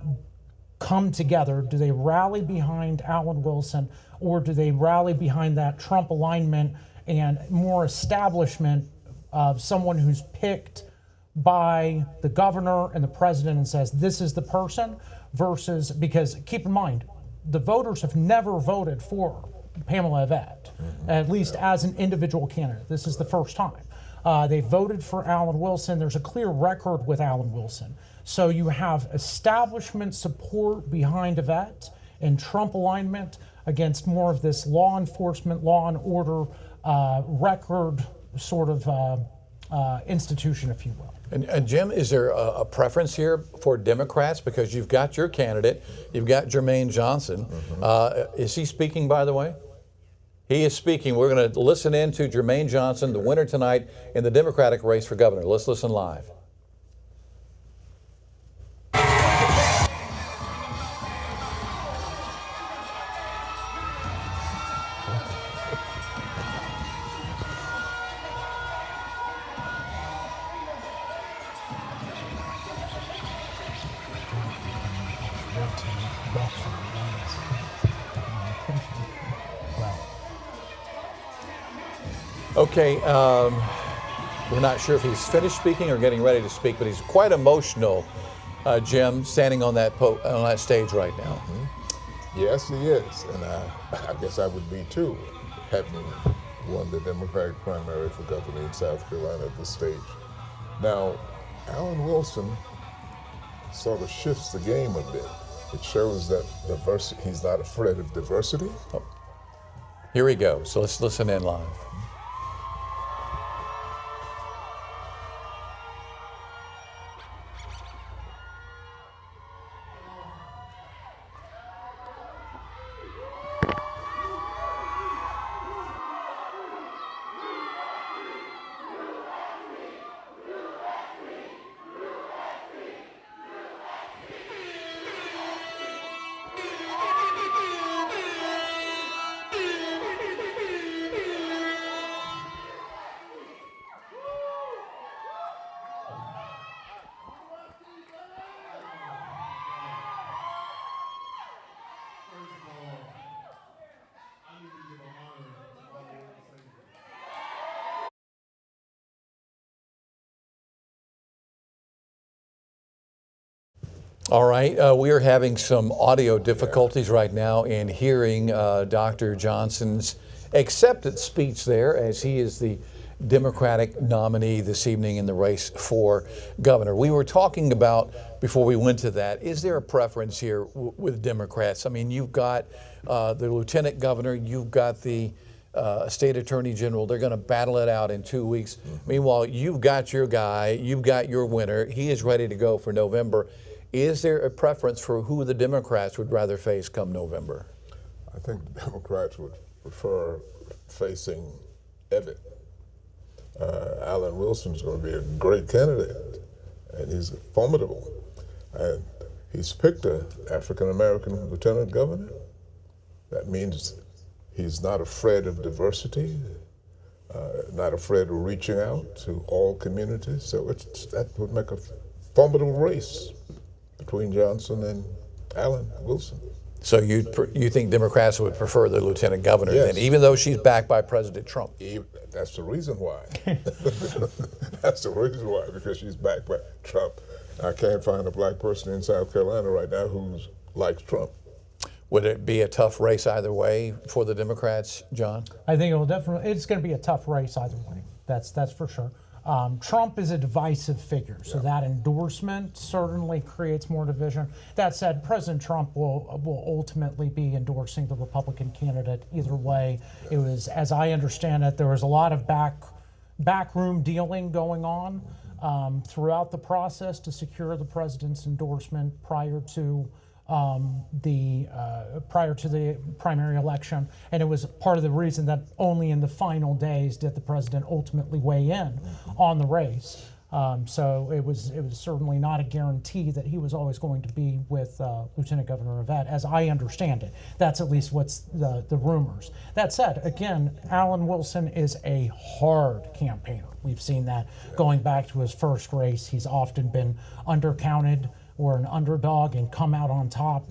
come together? Do they rally behind Alan Wilson, or do they rally behind that Trump alignment and more establishment of someone who's picked by the governor and the president and says, this is the person, versus, because keep in mind, the voters have never voted for Pamela Evatt, at least as an individual candidate. This is the first time. They voted for Alan Wilson. There's a clear record with Alan Wilson. So you have establishment support behind Evatt and Trump alignment against more of this law enforcement, law and order record sort of institution, if you will. And Jim, is there a preference here for Democrats? Because you've got your candidate, you've got Jermaine Johnson. Is he speaking, by the way? He is speaking. We're going to listen in to Jermaine Johnson, the winner tonight in the Democratic race for governor. Let's listen live. Okay, we're not sure if he's finished speaking or getting ready to speak, but he's quite emotional, Jim, standing on that stage right now. Yes, he is, and I guess I would be too, having won the Democratic primary for governor in South Carolina at this stage. Now, Alan Wilson sort of shifts the game a bit. It shows that he's not afraid of diversity. Oh. Here we go. So let's listen in live. All right, we are having some audio difficulties right now in hearing Dr. Johnson's acceptance speech there, as he is the Democratic nominee this evening in the race for governor. We were talking about, before we went to that, is there a preference here with Democrats? I mean, you've got the lieutenant governor, you've got the state attorney general. They're going to battle it out in 2 weeks. Meanwhile, you've got your guy, you've got your winner. He is ready to go for November. Is there a preference for who the Democrats would rather face come November? I think the Democrats would prefer facing Evatt. Alan Wilson's going to be a great candidate, and he's formidable. And he's picked an African-American lieutenant governor. That means he's not afraid of diversity. not afraid of reaching out to all communities. So that would make a formidable race between Johnson and Alan Wilson. So you think Democrats would prefer the lieutenant governor Yes. then, even though she's backed by President Trump? That's the reason why. That's the reason why, because she's backed by Trump. I can't find a black person in South Carolina right now who likes Trump. Would it be a tough race either way for the Democrats, John? I think it's going to be a tough race either way. That's for sure. Trump is a divisive figure, so that endorsement certainly creates more division. That said, President Trump will ultimately be endorsing the Republican candidate either way. It was, as I understand it, there was a lot of backroom dealing going on throughout the process to secure the president's endorsement prior to the primary election, and it was part of the reason that only in the final days did the president ultimately weigh in on the race. So it was certainly not a guarantee that he was always going to be with Lieutenant Governor Yvette, as I understand it. That's at least what's the rumors. That said, again, Alan Wilson is a hard campaigner. We've seen that going back to his first race. He's often been undercounted or an underdog and come out on top.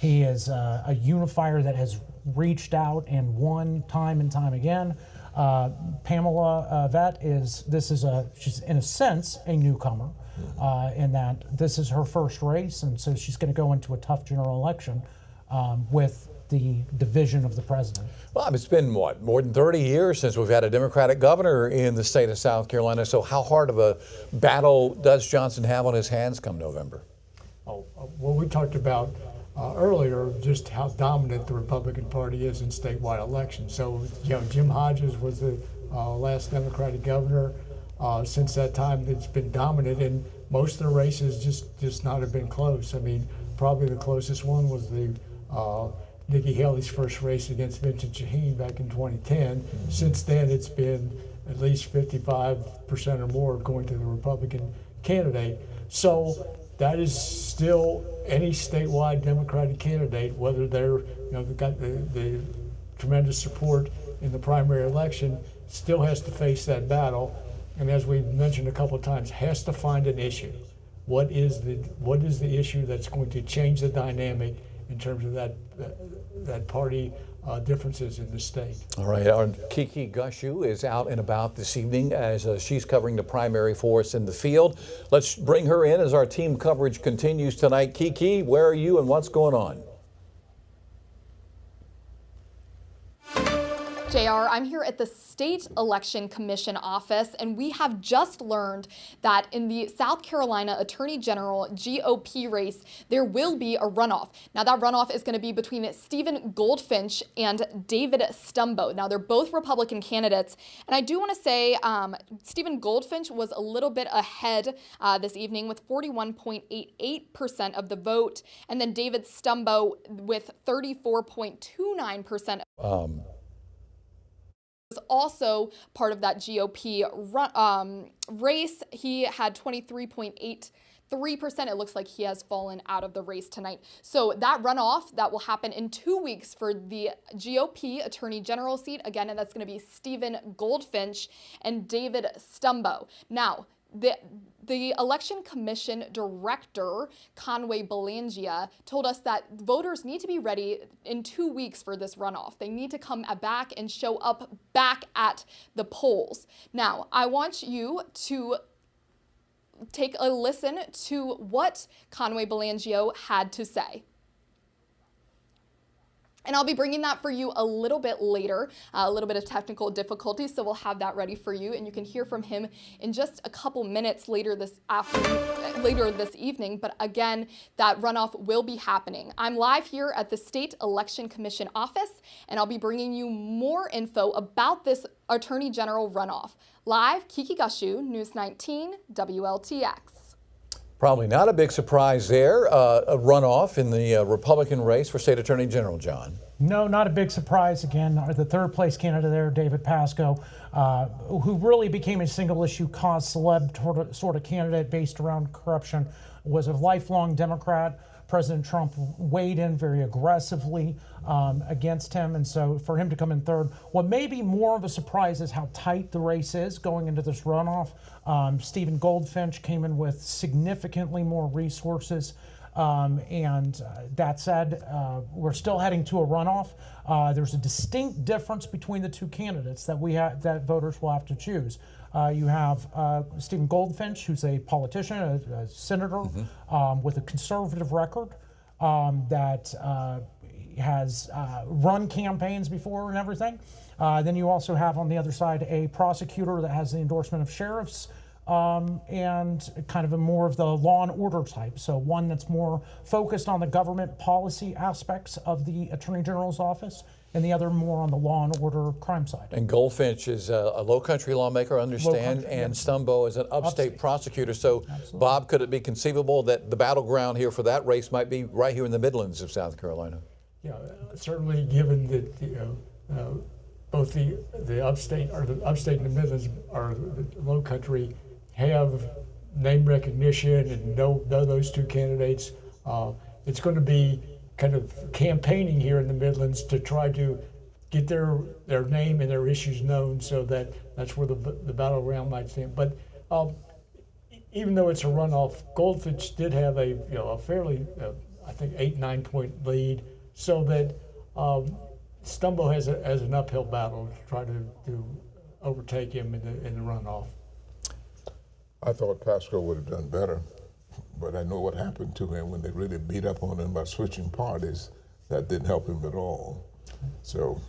He is a unifier that has reached out and won time and time again. Pamela Vett she's in a sense a newcomer in that this is her first race, and so she's going to go into a tough general election with the division of the president. Well, it's been, more than 30 years since we've had a Democratic governor in the state of South Carolina. So how hard of a battle does Johnson have on his hands come November? Well, we talked about earlier just how dominant the Republican Party is in statewide elections. So, Jim Hodges was the last Democratic governor. Since that time, it's been dominant, and most of the races just not have been close. I mean, probably the closest one was the Nikki Haley's first race against Vincent Shaheen back in 2010. Since then, it's been at least 55% or more going to the Republican candidate. So that is still any statewide Democratic candidate, whether they've got the tremendous support in the primary election, still has to face that battle. And as we mentioned a couple of times, has to find an issue. What is the issue that's going to change the dynamic in terms of that party differences in the state? All right, our Kiki Gushu is out and about this evening as she's covering the primary for us in the field. Let's bring her in as our team coverage continues tonight. Kiki, where are you and what's going on? JR, I'm here at the State Election Commission office, and we have just learned that in the South Carolina Attorney General GOP race, there will be a runoff. Now, that runoff is going to be between Stephen Goldfinch and David Stumbo. Now, they're both Republican candidates, and I do want to say Stephen Goldfinch was a little bit ahead this evening with 41.88% of the vote, and then David Stumbo with 34.29%. Was also part of that GOP race. He had 23.83%. It looks like he has fallen out of the race tonight. So that runoff, that will happen in 2 weeks for the GOP Attorney General seat. Again, and that's going to be Stephen Goldfinch and David Stumbo. Now, the Election Commission Director, Conway Belangia, told us that voters need to be ready in 2 weeks for this runoff. They need to come back and show up back at the polls. Now, I want you to take a listen to what Conway Belangio had to say. And I'll be bringing that for you a little bit later, a little bit of technical difficulties, so we'll have that ready for you, and you can hear from him in just a couple minutes later this evening. But again, that runoff will be happening. I'm live here at the State Election Commission office, and I'll be bringing you more info about this Attorney General runoff. Live, Kiki Gushu, News 19, WLTX. Probably not a big surprise there, a runoff in the Republican race for State Attorney General, John. No, not a big surprise. Again, the third place candidate there, David Pasco, who really became a single issue cause celeb sort of candidate based around corruption, was a lifelong Democrat, President Trump weighed in very aggressively against him. And so for him to come in third, what may be more of a surprise is how tight the race is going into this runoff. Stephen Goldfinch came in with significantly more resources. That said, we're still heading to a runoff. There's a distinct difference between the two candidates that voters will have to choose. You have Stephen Goldfinch, who's a politician, a senator with a conservative record that has run campaigns before and everything. Then you also have on the other side a prosecutor that has the endorsement of sheriffs. And kind of a more of the law and order type. So one that's more focused on the government policy aspects of the Attorney General's office, and the other more on the law and order crime side. And Goldfinch is a Low Country lawmaker, I understand, and Stumbo is an upstate prosecutor. So, absolutely. Bob, could it be conceivable that the battleground here for that race might be right here in the Midlands of South Carolina? Yeah, certainly given that both the upstate and the Midlands or the Low Country have name recognition and know those two candidates. It's going to be kind of campaigning here in the Midlands to try to get their name and their issues known, so that's where the battleground might stand. But even though it's a runoff, Goldfinch did have a fairly I think 8-9 point lead, so that Stumbo has an uphill battle to try to overtake him in the runoff. I thought Pasco would have done better, but I know what happened to him when they really beat up on him by switching parties. That didn't help him at all. So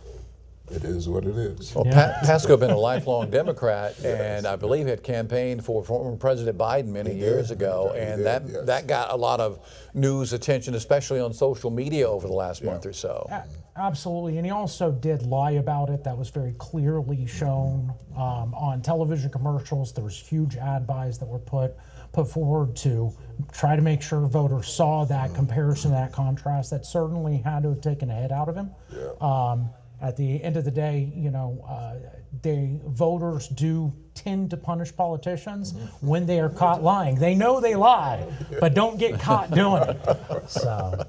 it is what it is. Well, Pasco been a lifelong Democrat, and I believe had campaigned for former President Biden many years ago, and that got a lot of news attention, especially on social media over the last month or so. Absolutely, and he also did lie about it. That was very clearly shown on television commercials. There was huge ad buys that were put forward to try to make sure voters saw that comparison, that contrast. That certainly had to have taken a hit out of him. At the end of the day, voters do tend to punish politicians when they are caught lying. They know they lie, but don't get caught doing it. So,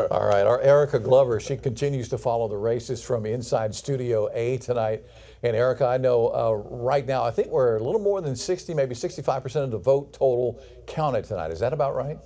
all right, our Erica Glover, she continues to follow the races from inside Studio A tonight. And Erica, I know right now, I think we're a little more than 60, maybe 65% of the vote total counted tonight. Is that about right?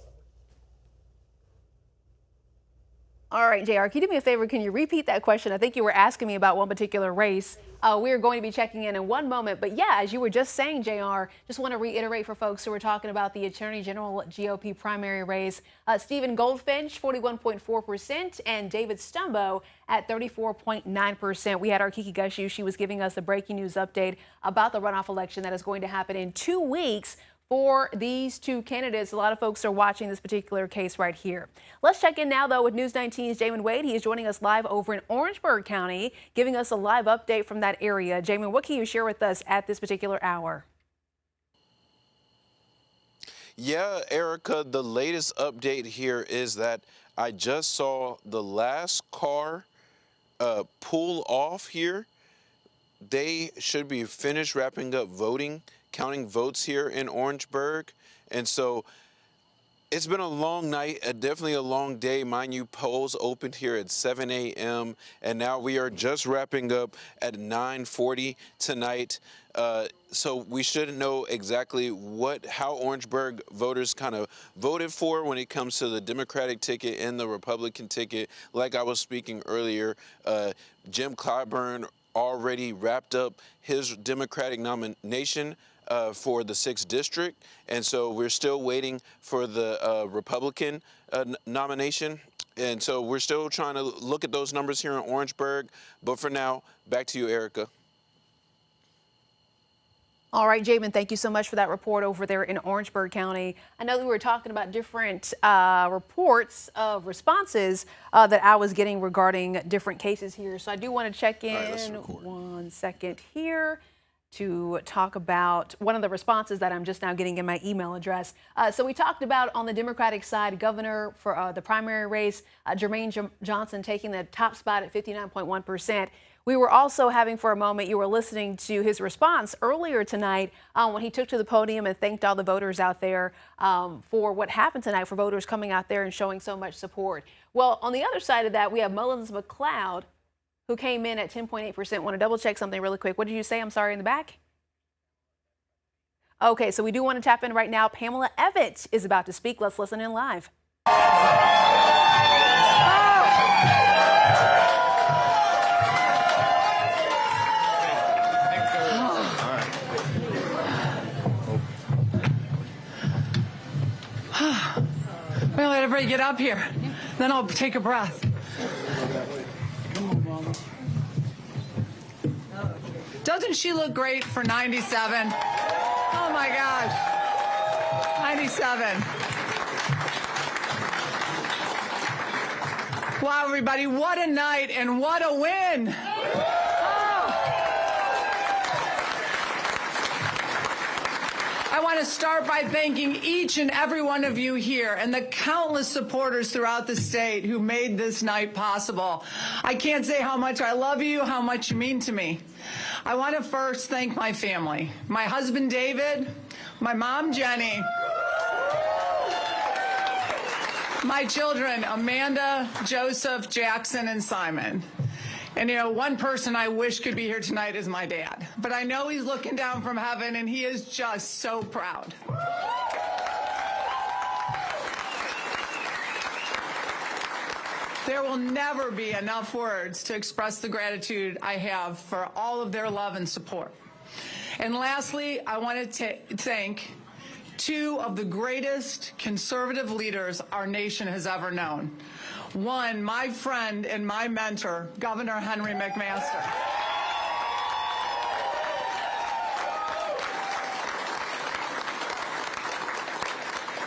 All right, JR, can you do me a favor? Can you repeat that question? I think you were asking me about one particular race. We are going to be checking in one moment. But yeah, as you were just saying, JR, just want to reiterate for folks who are talking about the Attorney General GOP primary race. Stephen Goldfinch, 41.4%, and David Stumbo at 34.9%. We had our Kiki Gushu. She was giving us a breaking news update about the runoff election that is going to happen in 2 weeks. For these two candidates, a lot of folks are watching this particular case right here. Let's check in now, though, with News 19's Jamin Wade. He is joining us live over in Orangeburg County, giving us a live update from that area. Jamin, what can you share with us at this particular hour? Yeah, Erica, the latest update here is that I just saw the last car pull off here. They should be finished wrapping up voting, counting votes here in Orangeburg. And so it's been a long night, definitely a long day. Mind you, polls opened here at 7 a.m. and now we are just wrapping up at 9:40 tonight. So we should know exactly how Orangeburg voters kind of voted for when it comes to the Democratic ticket and the Republican ticket. Like I was speaking earlier, Jim Clyburn already wrapped up his Democratic nomination for the 6th district, and so we're still waiting for the Republican nomination, and so we're still trying to look at those numbers here in Orangeburg. But for now, back to you, Erica. All right, Jamin, thank you so much for that report over there in Orangeburg County. I know that we were talking about different reports of responses that I was getting regarding different cases here, so I do want to check in 1 second here to talk about one of the responses that I'm just now getting in my email address. So we talked about on the Democratic side, governor for the primary race, Jermaine Johnson taking the top spot at 59.1%. We were also having for a moment, you were listening to his response earlier tonight when he took to the podium and thanked all the voters out there for what happened tonight, for voters coming out there and showing so much support. Well, on the other side of that, we have Mullins McLeod, who came in at 10.8%. Want to double check something really quick. What did you say? I'm sorry, in the back? Okay, so we do want to tap in right now. Pamela Evett is about to speak. Let's listen in live. Well, let everybody get up here. Then I'll take a breath. Doesn't she look great for 97? Oh my gosh. 97. Wow, everybody, what a night and what a win. I want to start by thanking each and every one of you here and the countless supporters throughout the state who made this night possible. I can't say how much I love you, how much you mean to me. I want to first thank my family, my husband David, my mom Jenny, my children Amanda, Joseph, Jackson, and Simon. And you know, one person I wish could be here tonight is my dad. But I know he's looking down from heaven and he is just so proud. There will never be enough words to express the gratitude I have for all of their love and support. And lastly, I want to thank two of the greatest conservative leaders our nation has ever known. One, my friend and my mentor, Governor Henry McMaster.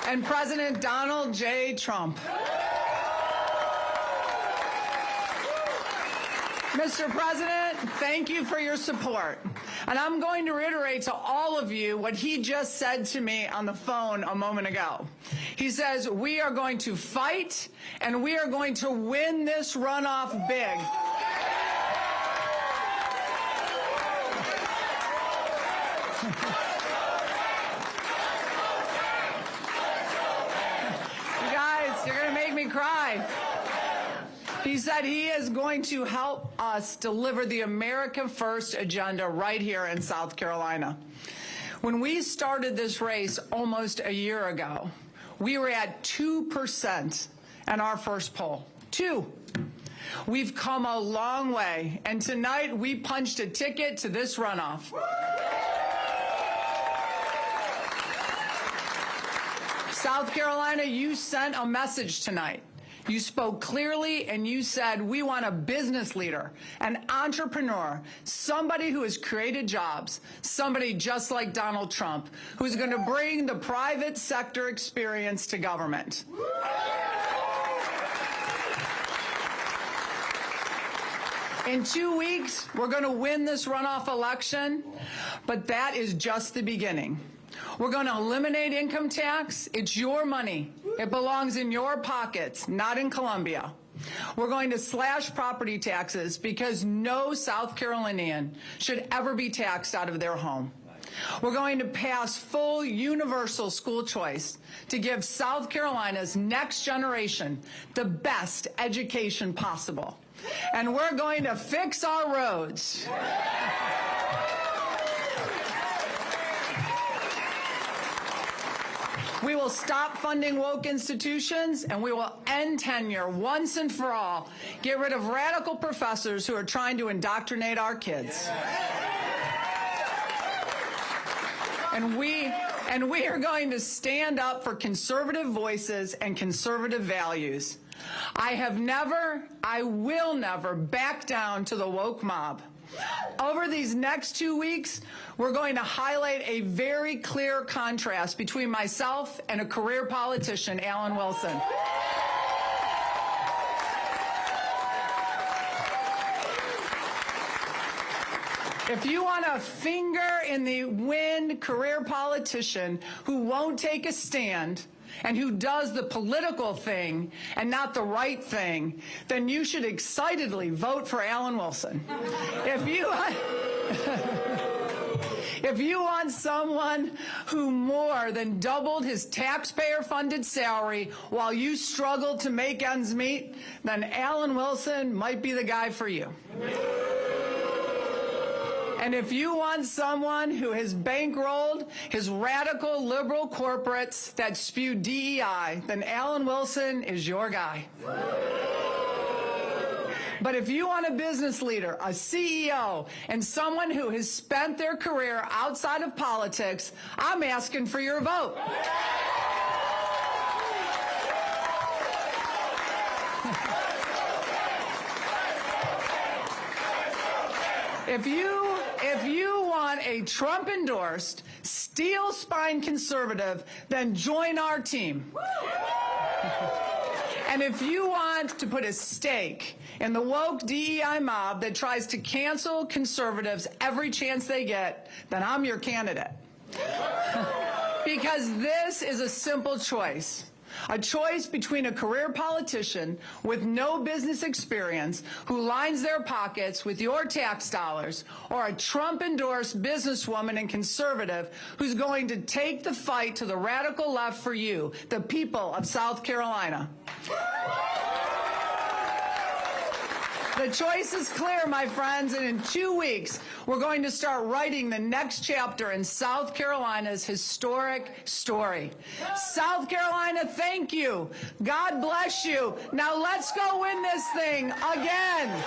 And President Donald J. Trump. Mr. President, thank you for your support. And I'm going to reiterate to all of you what he just said to me on the phone a moment ago. He says, we are going to fight and we are going to win this runoff big. You guys, you're going to make me cry. He said he is going to help us deliver the America First agenda right here in South Carolina. When we started this race almost a year ago, we were at 2% in our first poll. 2. We've come a long way, and tonight we punched a ticket to this runoff. South Carolina, you sent a message tonight. You spoke clearly and you said, we want a business leader, an entrepreneur, somebody who has created jobs, somebody just like Donald Trump, who's going to bring the private sector experience to government. In 2 weeks, we're going to win this runoff election, but that is just the beginning. We're going to eliminate income tax. It's your money. It belongs in your pockets, not in Columbia. We're going to slash property taxes because no South Carolinian should ever be taxed out of their home. We're going to pass full universal school choice to give South Carolina's next generation the best education possible. And we're going to fix our roads. We will stop funding woke institutions, and we will end tenure once and for all. Get rid of radical professors who are trying to indoctrinate our kids. And we are going to stand up for conservative voices and conservative values. I have never, I will never back down to the woke mob. Over these next 2 weeks, we're going to highlight a very clear contrast between myself and a career politician, Alan Wilson. If you want a finger in the wind career politician who won't take a stand and who does the political thing and not the right thing, then you should excitedly vote for Alan Wilson. If you want someone who more than doubled his taxpayer-funded salary while you struggled to make ends meet, then Alan Wilson might be the guy for you. And if you want someone who has bankrolled his radical liberal corporates that spew DEI, then Alan Wilson is your guy. But if you want a business leader, a CEO, and someone who has spent their career outside of politics, I'm asking for your vote. If you want a Trump-endorsed, steel-spine conservative, then join our team. And if you want to put a stake in the woke DEI mob that tries to cancel conservatives every chance they get, then I'm your candidate. Because this is a simple choice. A choice between a career politician with no business experience who lines their pockets with your tax dollars, or a Trump-endorsed businesswoman and conservative who's going to take the fight to the radical left for you, the people of South Carolina. The choice is clear, my friends, and in 2 weeks, we're going to start writing the next chapter in South Carolina's historic story. South Carolina, thank you. God bless you. Now let's go win this thing again.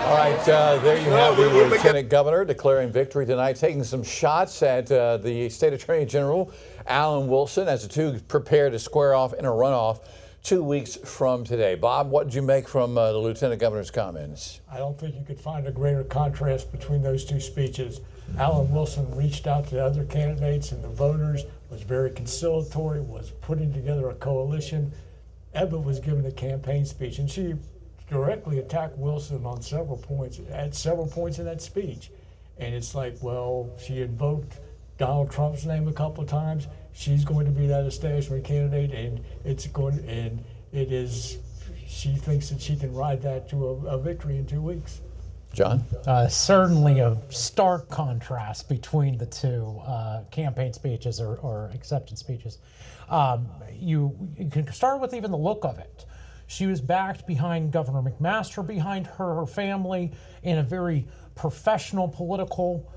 All right, there you have the Lieutenant Governor declaring victory tonight, taking some shots at the State Attorney General, Alan Wilson, as the two prepare to square off in a runoff 2 weeks from today. Bob, what did you make from the Lieutenant Governor's comments? I don't think you could find a greater contrast between those two speeches. Alan Wilson reached out to other candidates and the voters, was very conciliatory, was putting together a coalition. Ebba was giving a campaign speech, and she directly attacked Wilson on several points, at several points in that speech. And it's like, well, she invoked Donald Trump's name a couple of times. She's going to be that establishment candidate, and she thinks that she can ride that to a victory in 2 weeks. John? Certainly a stark contrast between the two campaign speeches or acceptance speeches. You can start with even the look of it. She was backed behind Governor McMaster, behind her family, in a very professional political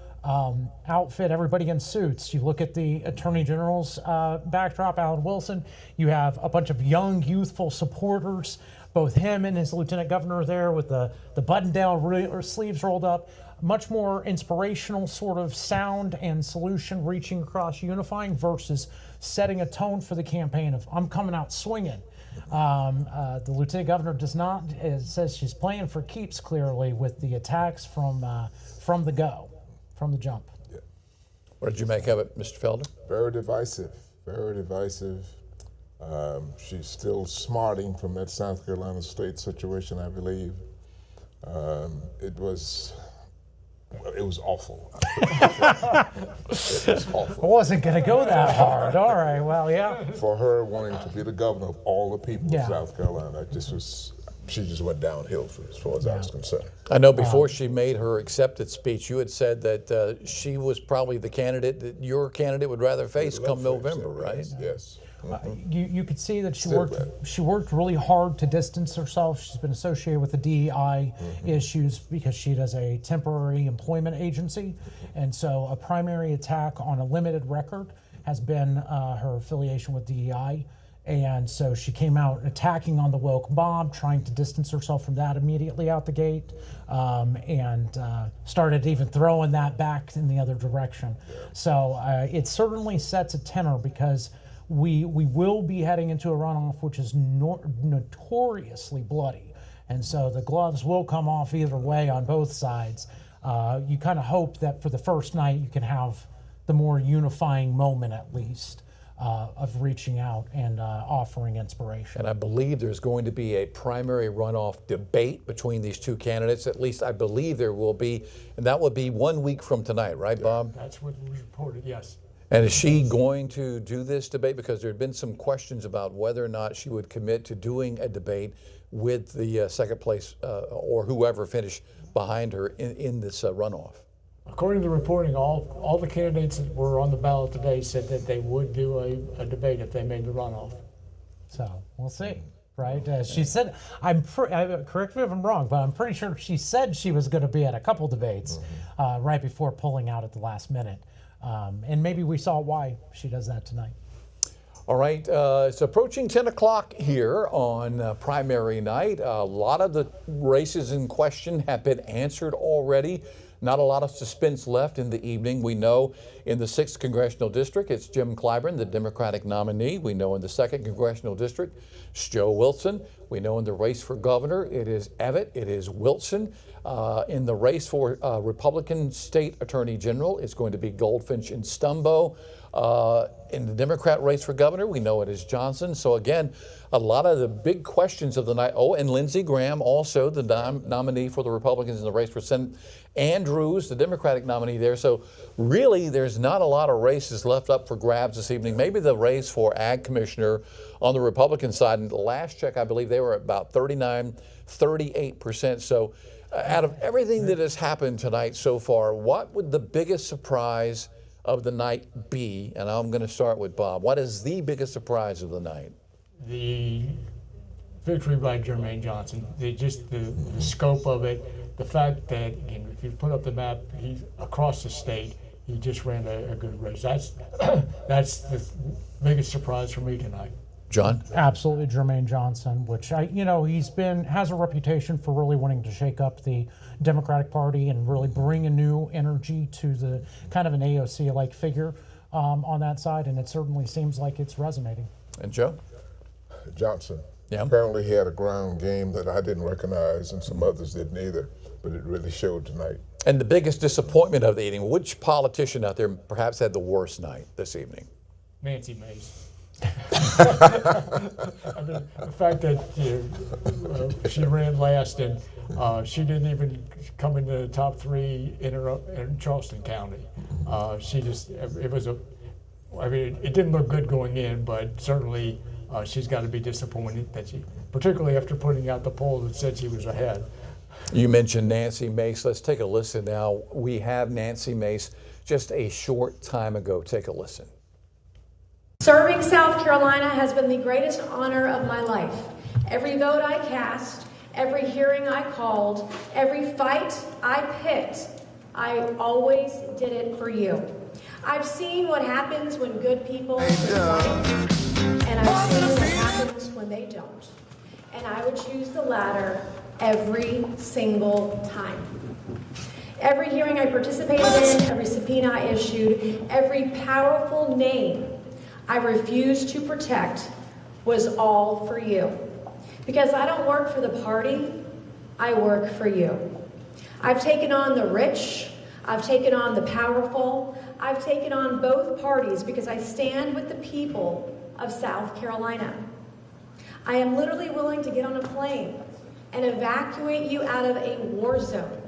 outfit, everybody in suits. You look at the Attorney General's backdrop, Alan Wilson, you have a bunch of young, youthful supporters, both him and his Lieutenant Governor there with the button-down sleeves rolled up. Much more inspirational sort of sound and solution reaching across, unifying, versus setting a tone for the campaign of, I'm coming out swinging. The Lieutenant Governor does not, says she's playing for keeps clearly with the attacks from the jump. Yeah. What did you make of it, Mr. Felder? Very divisive, very divisive. She's still smarting from that South Carolina state situation, I believe. It was awful. It was awful. I wasn't going to go that hard. All right, well, yeah. For her wanting to be the governor of all the people Yeah. of South Carolina, she just went downhill as far as I was concerned. I know before she made her acceptance speech, you had said that she was probably the candidate that your candidate would rather face come November, right? Yes. You could see that Still she worked really hard to distance herself. She's been associated with the DEI issues because she does a temporary employment agency. And so a primary attack on a limited record has been her affiliation with DEI. And so she came out attacking on the woke mob, trying to distance herself from that immediately out the gate, and started even throwing that back in the other direction. So it certainly sets a tenor, because we will be heading into a runoff which is notoriously bloody. And so the gloves will come off either way on both sides. you kind of hope that for the first night you can have the more unifying moment at least of reaching out and offering inspiration. And I believe there's going to be a primary runoff debate between these two candidates. At least I believe there will be, and that will be 1 week from tonight, right, Bob? That's what was reported, yes. And is she going to do this debate? Because there had been some questions about whether or not she would commit to doing a debate with the second place or whoever finished behind her in this runoff. According to the reporting, all the candidates that were on the ballot today said that they would do a debate if they made the runoff. So we'll see, right? She said, correct me if I'm wrong, but I'm pretty sure she said she was going to be at a couple debates right before pulling out at the last minute. And maybe we saw why she does that tonight. All right, it's approaching 10 o'clock here on primary night. A lot of the races in question have been answered already. Not a lot of suspense left in the evening. We know in the 6th Congressional District, it's Jim Clyburn, the Democratic nominee. We know in the 2nd Congressional District, it's Joe Wilson. We know in the race for governor, it is Evett, it is Wilson. In the race for Republican State Attorney General, it's going to be Goldfinch and Stumbo. In the Democrat race for governor, we know it is Johnson. So again, a lot of the big questions of the night. Oh, and Lindsey Graham, also the nominee for the Republicans in the race for Senate. Andrews, the Democratic nominee there. So really, there's not a lot of races left up for grabs this evening. Maybe the race for Ag Commissioner on the Republican side. And the last check, I believe they were at about 38%. So out of everything that has happened tonight so far, what would the biggest surprise of the night be? And I'm going to start with Bob. What is the biggest surprise of the night? The victory by Jermaine Johnson, the scope of it, the fact that, and if you put up the map, he's across the state, he just ran a good race. That's the biggest surprise for me tonight. John? Absolutely, Jermaine Johnson, which has a reputation for really wanting to shake up the Democratic Party and really bring a new energy to the kind of an AOC-like figure on that side, and it certainly seems like it's resonating. And Joe? Johnson. Yeah. Apparently he had a ground game that I didn't recognize and some others didn't either, but it really showed tonight. And the biggest disappointment of the evening, which politician out there perhaps had the worst night this evening? Nancy Mace. I mean, the fact that she ran last and she didn't even come into the top 3 in Charleston County. It didn't look good going in, but certainly she's got to be disappointed that particularly after putting out the poll that said she was ahead. You mentioned Nancy Mace. Let's take a listen now. We have Nancy Mace just a short time ago. Take a listen. Serving South Carolina has been the greatest honor of my life. Every vote I cast, every hearing I called, every fight I picked, I always did it for you. I've seen what happens when good people survive, and I've seen what happens when they don't. And I would choose the latter every single time. Every hearing I participated in, every subpoena I issued, every powerful name I refused to protect was all for you. Because I don't work for the party, I work for you. I've taken on the rich, I've taken on the powerful, I've taken on both parties because I stand with the people of South Carolina. I am literally willing to get on a plane and evacuate you out of a war zone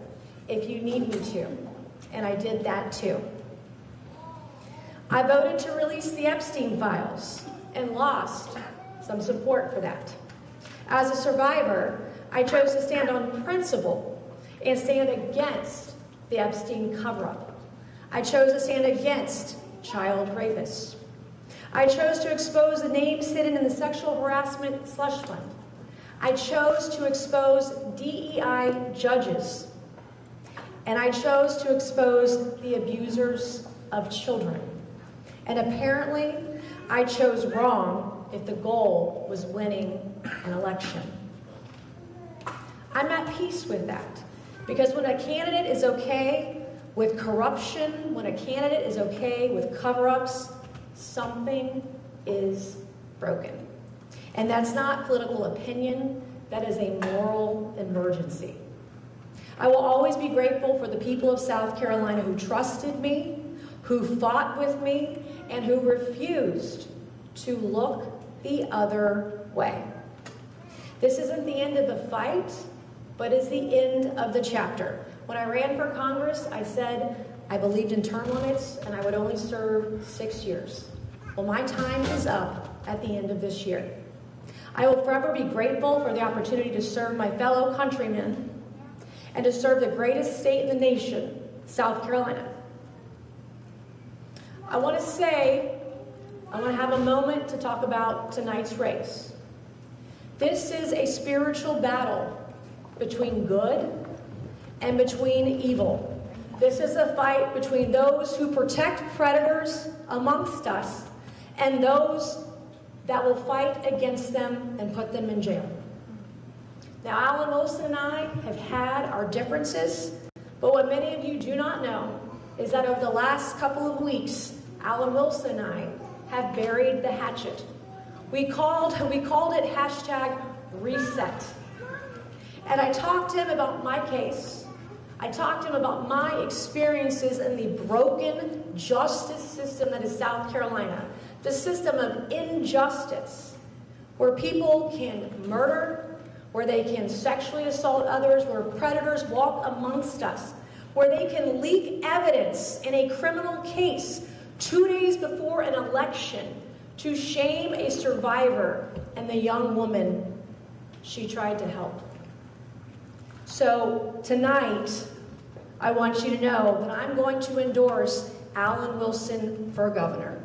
if you need me to, and I did that too. I voted to release the Epstein files and lost some support for that. As a survivor, I chose to stand on principle and stand against the Epstein cover-up. I chose to stand against child rapists. I chose to expose the names hidden in the sexual harassment slush fund. I chose to expose DEI judges. And I chose to expose the abusers of children. And apparently, I chose wrong if the goal was winning an election. I'm at peace with that, because when a candidate is okay with corruption, when a candidate is okay with cover-ups, something is broken. And that's not political opinion, that is a moral emergency. I will always be grateful for the people of South Carolina who trusted me, who fought with me, and who refused to look the other way. This isn't the end of the fight, but is the end of the chapter. When I ran for Congress, I said I believed in term limits and I would only serve 6 years. Well, my time is up at the end of this year. I will forever be grateful for the opportunity to serve my fellow countrymen and to serve the greatest state in the nation, South Carolina. I want to have a moment to talk about tonight's race. This is a spiritual battle between good and between evil. This is a fight between those who protect predators amongst us and those that will fight against them and put them in jail. Now, Alan Wilson and I have had our differences, but what many of you do not know is that over the last couple of weeks, Alan Wilson and I have buried the hatchet. We called it #reset. And I talked to him about my case. I talked to him about my experiences in the broken justice system that is South Carolina. The system of injustice, where people can murder, where they can sexually assault others, where predators walk amongst us, where they can leak evidence in a criminal case 2 days before an election to shame a survivor and the young woman she tried to help. So tonight, I want you to know that I'm going to endorse Alan Wilson for governor.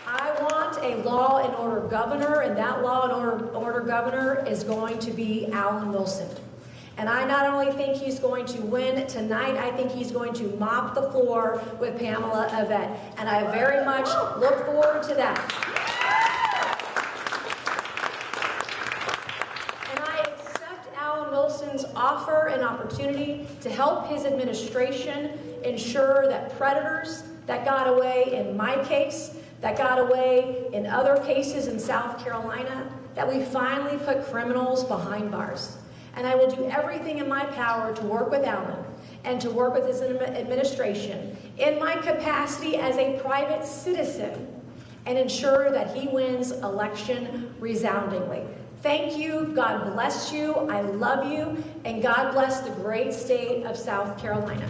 I want a law and order governor, and that law and order governor is going to be Alan Wilson. And I not only think he's going to win tonight, I think he's going to mop the floor with Pamela Yvette. And I very much look forward to that. And I accept Alan Wilson's offer and opportunity to help his administration ensure that predators that got away in my case, that got away in other cases in South Carolina, that we finally put criminals behind bars. And I will do everything in my power to work with Alan and to work with his administration in my capacity as a private citizen and ensure that he wins election resoundingly. Thank you, God bless you, I love you, and God bless the great state of South Carolina.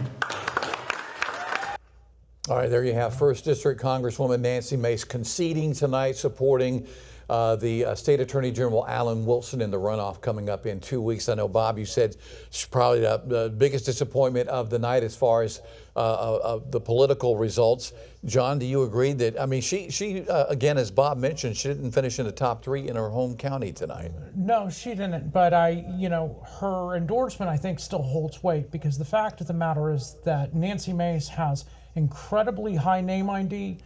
All right, there you have 1st District Congresswoman Nancy Mace conceding tonight, supporting the State Attorney General Alan Wilson in the runoff coming up in 2 weeks. I know, Bob, you said she's probably the biggest disappointment of the night as far as the political results. John, do you agree that, I mean, she again, as Bob mentioned, she didn't finish in the top 3 in her home county tonight? No, she didn't. But her endorsement, I think, still holds weight, because the fact of the matter is that Nancy Mace has incredibly high name ID.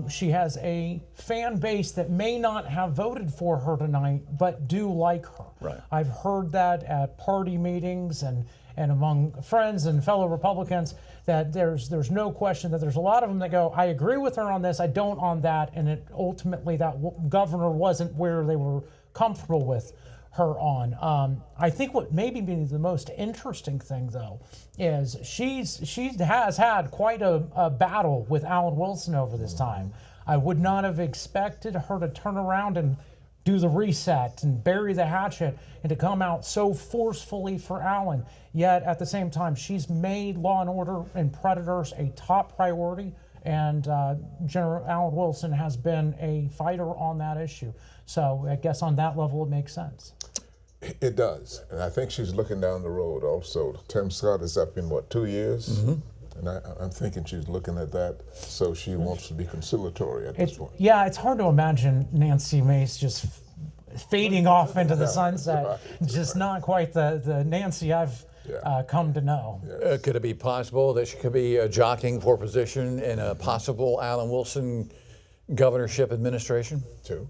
She has a fan base that may not have voted for her tonight, but do like her. Right. I've heard that at party meetings and among friends and fellow Republicans, that there's no question that there's a lot of them that go, I agree with her on this, I don't on that, and it ultimately that governor wasn't where they were comfortable with her on. I think what maybe be the most interesting thing, though, is she has had quite a battle with Alan Wilson over this time. I would not have expected her to turn around and do the reset and bury the hatchet and to come out so forcefully for Alan. Yet at the same time, she's made law and order and predators a top priority, and General Alan Wilson has been a fighter on that issue. So I guess on that level, it makes sense. It does, and I think she's looking down the road also. Tim Scott is up in, 2 years? Mm-hmm. And I'm thinking she's looking at that, so she wants to be conciliatory at this point. Yeah, it's hard to imagine Nancy Mace just fading off into the sunset. Just not quite the Nancy I've come to know. Could it be possible that she could be jockeying for position in a possible Alan Wilson governorship administration? Too.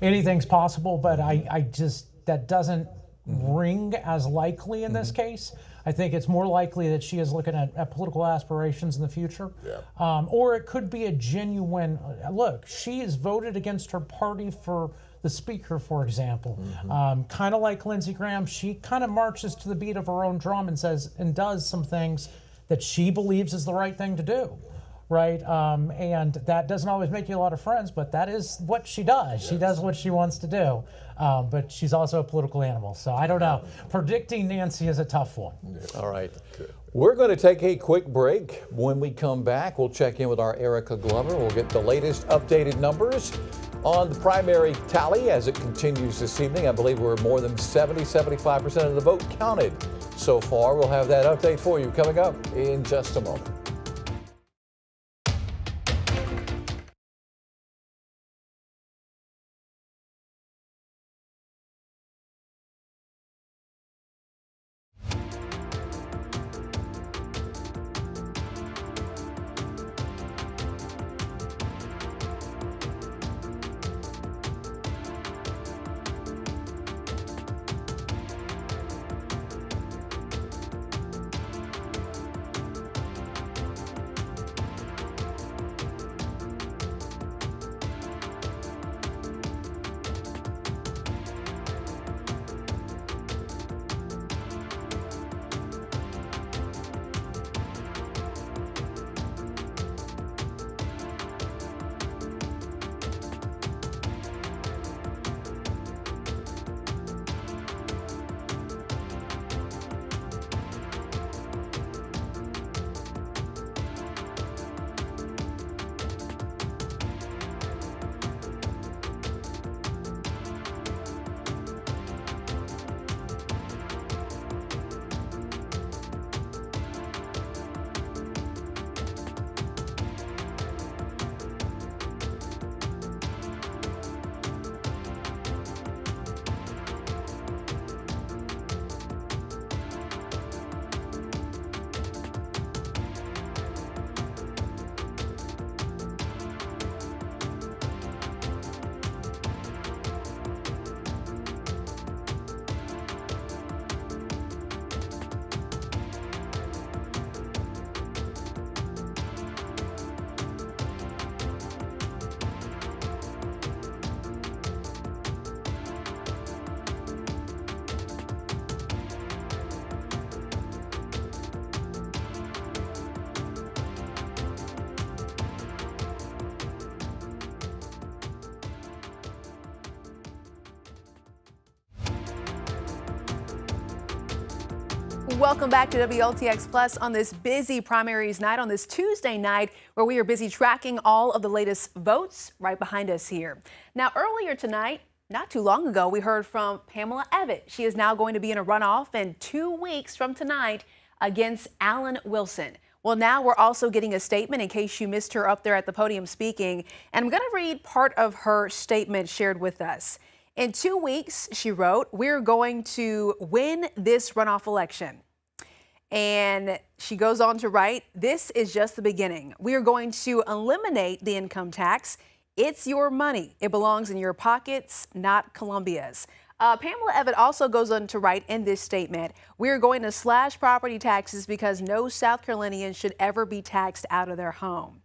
Anything's possible, but I just, that doesn't ring as likely in this case. I think it's more likely that she is looking at political aspirations in the future. Or it could be a genuine, look, she has voted against her party for the speaker, for example. Kind of like Lindsey Graham, she kind of marches to the beat of her own drum and says and does some things that she believes is the right thing to do. Right, and that doesn't always make you a lot of friends, but that is what she does. She does what she wants to do, but she's also a political animal. So I don't know. Predicting Nancy is a tough one. All right. We're going to take a quick break. When we come back, we'll check in with our Erica Glover. We'll get the latest updated numbers on the primary tally as it continues this evening. I believe we're more than 75% of the vote counted so far. We'll have that update for you coming up in just a moment. Welcome back to WLTX Plus on this busy primaries night, on this Tuesday night, where we are busy tracking all of the latest votes right behind us here. Now, earlier tonight, not too long ago, we heard from Pamela Evette. She is now going to be in a runoff in 2 weeks from tonight against Alan Wilson. Well, now we're also getting a statement in case you missed her up there at the podium speaking. And I'm going to read part of her statement shared with us. In 2 weeks, she wrote, we're going to win this runoff election. And she goes on to write, this is just the beginning. We are going to eliminate the income tax. It's your money. It belongs in your pockets, not Columbia's. Pamela Evette also goes on to write in this statement, we are going to slash property taxes because no South Carolinian should ever be taxed out of their home.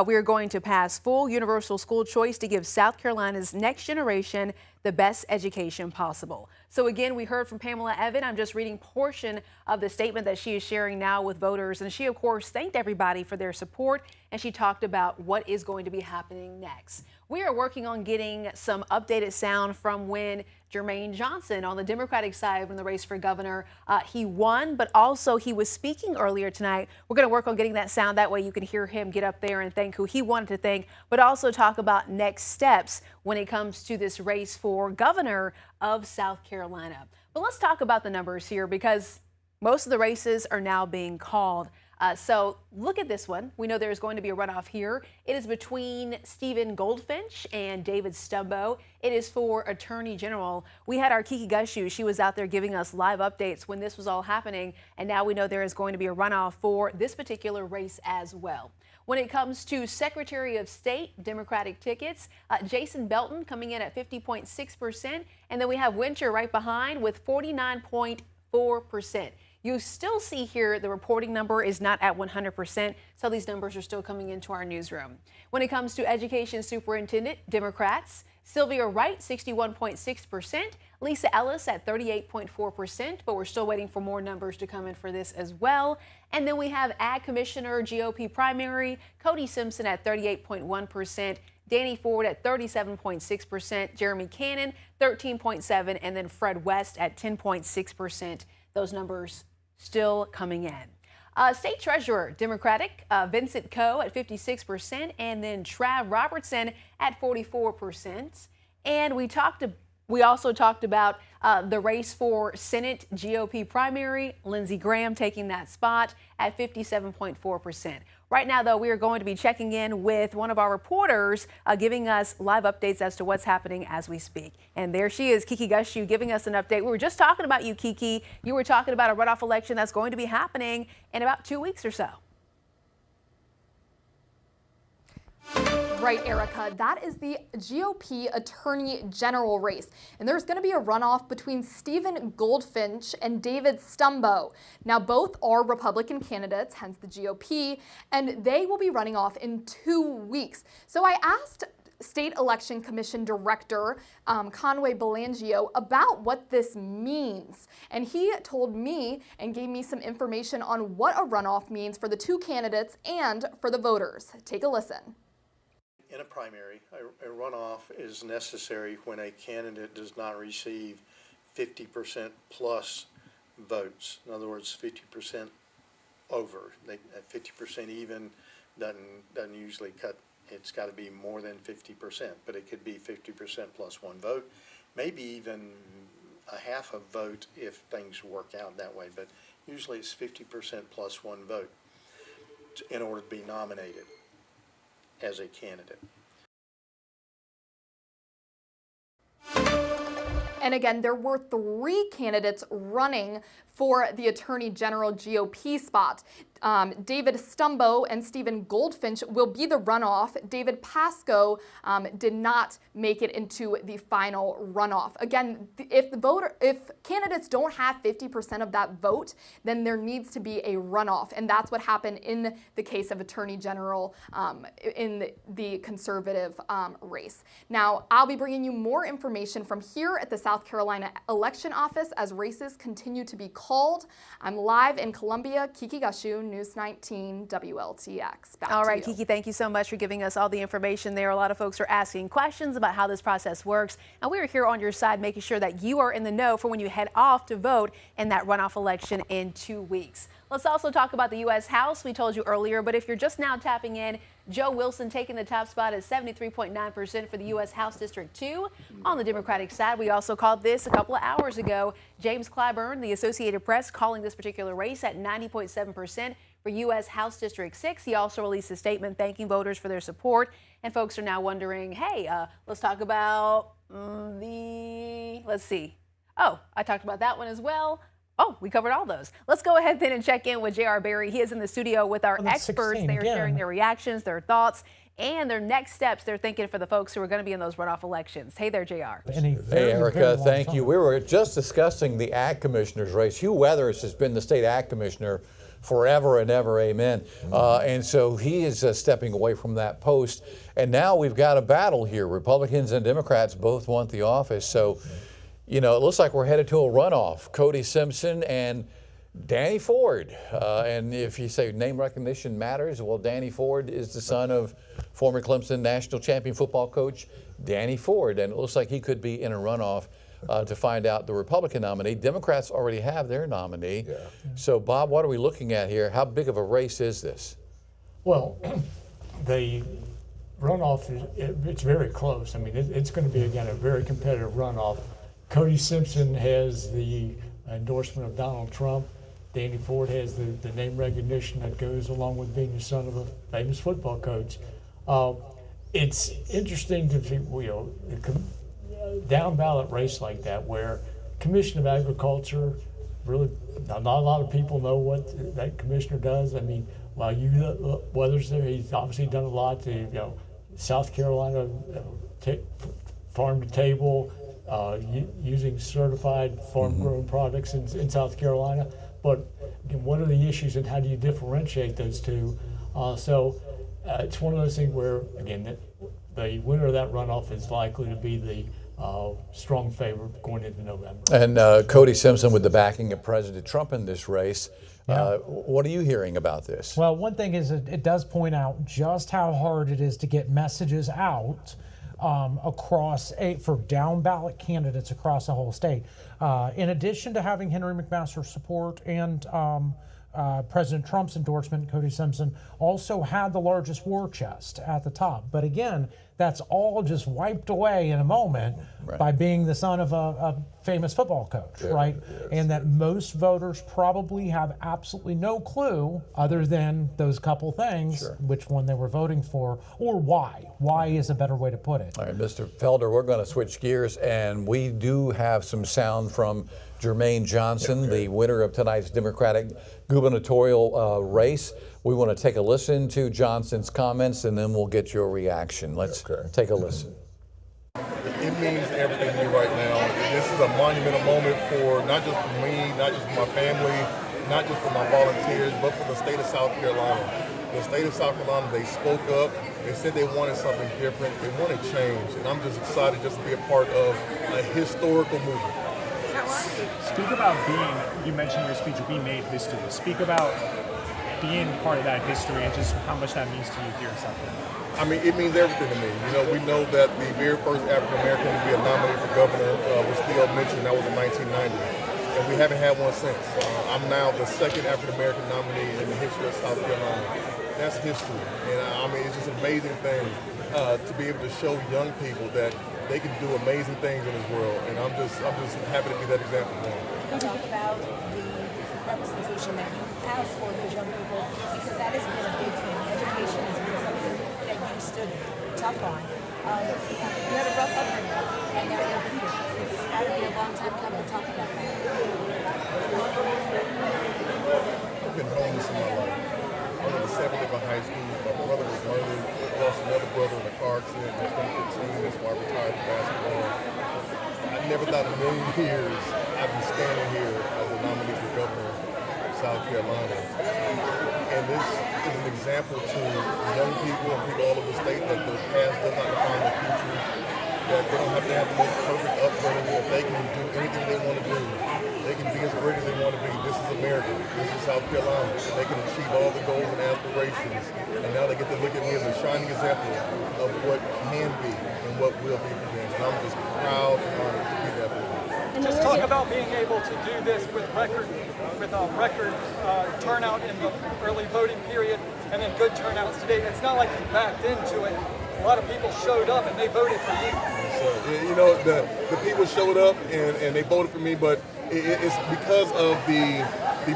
We are going to pass full universal school choice to give South Carolina's next generation the best education possible. So again, we heard from Pamela Evette. I'm just reading portion of the statement that she is sharing now with voters. And she, of course, thanked everybody for their support. And she talked about what is going to be happening next. We are working on getting some updated sound from when Jermaine Johnson on the Democratic side in the race for governor, he won, but also he was speaking earlier tonight. We're going to work on getting that sound. That way you can hear him get up there and thank who he wanted to thank, but also talk about next steps when it comes to this race for governor of South Carolina. But let's talk about the numbers here because most of the races are now being called. So look at this one. We know there's going to be a runoff here. It is between Stephen Goldfinch and David Stumbo. It is for Attorney General. We had our Kiki Gushu. She was out there giving us live updates when this was all happening. And now we know there is going to be a runoff for this particular race as well. When it comes to Secretary of State Democratic tickets, Jason Belton coming in at 50.6%. And then we have Winter right behind with 49.4%. You still see here the reporting number is not at 100%, so these numbers are still coming into our newsroom. When it comes to Education Superintendent, Democrats, Sylvia Wright, 61.6%, Lisa Ellis at 38.4%, but we're still waiting for more numbers to come in for this as well. And then we have Ag Commissioner GOP primary, Cody Simpson at 38.1%, Danny Ford at 37.6%, Jeremy Cannon 13.7%, and then Fred West at 10.6%. Those numbers still coming in. State Treasurer, Democratic, Vincent Coe at 56%, and then Trav Robertson at 44%. And we also talked about the race for Senate GOP primary, Lindsey Graham taking that spot at 57.4%. Right now, though, we are going to be checking in with one of our reporters, giving us live updates as to what's happening as we speak. And there she is, Kiki Gushu, giving us an update. We were just talking about you, Kiki. You were talking about a runoff election that's going to be happening in about 2 weeks or so. Right, Erica. That is the GOP Attorney General race. And there's going to be a runoff between Stephen Goldfinch and David Stumbo. Now, both are Republican candidates, hence the GOP, and they will be running off in 2 weeks. So I asked State Election Commission Director Conway Belangio about what this means. And he told me and gave me some information on what a runoff means for the two candidates and for the voters. Take a listen. In a primary, a runoff is necessary when a candidate does not receive 50% plus votes. In other words, 50% over. 50% even doesn't usually cut. It's got to be more than 50%, but it could be 50% plus one vote, maybe even a half a vote if things work out that way. But usually it's 50% plus one vote in order to be nominated as a candidate. And again, there were 3 candidates running for the Attorney General GOP spot. David Stumbo and Stephen Goldfinch will be the runoff. David Pasco did not make it into the final runoff. Again, if candidates don't have 50% of that vote, then there needs to be a runoff, and that's what happened in the case of Attorney General in the conservative race. Now, I'll be bringing you more information from here at the South Carolina Election Office as races continue to be called. I'm live in Columbia. Kiki Gushu, News 19 WLTX. Back all to right, you. Kiki, thank you so much for giving us all the information there. A lot of folks are asking questions about how this process works, and we are here on your side making sure that you are in the know for when you head off to vote in that runoff election in 2 weeks. Let's also talk about the U.S. House. We told you earlier, but if you're just now tapping in, Joe Wilson taking the top spot at 73.9% for the U.S. House District 2. On the Democratic side, we also called this a couple of hours ago. James Clyburn, the Associated Press, calling this particular race at 90.7% for U.S. House District 6. He also released a statement thanking voters for their support. And folks are now wondering, hey, let's talk about let's see. Oh, I talked about that one as well. Oh, we covered all those. Let's go ahead then and check in with J.R. Barry. He is in the studio with our experts. They are sharing their reactions, their thoughts, and their next steps they're thinking for the folks who are going to be in those runoff elections. Hey there, J.R. Hey, Erica, thank you. We were just discussing the Ag Commissioner's race. Hugh Weathers has been the state Ag Commissioner forever and ever, amen. And so he is stepping away from that post. And now we've got a battle here. Republicans and Democrats both want the office. So, you know, it looks like we're headed to a runoff. Cody Simpson and Danny Ford. And if you say name recognition matters, well, Danny Ford is the son of former Clemson national champion football coach Danny Ford. And it looks like he could be in a runoff to find out the Republican nominee. Democrats already have their nominee. Yeah. So, Bob, what are we looking at here? How big of a race is this? Well, the runoff, it's very close. I mean, it's going to be, again, a very competitive runoff. Cody Simpson has the endorsement of Donald Trump. Danny Ford has the name recognition that goes along with being the son of a famous football coach. It's interesting to see, a down ballot race like that where Commission of Agriculture, really not a lot of people know what that commissioner does. I mean, while Weathers there, he's obviously done a lot to, South Carolina, farm to table, using certified farm-grown products in South Carolina. But again, what are the issues and how do you differentiate those two? It's one of those things where, again, the winner of that runoff is likely to be the strong favorite going into November. And Cody Simpson with the backing of President Trump in this race. Yeah. What are you hearing about this? Well, one thing is it does point out just how hard it is to get messages out for down ballot candidates across the whole state. In addition to having Henry McMaster's support and President Trump's endorsement, Cody Simpson also had the largest war chest at the top. But again, that's all just wiped away in a moment by being the son of a famous football coach, right? Yes. And that most voters probably have absolutely no clue other than those couple things, which one they were voting for or why. Why is a better way to put it. All right, Mr. Felder, we're going to switch gears, and we do have some sound from Jermaine Johnson, the winner of tonight's Democratic gubernatorial race. We want to take a listen to Johnson's comments, and then we'll get your reaction. Let's take a listen. It means everything to me right now. This is a monumental moment for not just for me, not just for my family, not just for my volunteers, but for the state of South Carolina. The state of South Carolina, they spoke up. They said they wanted something different. They wanted change. And I'm just excited just to be a part of a historical movement. Speak about you mentioned in your speech, we made history. Speak about being part of that history and just how much that means to you here in South Carolina. I mean, it means everything to me. We know that the very first African American to be a nominee for governor was Theo Mitchell, and that was in 1990. And we haven't had one since. I'm now the second African American nominee in the history of South Carolina. That's history. And I mean, it's just an amazing thing to be able to show young people that they can do amazing things in this world. And I'm just happy to be that example for them. Talk about the representation that you have for those young people, because that has been a big thing. Education has been something that you stood tough on. You had a rough upbringing, and now you're here. It's got to be a long time coming. Talk about that. I've been homeless in my life. I went to 7th grade high school. My brother was murdered. I lost another brother in a car accident in 2015. That's why I retired from basketball. I never thought in a million years I'd be standing here as a nominee for governor of South Carolina. And this is an example to young people and people all over the state that the past does not define the future, that they don't have to have the most perfect upbringing, that they can do anything they want to do. They can be as great as they want to be. This is America. This is South Carolina. And they can achieve all the goals and aspirations. And now they get to look at me as a shining example of what can be and what will be for them. And I'm just proud and honored to be that for them. Just talk about being able to do this with record turnout in the early voting period and then good turnouts today. It's not like you backed into it. A lot of people showed up and they voted for you. So, the people showed up and they voted for me, but it's because of the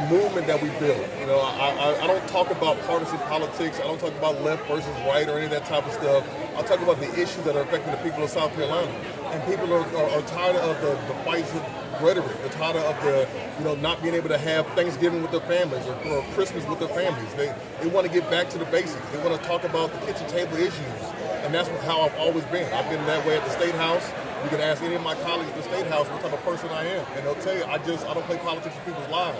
movement that we built. I don't talk about partisan politics. I don't talk about left versus right or any of that type of stuff. I'll talk about the issues that are affecting the people of South Carolina. And people are tired of the divisive rhetoric. They're tired of the not being able to have Thanksgiving with their families or Christmas with their families. They want to get back to the basics. They want to talk about the kitchen table issues. And that's how I've always been. I've been that way at the State House. You can ask any of my colleagues at the State House what type of person I am, and they'll tell you I don't play politics in people's lives.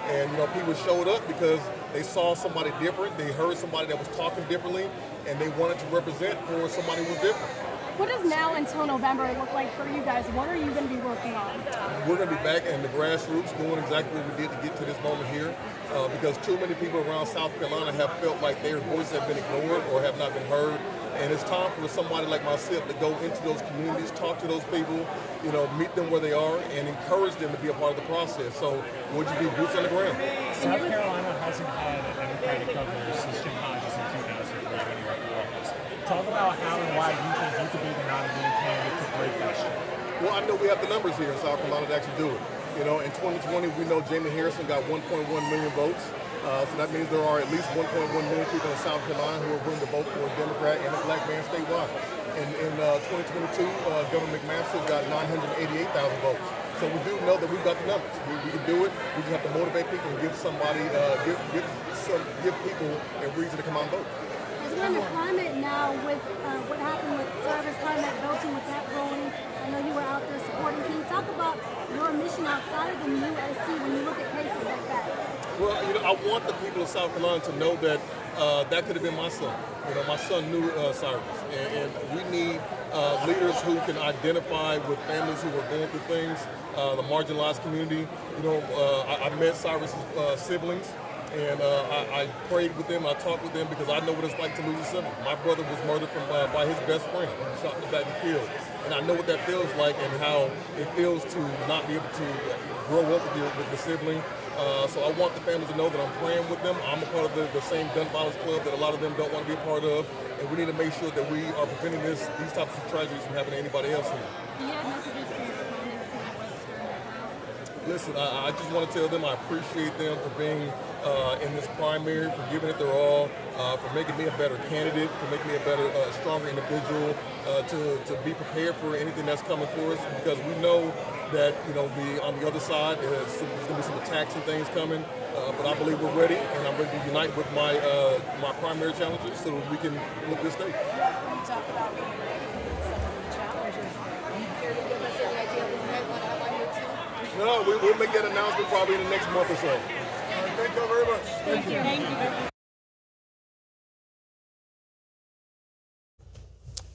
And people showed up because they saw somebody different, they heard somebody that was talking differently, and they wanted to represent for somebody who was different. What does now until November look like for you guys? What are you going to be working on? We're going to be back in the grassroots doing exactly what we did to get to this moment here, because too many people around South Carolina have felt like their voices have been ignored or have not been heard. And it's time for somebody like myself to go into those communities, talk to those people, meet them where they are, and encourage them to be a part of the process. So we'll just be boots on the ground. South Carolina hasn't had a Democratic governor since Jim Hodges in 2003 when he left the office. Talk about how and why you think you could be the nominee candidate to break that shit. Well, I know we have the numbers here in South Carolina to actually do it. You know, in 2020, we know Jamie Harrison got 1.1 million votes. So that means there are at least 1.1 million people in South Carolina who are willing to vote for a Democrat and a black man statewide. In 2022, Governor McMaster got 988,000 votes. So we do know that we've got the numbers. We can do it. We just have to motivate people and give somebody, give people a reason to come out and vote. As we're in the climate now with what happened with service climate voting, with that rolling, I know you were out there supporting. Can you talk about your mission outside of the USC when you look at cases like that? Well, you know, I want the people of South Carolina to know that that could have been my son. You know, my son knew Cyrus, and we need leaders who can identify with families who are going through things, the marginalized community. You know, I met Cyrus's siblings, and I prayed with them, I talked with them because I know what it's like to lose a sibling. My brother was murdered by his best friend, shot in the back and killed. And I know what that feels like and how it feels to not be able to grow up with the sibling. So I want the families to know that I'm praying with them. I'm a part of the same gun violence club that a lot of them don't want to be a part of. And we need to make sure that we are preventing these types of tragedies from happening to anybody else here. Listen, I just want to tell them I appreciate them for being in this primary, for giving it their all, for making me a better candidate, for making me a better, stronger individual, to be prepared for anything that's coming for us, because we know that, you know, on the other side, there's going to be some attacks and things coming, but I believe we're ready, and I'm ready to unite with my my primary challenges so that we can flip this state. You talk about being ready with some of the challenges. Do you care to give us any idea who you might want to have on your team? No, we'll make that announcement probably in the next month or so. Thank you all very much. Thank you. Thank you.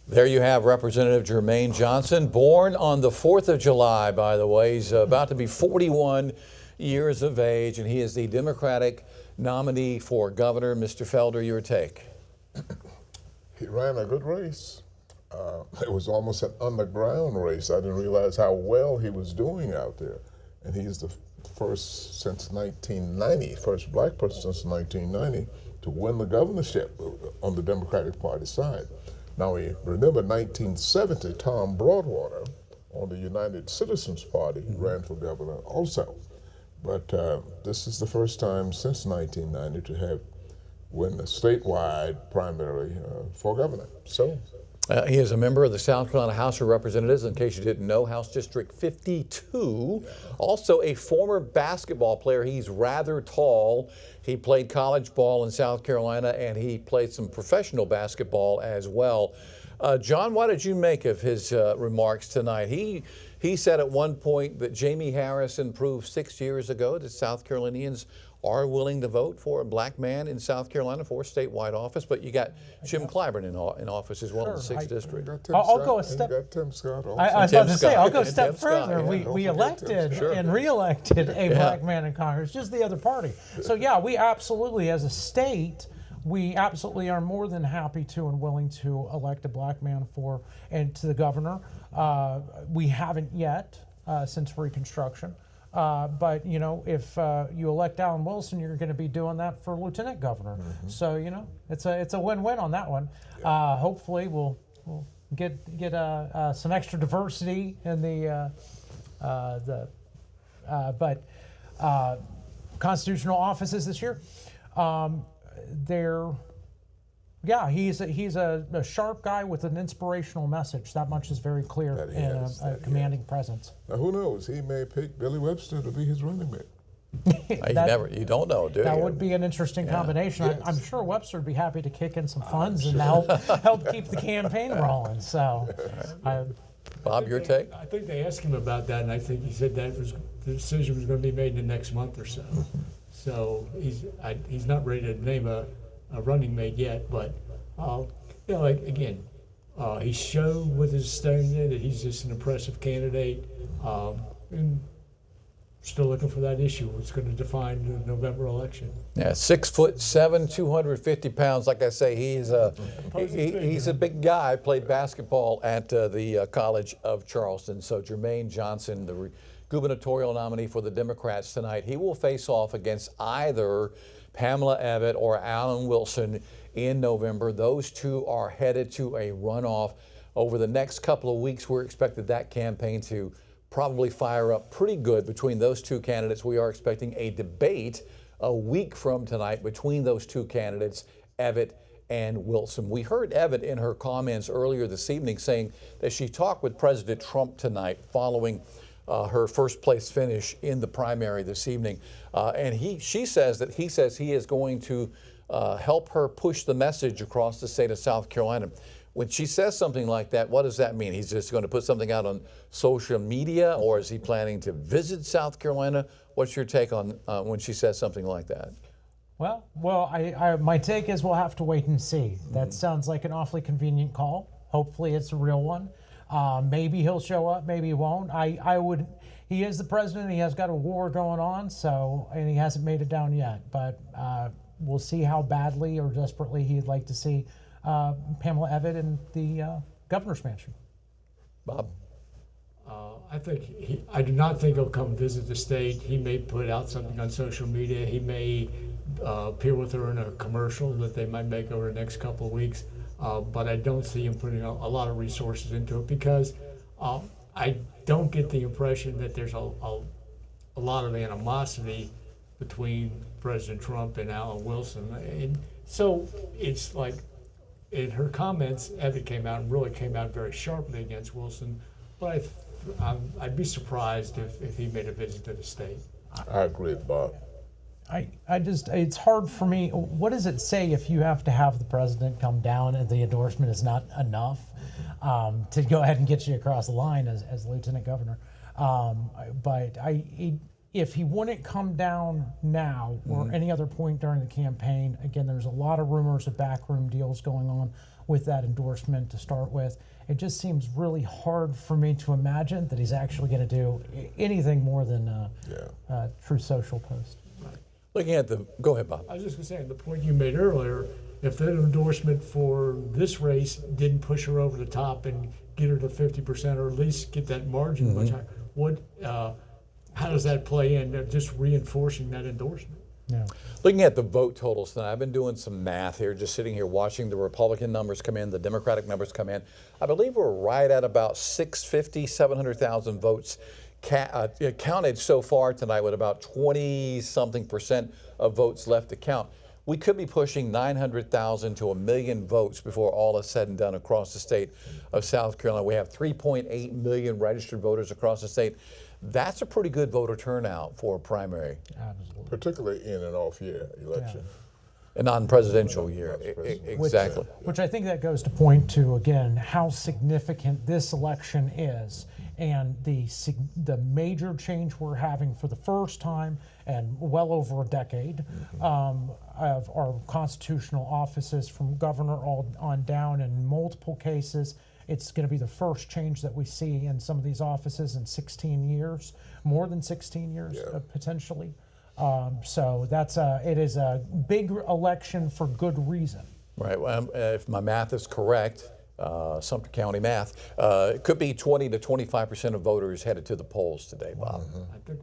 There you have Representative Jermaine Johnson, born on the 4th of July, by the way. He's about to be 41 years of age, and he is the Democratic nominee for governor. Mr. Felder, your take. He ran a good race. It was almost an underground race. I didn't realize how well he was doing out there. And he's the first since 1990, first black person since 1990 to win the governorship on the Democratic Party side. Now, we remember 1970, Tom Broadwater on the United Citizens Party ran for governor also. But this is the first time since 1990 to have win the statewide primary for governor. So. He is a member of the South Carolina House of Representatives, in case you didn't know, House District 52. Also a former basketball player. He's rather tall. He played college ball in South Carolina, and he played some professional basketball as well. John, what did you make of his remarks tonight? He said at one point that Jamie Harrison proved 6 years ago that South Carolinians are willing to vote for a black man in South Carolina for statewide office, but you got Jim Clyburn in office as well in the 6th district. I'll go a step. Tim Scott also. I was about to say, I'll go a step Scott, further. yeah. We elected and re-elected a black man in Congress, just the other party. So yeah, we absolutely, as a state, we absolutely are more than happy to and willing to elect a black man to the governor. We haven't yet since Reconstruction. But, you know, if you elect Alan Wilson, you're going to be doing that for lieutenant governor. So, you know, it's a win-win on that one. Hopefully we'll get some extra diversity in but constitutional offices this year. He's a sharp guy with an inspirational message. That much is very clear, and a commanding presence. Now, who knows? He may pick Billy Webster to be his running mate. You don't know, do you? That would be an interesting combination. Yes. I'm sure Webster would be happy to kick in some funds and help keep the campaign rolling. So, Bob, your take? I think they asked him about that, and I think he said that the decision was going to be made in the next month or so. So he's not ready to name a running mate yet, but you know, like again, he showed with his staying there that he's just an impressive candidate, and still looking for that issue. What's going to define the November election? Yeah, 6'7", 250 pounds. Like I say, he's a big guy. Played basketball at the College of Charleston. So Jermaine Johnson, the gubernatorial nominee for the Democrats tonight, he will face off against either Pamela Abbott or Alan Wilson in November. Those two are headed to a runoff over the next couple of weeks. We're expected that campaign to probably fire up pretty good between those two candidates. We are expecting a debate a week from tonight between those two candidates, Evatt and Wilson. We heard Evatt in her comments earlier this evening saying that she talked with President Trump tonight following her first place finish in the primary this evening. And she says that he is going to help her push the message across the state of South Carolina. When she says something like that, what does that mean? He's just going to put something out on social media, or is he planning to visit South Carolina? What's your take on when she says something like that? Well, my take is we'll have to wait and see. That sounds like an awfully convenient call. Hopefully it's a real one. Maybe he'll show up, maybe he won't. He is the president, he has got a war going on, and he hasn't made it down yet. But we'll see how badly or desperately he'd like to see Pamela Evatt in the governor's mansion. Bob? I do not think he'll come visit the state. He may put out something on social media. He may appear with her in a commercial that they might make over the next couple of weeks. But I don't see him putting a lot of resources into it because I don't get the impression that there's a lot of animosity between President Trump and Alan Wilson. And so it's like in her comments, Evatt came out very sharply against Wilson. But I'd be surprised if he made a visit to the state. I agree with Bob. It's hard for me. What does it say if you have to have the president come down and the endorsement is not enough to go ahead and get you across the line as lieutenant governor? If he wouldn't come down now or any other point during the campaign, again, there's a lot of rumors of backroom deals going on with that endorsement to start with. It just seems really hard for me to imagine that he's actually going to do anything more than a true social post. Looking at go ahead, Bob. I was just going to say, the point you made earlier, if that endorsement for this race didn't push her over the top and get her to 50% or at least get that margin much higher, how does that play in just reinforcing that endorsement? Yeah. Looking at the vote totals tonight, I've been doing some math here, just sitting here watching the Republican numbers come in, the Democratic numbers come in. I believe we're right at about 700,000 votes counted so far tonight, with about 20-something% of votes left to count. We could be pushing 900,000 to 1 million votes before all is said and done across the state of South Carolina. We have 3.8 million registered voters across the state. That's a pretty good voter turnout for a primary. Absolutely. Particularly in an off-year election. A non-presidential year, exactly. Which I think that goes to point to, again, how significant this election is and the major change we're having for the first time and well over a decade of our constitutional offices from governor on down in multiple cases. It's going to be the first change that we see in some of these offices in 16 years, more than 16 years potentially. So it is a big election for good reason. Right. Well, if my math is correct, Sumter County math, it could be 20 to 25% of voters headed to the polls today, Bob. I think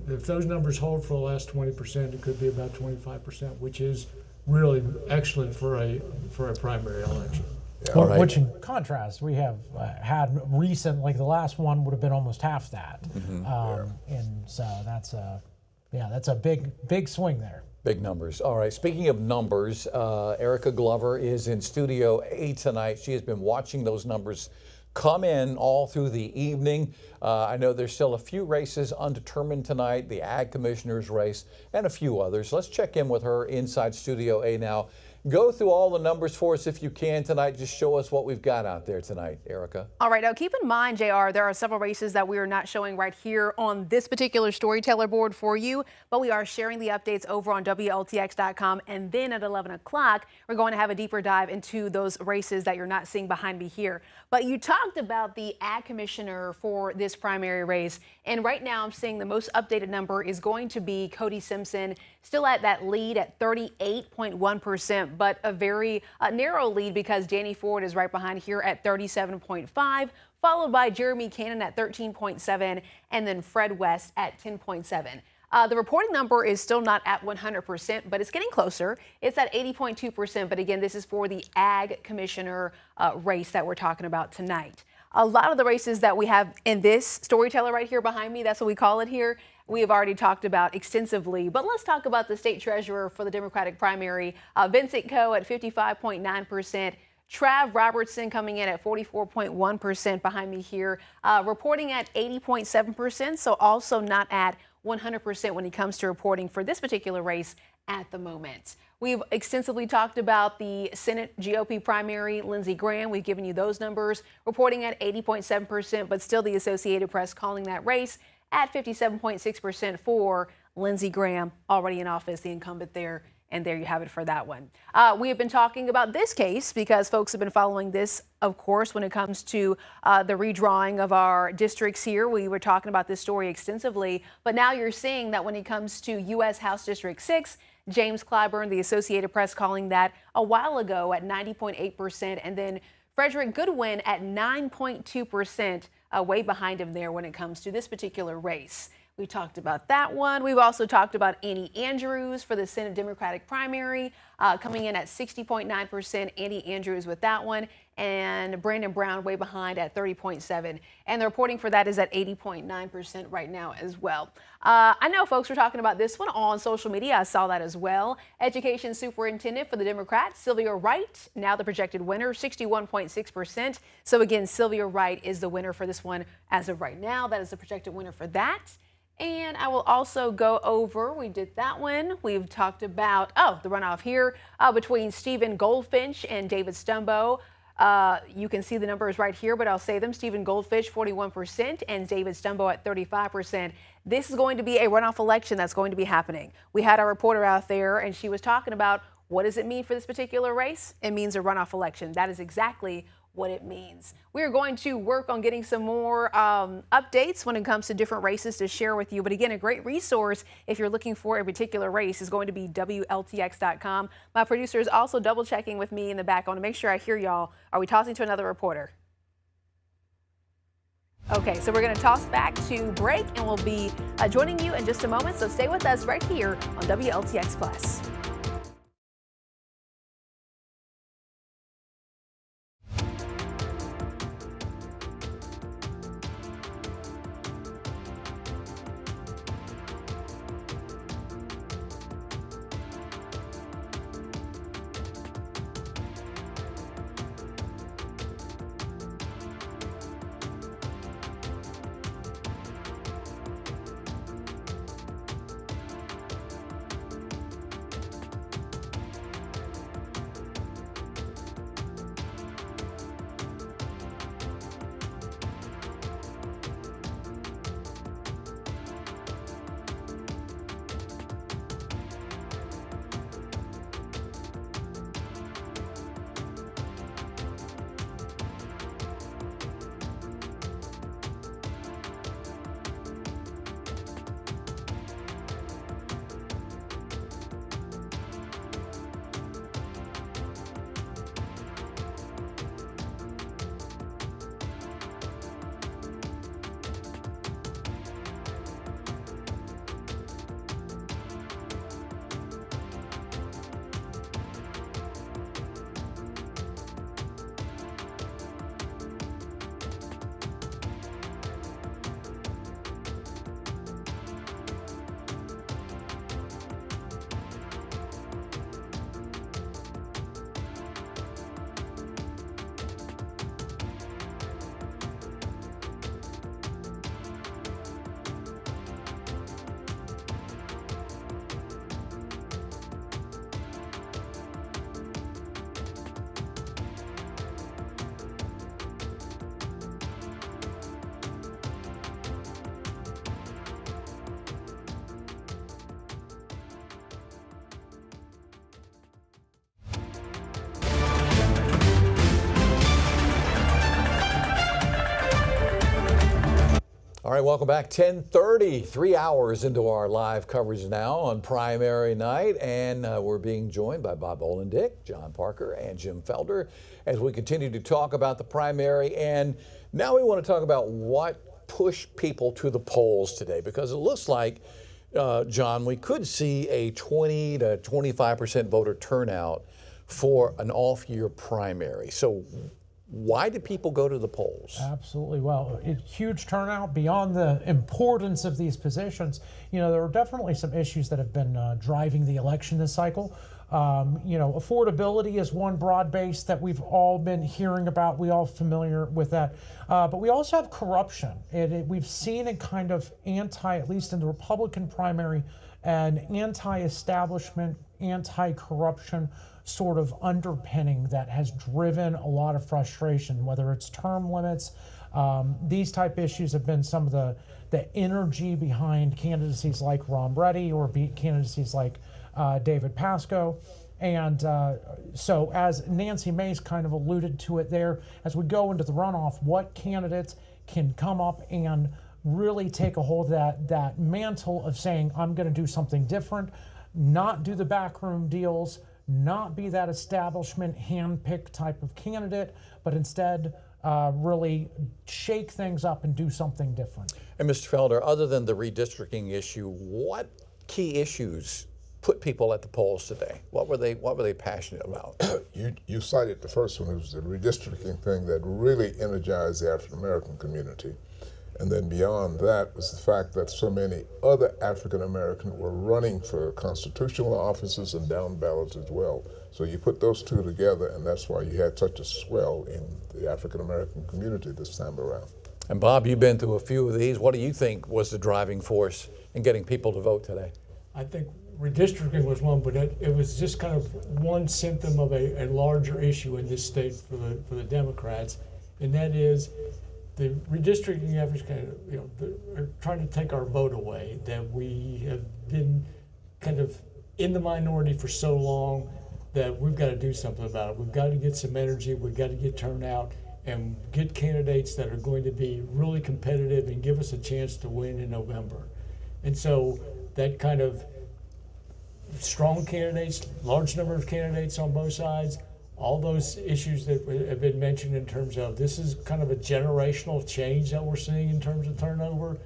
if those numbers hold for the last 20%, it could be about 25%, which is really excellent for a primary election. Right. Which, in contrast, we have had recent, like the last one would have been almost half that, and so that's a big swing there. Big numbers. All right. Speaking of numbers, Erica Glover is in Studio A tonight. She has been watching those numbers come in all through the evening. I know there's still a few races undetermined tonight, the Ag Commissioner's race and a few others. Let's check in with her inside Studio A now. Go through all the numbers for us if you can tonight. Just show us what we've got out there tonight, Erica. All right, now keep in mind, JR, there are several races that we are not showing right here on this particular storyteller board for you, but we are sharing the updates over on WLTX.com. And then at 11 o'clock, we're going to have a deeper dive into those races that you're not seeing behind me here. But you talked about the Ag Commissioner for this primary race. And right now I'm seeing the most updated number is going to be Cody Simpson, still at that lead at 38.1%, but a very narrow lead because Danny Ford is right behind here at 37.5, followed by Jeremy Cannon at 13.7, and then Fred West at 10.7. The reporting number is still not at 100%, but it's getting closer. It's at 80.2%, but again, this is for the Ag Commissioner race that we're talking about tonight. A lot of the races that we have in this storyteller right here behind me, that's what we call it here, we have already talked about extensively. But let's talk about the state treasurer for the Democratic primary, Vincent Coe at 55.9%. Trav Robertson coming in at 44.1% behind me here, reporting at 80.7%, so also not at 100% when it comes to reporting for this particular race at the moment. We've extensively talked about the Senate GOP primary, Lindsey Graham. We've given you those numbers, reporting at 80.7%, but still the Associated Press calling that race at 57.6% for Lindsey Graham, already in office, the incumbent there. And there you have it for that one. We have been talking about this case because folks have been following this, of course, when it comes to the redrawing of our districts here. We were talking about this story extensively, but now you're seeing that when it comes to U.S. House District 6, James Clyburn, the Associated Press, calling that a while ago at 90.8%, and then Frederick Goodwin at 9.2%, way behind him there when it comes to this particular race. We talked about that one. We've also talked about Annie Andrews for the Senate Democratic primary, coming in at 60.9%. Annie Andrews with that one, and Brandon Brown way behind at 30.7%. And the reporting for that is at 80.9% right now as well. I know folks were talking about this one on social media. I saw that as well. Education Superintendent for the Democrats, Sylvia Wright, now the projected winner, 61.6%. So again, Sylvia Wright is the winner for this one as of right now. That is the projected winner for that. And I will also go over, we did that one. We've talked about, the runoff here between Stephen Goldfinch and David Stumbo. You can see the numbers right here, but I'll say them. Stephen Goldfinch, 41%, and David Stumbo at 35%. This is going to be a runoff election that's going to be happening. We had our reporter out there, and she was talking about what does it mean for this particular race? It means a runoff election. That is exactly what it means. We're going to work on getting some more updates when it comes to different races to share with you. But again, a great resource if you're looking for a particular race is going to be WLTX.com. My producer is also double checking with me in the back. I want to make sure I hear y'all. Are we tossing to another reporter? Okay, so we're going to toss back to break, and we'll be joining you in just a moment. So stay with us right here on WLTX Plus. All right, welcome back. 10:30, 3 hours into our live coverage now on primary night, and we're being joined by Bob Olendick, John Parker, and Jim Felder as we continue to talk about the primary. And now we want to talk about what pushed people to the polls today, because it looks like, John, we could see a 20 to 25% voter turnout for an off-year primary. So Why do people go to the polls? Absolutely. Well, huge turnout beyond the importance of these positions. You know, there are definitely some issues that have been driving the election this cycle. You know, affordability is one broad base that we've all been hearing about. We all familiar with that. But we also have corruption. We've seen a kind of at least in the Republican primary, an anti-establishment, anti-corruption sort of underpinning that has driven a lot of frustration, whether it's term limits. These type issues have been some of the energy behind candidacies like Ron Reddy or candidacies like David Pasco. And so as Nancy Mace kind of alluded to it there, as we go into the runoff, what candidates can come up and really take a hold of that mantle of saying, I'm going to do something different, not do the backroom deals, not be that establishment hand-picked type of candidate, but instead really shake things up and do something different. And Mr. Felder, other than the redistricting issue, what key issues put people at the polls today? What were they passionate about? You cited the first one. It was the redistricting thing that really energized the African American community. And then beyond that was the fact that so many other African Americans were running for constitutional offices and down ballots as well. So you put those two together, and that's why you had such a swell in the African American community this time around. And Bob, you've been through a few of these. What do you think was the driving force in getting people to vote today? I think redistricting was one, but it was just kind of one symptom of a larger issue in this state for the Democrats, and that is the redistricting efforts kind of, are trying to take our vote away, that we have been kind of in the minority for so long that we've got to do something about it. We've got to get some energy, we've got to get turnout, and get candidates that are going to be really competitive and give us a chance to win in November. And so that kind of strong candidates, large number of candidates on both sides, all those issues that have been mentioned in terms of this is kind of a generational change that we're seeing in terms of turnover.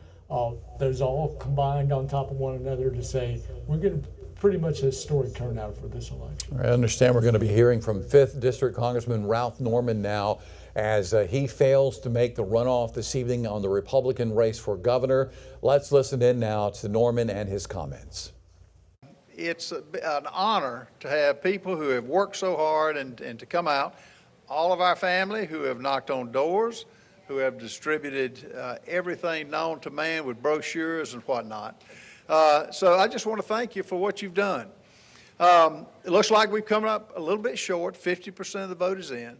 Those all combined on top of one another to say we're going to pretty much a historic turnout for this election. I understand we're going to be hearing from 5th District Congressman Ralph Norman now as he fails to make the runoff this evening on the Republican race for governor. Let's listen in now to Norman and his comments. It's an honor to have people who have worked so hard and to come out, all of our family who have knocked on doors, who have distributed everything known to man with brochures and whatnot. So I just want to thank you for what you've done. It looks like we've come up a little bit short. 50% of the vote is in.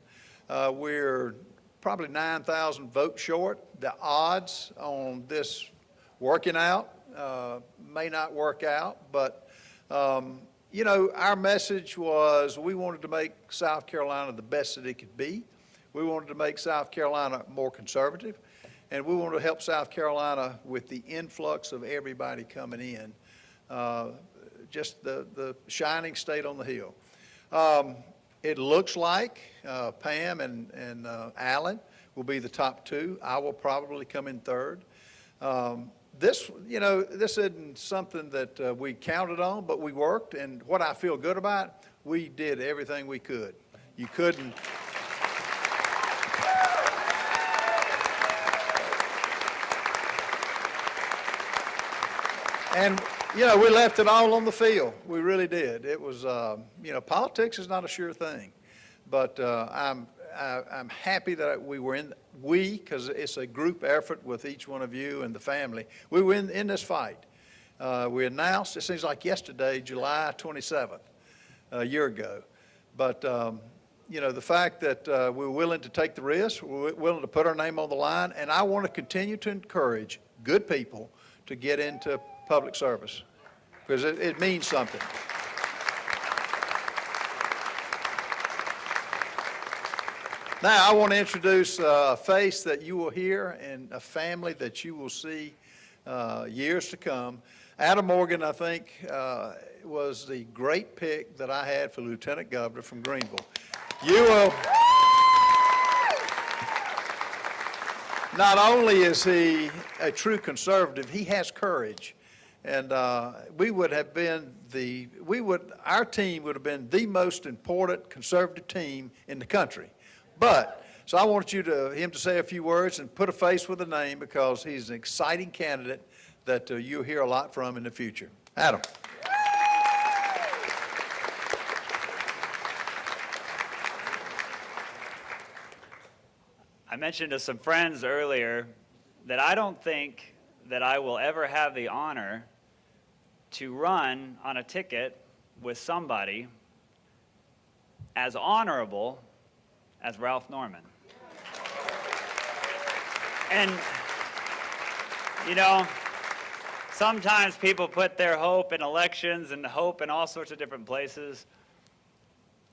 We're probably 9,000 votes short. The odds on this working out may not work out, but you know, our message was we wanted to make South Carolina the best that it could be. We wanted to make South Carolina more conservative, and we wanted to help South Carolina with the influx of everybody coming in, just the shining state on the hill. It looks like Pam and Alan will be the top two. I will probably come in third. This, you know, this isn't something that we counted on, but we worked, and what I feel good about, we did everything we could. You couldn't. And, you know, we left it all on the field. We really did. It was, you know, politics is not a sure thing, but I'm happy that we were in, because it's a group effort with each one of you and the family. We were in this fight. We announced, it seems like yesterday, July 27th, a year ago. But, you know, the fact that we're willing to take the risk, we're willing to put our name on the line, and I want to continue to encourage good people to get into public service, because it means something. Now, I want to introduce a face that you will hear and a family that you will see years to come. Adam Morgan, I think, was the great pick that I had for Lieutenant Governor from Greenville. You will. Not only is he a true conservative, he has courage. And we would have been our team would have been the most important conservative team in the country. But So I want him to say a few words and put a face with a name, because he's an exciting candidate that you'll hear a lot from in the future. Adam. I mentioned to some friends earlier that I don't think that I will ever have the honor to run on a ticket with somebody as honorable as Ralph Norman. And, you know, sometimes people put their hope in elections and hope in all sorts of different places.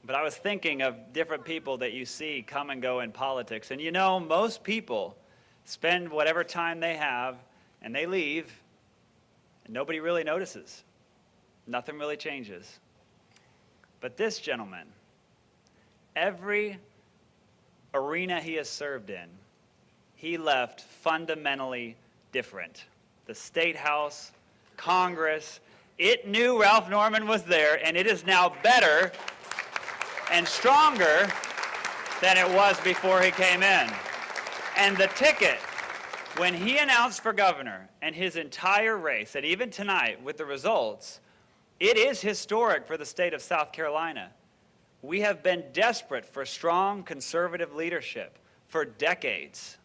But I was thinking of different people that you see come and go in politics. And you know, most people spend whatever time they have and they leave, and nobody really notices. Nothing really changes. But this gentleman, every arena he has served in, he left fundamentally different. The State House, Congress, it knew Ralph Norman was there, and it is now better and stronger than it was before he came in. And the ticket, when he announced for governor and his entire race, and even tonight with the results, it is historic for the state of South Carolina. We have been desperate for strong conservative leadership for decades.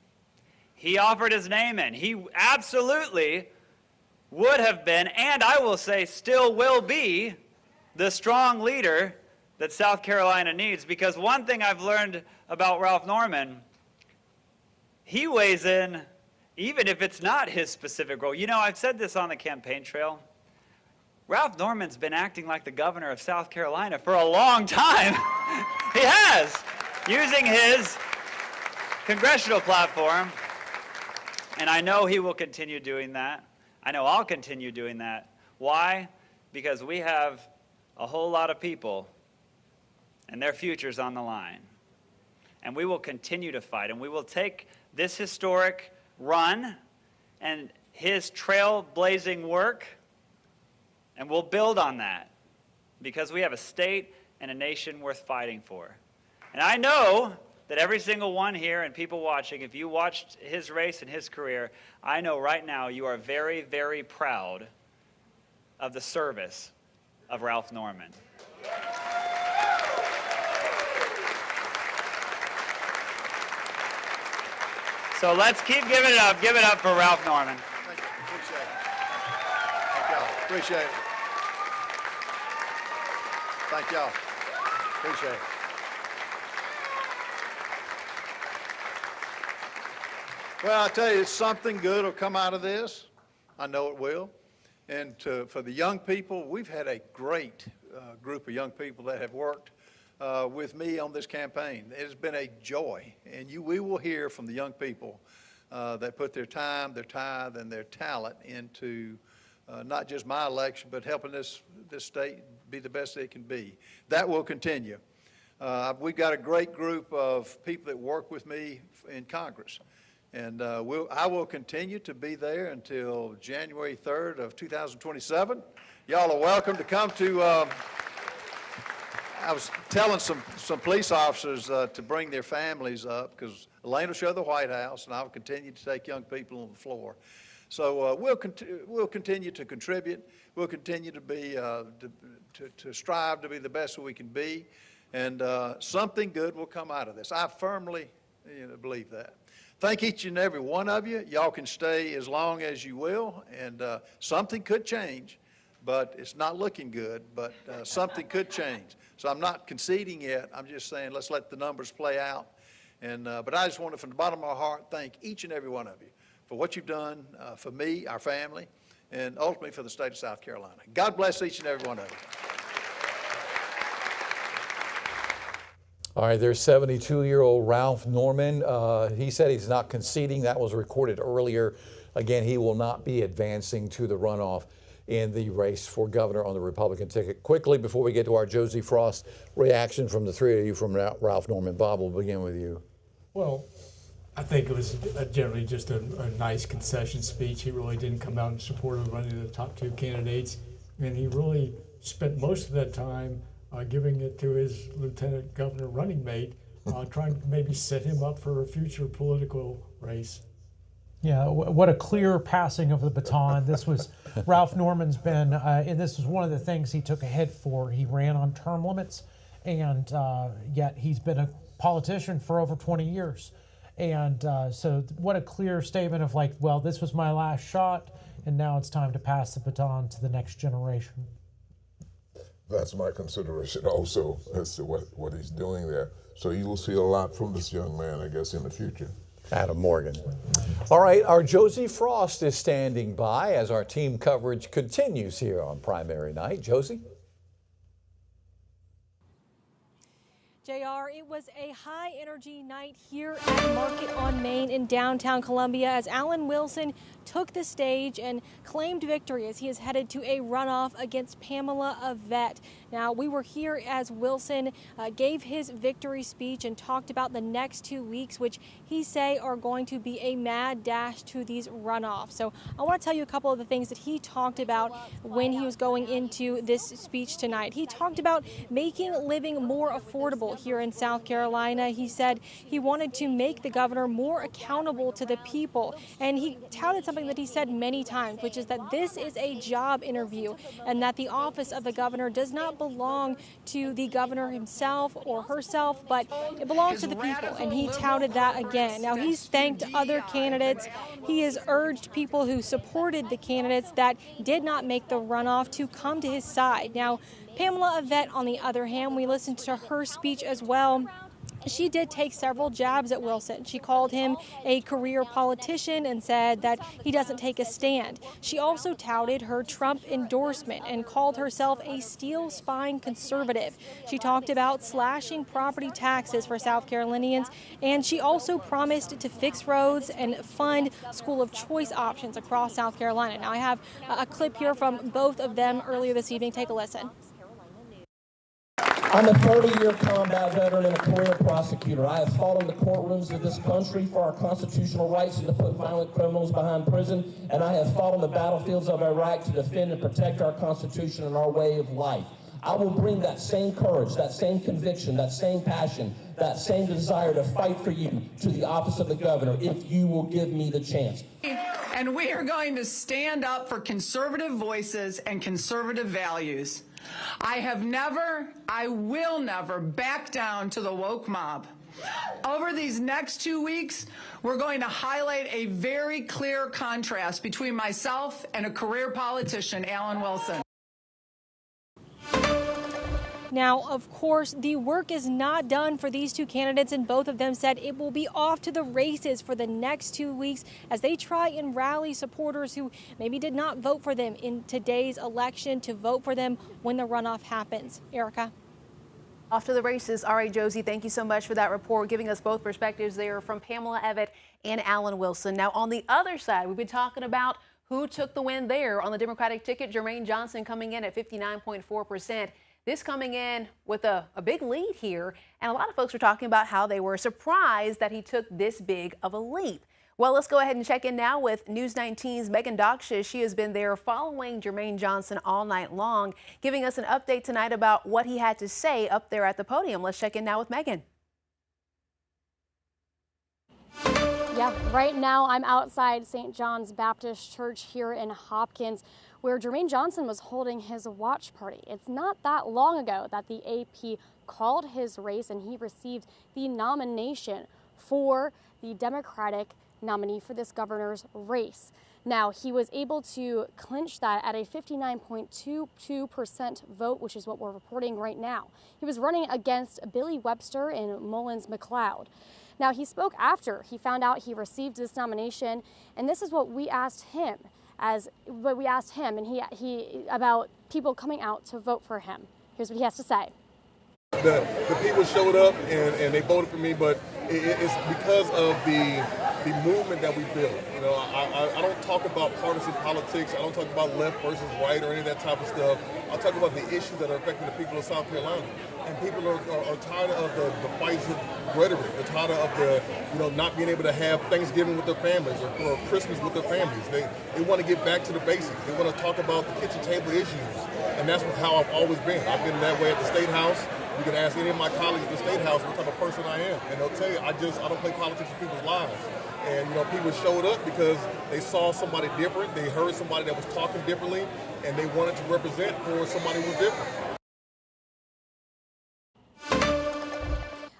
He offered his name in. He absolutely would have been, and I will say still will be, the strong leader that South Carolina needs. Because one thing I've learned about Ralph Norman, he weighs in even if it's not his specific role. You know, I've said this on the campaign trail. Ralph Norman's been acting like the governor of South Carolina for a long time. He has, using his congressional platform. And I know he will continue doing that. I know I'll continue doing that. Why? Because we have a whole lot of people and their future's on the line. And we will continue to fight, and we will take this historic run and his trailblazing work, and we'll build on that, because we have a state and a nation worth fighting for. And I know that every single one here and people watching, if you watched his race and his career, I know right now you are very, very proud of the service of Ralph Norman. So let's keep giving it up. Give it up for Ralph Norman. Thank you. Appreciate it. Thank y'all. Appreciate it. Thank y'all. Appreciate it. Well, I tell you, something good will come out of this. I know it will. And for the young people, we've had a great group of young people that have worked with me on this campaign. It has been a joy, and we will hear from the young people that put their time, their tithe, and their talent into not just my election, but helping this state be the best it can be. That will continue. We've got a great group of people that work with me in Congress, and I will continue to be there until January 3rd of 2027. Y'all are welcome to come to I was telling some police officers to bring their families up, because Elaine will show the White House, and I'll continue to take young people on the floor. So we'll continue to contribute. We'll continue to be to strive to be the best that we can be, and something good will come out of this. I firmly believe that. Thank each and every one of you. Y'all can stay as long as you will, and something could change, but it's not looking good, but something could change. So I'm not conceding yet. I'm just saying let's let the numbers play out. And but I just want to, from the bottom of my heart, thank each and every one of you for what you've done for me, our family, and ultimately for the state of South Carolina. God bless each and every one of you. All right, there's 72-year-old Ralph Norman. He said he's not conceding. That was recorded earlier. Again, he will not be advancing to the runoff in the race for governor on the Republican ticket. Quickly, before we get to our Josie Frost reaction from the three of you from Ralph Norman. Bob, we'll begin with you. Well, I think it was generally just a nice concession speech. He really didn't come out in support of running the top two candidates, and he really spent most of that time giving it to his lieutenant governor running mate, trying to maybe set him up for a future political race. Yeah, what a clear passing of the baton. This was Ralph Norman's been, and this was one of the things he took a hit for. He ran on term limits, and yet he's been a politician for over 20 years. And so what a clear statement of like, well, this was my last shot, and now it's time to pass the baton to the next generation. That's my consideration also as to what he's doing there. So you will see a lot from this young man, I guess, in the future. Adam Morgan. All right, our Josie Frost is standing by as our team coverage continues here on primary night. Josie? JR, it was a high-energy night here at Market on Main in downtown Columbia as Alan Wilson took the stage and claimed victory as he is headed to a runoff against Pamela Yvette. Now, we were here as Wilson gave his victory speech and talked about the next 2 weeks, which he say are going to be a mad dash to these runoffs. So I want to tell you a couple of the things that he talked about when he was going into this speech tonight. He talked about making living more affordable here in South Carolina. He said he wanted to make the governor more accountable to the people. And he touted something that he said many times, which is that this is a job interview and that the office of the governor does not belong to the governor himself or herself, but it belongs to the people. And he touted that again. Now, he's thanked other candidates. He has urged people who supported the candidates that did not make the runoff to come to his side. Now, Pamela Yvette, on the other hand, we listened to her speech as well. She did take several jabs at Wilson. She called him a career politician and said that he doesn't take a stand. She also touted her Trump endorsement and called herself a steel-spine conservative. She talked about slashing property taxes for South Carolinians, and she also promised to fix roads and fund school of choice options across South Carolina. Now, I have a clip here from both of them earlier this evening. Take a listen. I'm a 30-year combat veteran and a career prosecutor. I have fought in the courtrooms of this country for our constitutional rights and to put violent criminals behind prison, and I have fought on the battlefields of Iraq to defend and protect our Constitution and our way of life. I will bring that same courage, that same conviction, that same passion, that same desire to fight for you to the office of the governor if you will give me the chance. And we are going to stand up for conservative voices and conservative values. I have never, I will never back down to the woke mob. Over these next 2 weeks, we're going to highlight a very clear contrast between myself and a career politician, Alan Wilson. Now, of course, the work is not done for these two candidates, and both of them said it will be off to the races for the next 2 weeks as they try and rally supporters who maybe did not vote for them in today's election to vote for them when the runoff happens. Erica? Off to the races. All right, Josie, thank you so much for that report, giving us both perspectives there from Pamela Yvette and Alan Wilson. Now, on the other side, we've been talking about who took the win there on the Democratic ticket. Jermaine Johnson coming in at 59.4%. This coming in with a big lead here, and a lot of folks were talking about how they were surprised that he took this big of a leap. Well, let's go ahead and check in now with News 19's Megan Doksha. She has been there following Jermaine Johnson all night long, giving us an update tonight about what he had to say up there at the podium. Let's check in now with Megan. Yeah, right now I'm outside St. John's Baptist Church here in Hopkins, where Jermaine Johnson was holding his watch party. It's not that long ago that the AP called his race and he received the nomination for the Democratic nominee for this governor's race. Now, he was able to clinch that at a 59.22% vote, which is what we're reporting right now. He was running against Billy Webster and Mullins McLeod. Now, he spoke after he found out he received this nomination, and this is what we asked him. And he about people coming out to vote for him. Here's what he has to say. The people showed up and they voted for me, but it's because of the movement that we built. You know, I don't talk about partisan politics. I don't talk about left versus right or any of that type of stuff. I talk about the issues that are affecting the people of South Carolina. And people are tired of the fights of rhetoric. They're tired of the, not being able to have Thanksgiving with their families or Christmas with their families. They want to get back to the basics. They want to talk about the kitchen table issues. And that's how I've always been. I've been that way at the State House. You can ask any of my colleagues at the State House what type of person I am, and they'll tell you I don't play politics in people's lives. And people showed up because they saw somebody different, they heard somebody that was talking differently, and they wanted to represent for somebody who was different.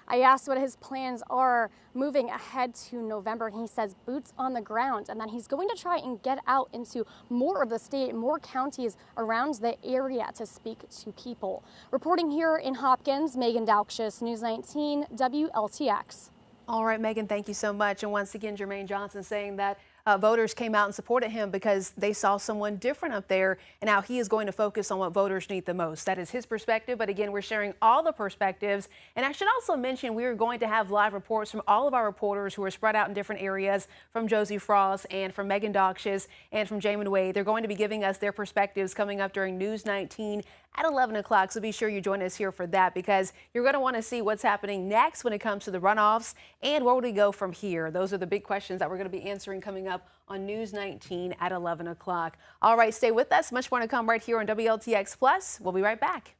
I asked what his plans are moving ahead to November, and he says boots on the ground, and that he's going to try and get out into more of the state, more counties around the area to speak to people. Reporting here in Hopkins, Megan Dalkshus, News 19 WLTX. All right, Megan, thank you so much. And once again, Jermaine Johnson saying that voters came out and supported him because they saw someone different up there, and now he is going to focus on what voters need the most. That is his perspective, but again, we're sharing all the perspectives. And I should also mention we are going to have live reports from all of our reporters who are spread out in different areas, from Josie Frost and from Megan Dalkshus and from Jamin Wade. They're going to be giving us their perspectives coming up during News 19 at 11 o'clock, so be sure you join us here for that, because you're going to want to see what's happening next when it comes to the runoffs and where would we go from here. Those are the big questions that we're going to be answering coming up on News 19 at 11 o'clock. All right, stay with us. Much more to come right here on WLTX Plus. We'll be right back.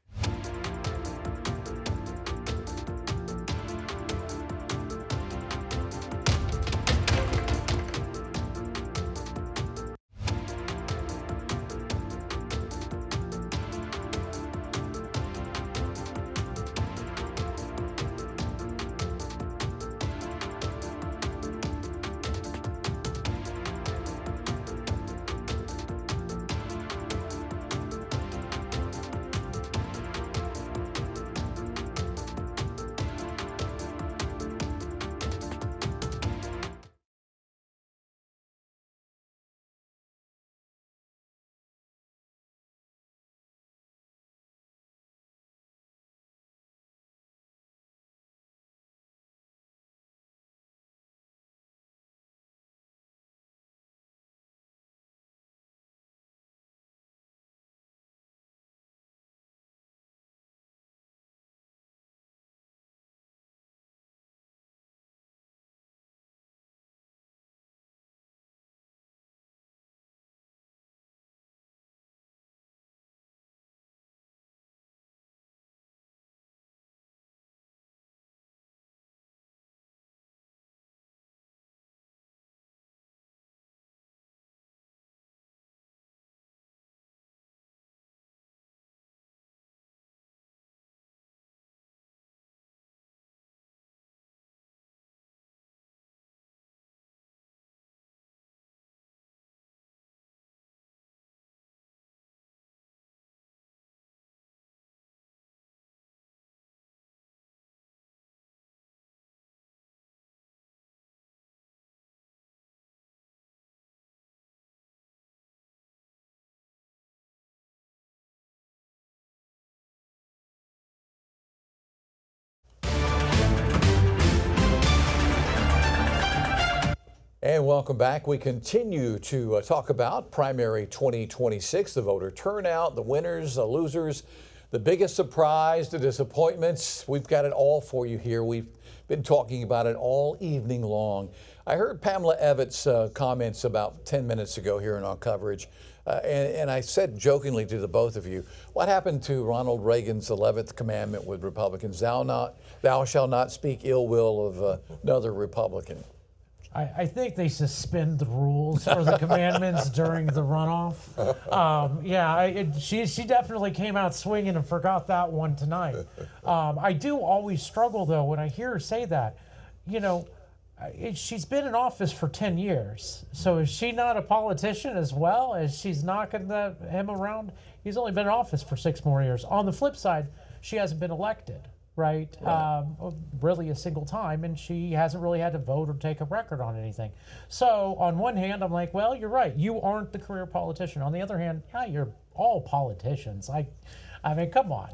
And welcome back. We continue to talk about primary 2026, the voter turnout, the winners, the losers, the biggest surprise, the disappointments. We've got it all for you here. We've been talking about it all evening long. I heard Pamela Evans' comments about 10 minutes ago here in our coverage. And I said jokingly to the both of you, what happened to Ronald Reagan's 11th commandment with Republicans? Thou shalt not speak ill will of another Republican. I think they suspend the rules for the commandments during the runoff. She definitely came out swinging and forgot that one tonight. I do always struggle, though, when I hear her say that. You know, she's been in office for 10 years. So is she not a politician as well as she's knocking him around? He's only been in office for 6 more years. On the flip side, she hasn't been elected. Right. Really a single time, and she hasn't really had to vote or take a record on anything. So on one hand, I'm like, well, you're right. You aren't the career politician. On the other hand, yeah, you're all politicians. I mean, come on.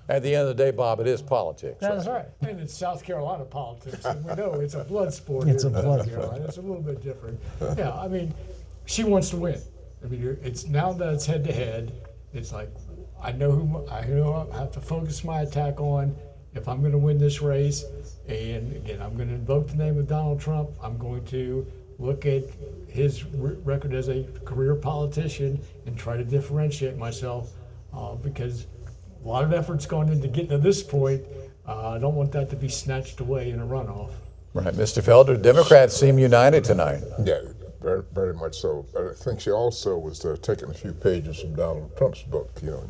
At the end of the day, Bob, it is politics. That's right. And it's South Carolina politics, and we know it's a blood sport. It's a blood sport. It's a little bit different. Yeah, I mean, she wants to win. I mean, it's now that it's head to head. It's like I know I have to focus my attack on. If I'm going to win this race, and again, I'm going to invoke the name of Donald Trump, I'm going to look at his record as a career politician and try to differentiate myself because a lot of effort's gone into getting to this point. I don't want that to be snatched away in a runoff. Right, Mr. Felder, Democrats seem united tonight. Yeah, very, very much so. I think she also was taking a few pages from Donald Trump's book, you know,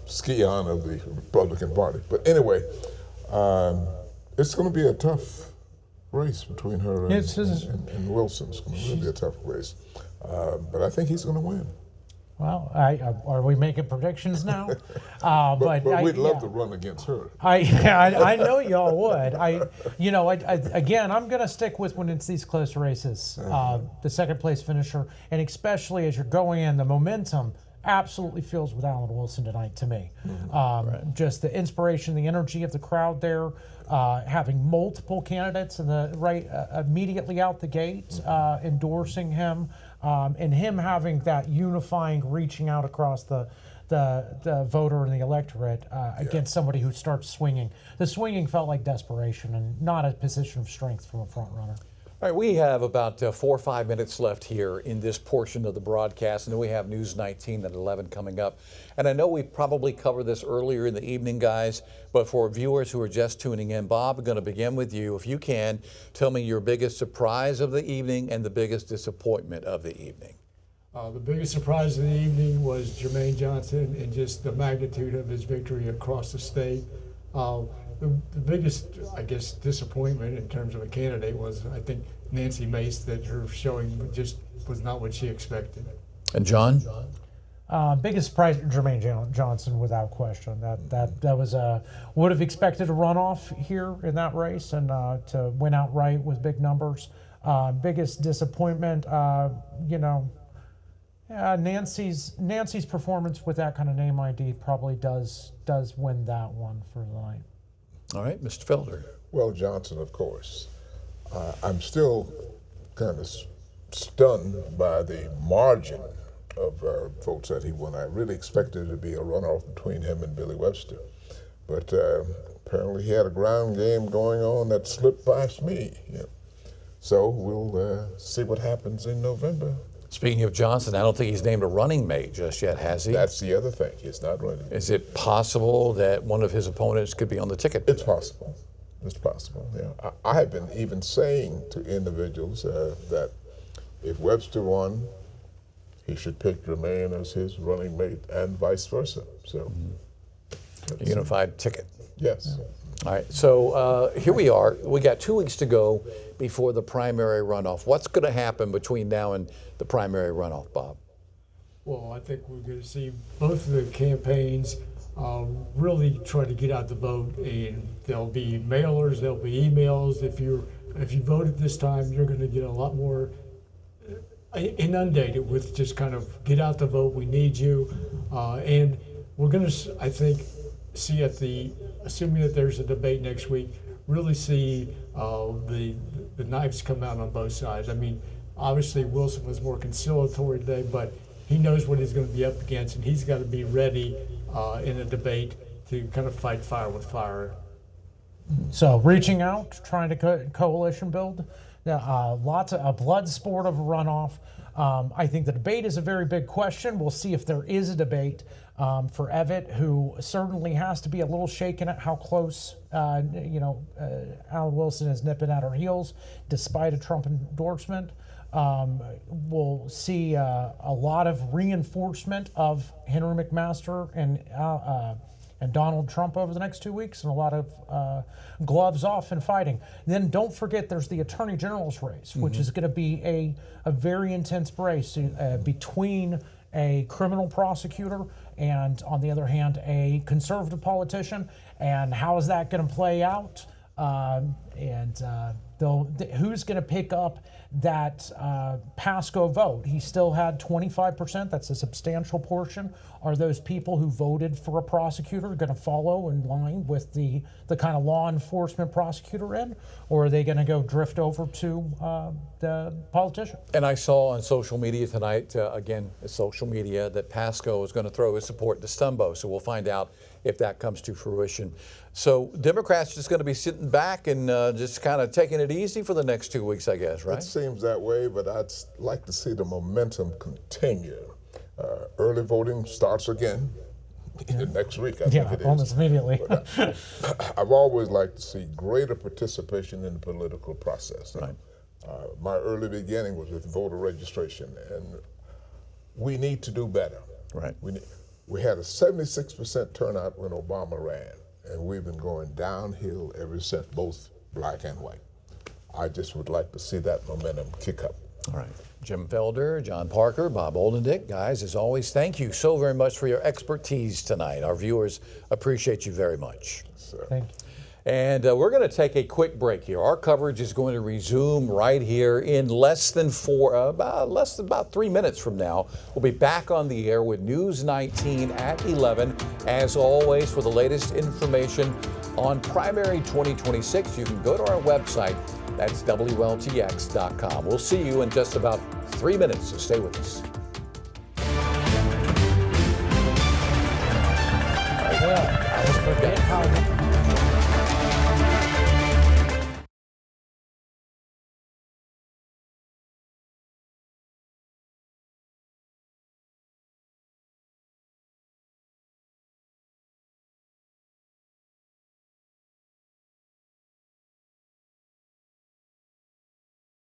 scion of the Republican Party. But anyway, it's going to be a tough race between her and Wilson. It's going to really be a tough race. But I think he's going to win. Well, are we making predictions now? But we'd love to run against her. I know y'all would. Again, I'm going to stick with when it's these close races, the second place finisher, and especially as you're going in, the momentum absolutely feels with Alan Wilson tonight to me. Just the inspiration, the energy of the crowd there, having multiple candidates immediately out the gate endorsing him, and him having that unifying, reaching out across the voter and the electorate against somebody who starts swinging. The swinging felt like desperation and not a position of strength from a front runner. All right, we have about 4 or 5 minutes left here in this portion of the broadcast, and then we have News 19 at 11 coming up. And I know we probably covered this earlier in the evening, guys, but for viewers who are just tuning in, Bob, I'm going to begin with you. If you can, tell me your biggest surprise of the evening and the biggest disappointment of the evening. The biggest surprise of the evening was Jermaine Johnson and just the magnitude of his victory across the state. The biggest, I guess, disappointment in terms of a candidate was, I think, Nancy Mace, that her showing just was not what she expected. And John? Biggest surprise, Jermaine Johnson, without question. That was would have expected a runoff here in that race and to win outright with big numbers. Biggest disappointment, Nancy's performance with that kind of name ID probably does win that one for the night. All right, Mr. Felder. Well, Johnson, of course. I'm still kind of stunned by the margin of votes that he won. I really expected it to be a runoff between him and Billy Webster. But apparently he had a ground game going on that slipped past me. Yeah. So we'll see what happens in November. Speaking of Johnson, I don't think he's named a running mate just yet, has he? That's the other thing. He's not running. Is it possible that one of his opponents could be on the ticket? It's possible. It's possible, yeah. I have been even saying to individuals that if Webster won, he should pick Jermaine as his running mate and vice versa. So, a unified ticket. Yes. All right, so here we are. We got 2 weeks to go before the primary runoff. What's going to happen between now and the primary runoff, Bob? Well, I think we're going to see both of the campaigns really try to get out the vote, and there'll be mailers, there'll be emails. If you voted this time, you're going to get a lot more inundated with just kind of get out the vote. We need you, and we're going to, I think, see assuming that there's a debate next week, really see the knives come out on both sides. I mean, obviously Wilson was more conciliatory today, but he knows what he's going to be up against, and he's got to be ready in a debate to kind of fight fire with fire. So reaching out, trying to coalition build, lots of a blood sport of a runoff. I think the debate is a very big question. We'll see if there is a debate for Evatt, who certainly has to be a little shaken at how close, Alan Wilson is nipping at her heels, despite a Trump endorsement. We'll see a lot of reinforcement of Henry McMaster and Donald Trump over the next 2 weeks, and a lot of gloves off and fighting. Then don't forget there's the Attorney General's race, which is going to be a very intense race between a criminal prosecutor and, on the other hand, a conservative politician. And how is that going to play out? Who's going to pick up that Pasco vote? He still had 25%. That's a substantial portion. Are those people who voted for a prosecutor going to follow in line with the kind of law enforcement prosecutor in? Or are they going to go drift over to the politician? And I saw on social media tonight, again, social media, that Pasco is going to throw his support to Stumbo. So we'll find out if that comes to fruition. So Democrats just going to be sitting back and just kind of taking it easy for the next 2 weeks, I guess, right? It seems that way, but I'd like to see the momentum continue. Early voting starts again next week, I Yeah, think it is. almost immediately. I've always liked to see greater participation in the political process. Right. My early beginning was with voter registration, and we need to do better. Right. We had a 76% turnout when Obama ran, and we've been going downhill ever since, both black and white. I just would like to see that momentum kick up. All right. Jim Felder, John Parker, Bob Oldendick, guys, as always, thank you so very much for your expertise tonight. Our viewers appreciate you very much. Thank you. And we're going to take a quick break here. Our coverage is going to resume right here in less than about 3 minutes from now. We'll be back on the air with News 19 at 11. As always, for the latest information on primary 2026, you can go to our website. That's WLTX.com. We'll see you in just about 3 minutes, so stay with us. Well, I forget how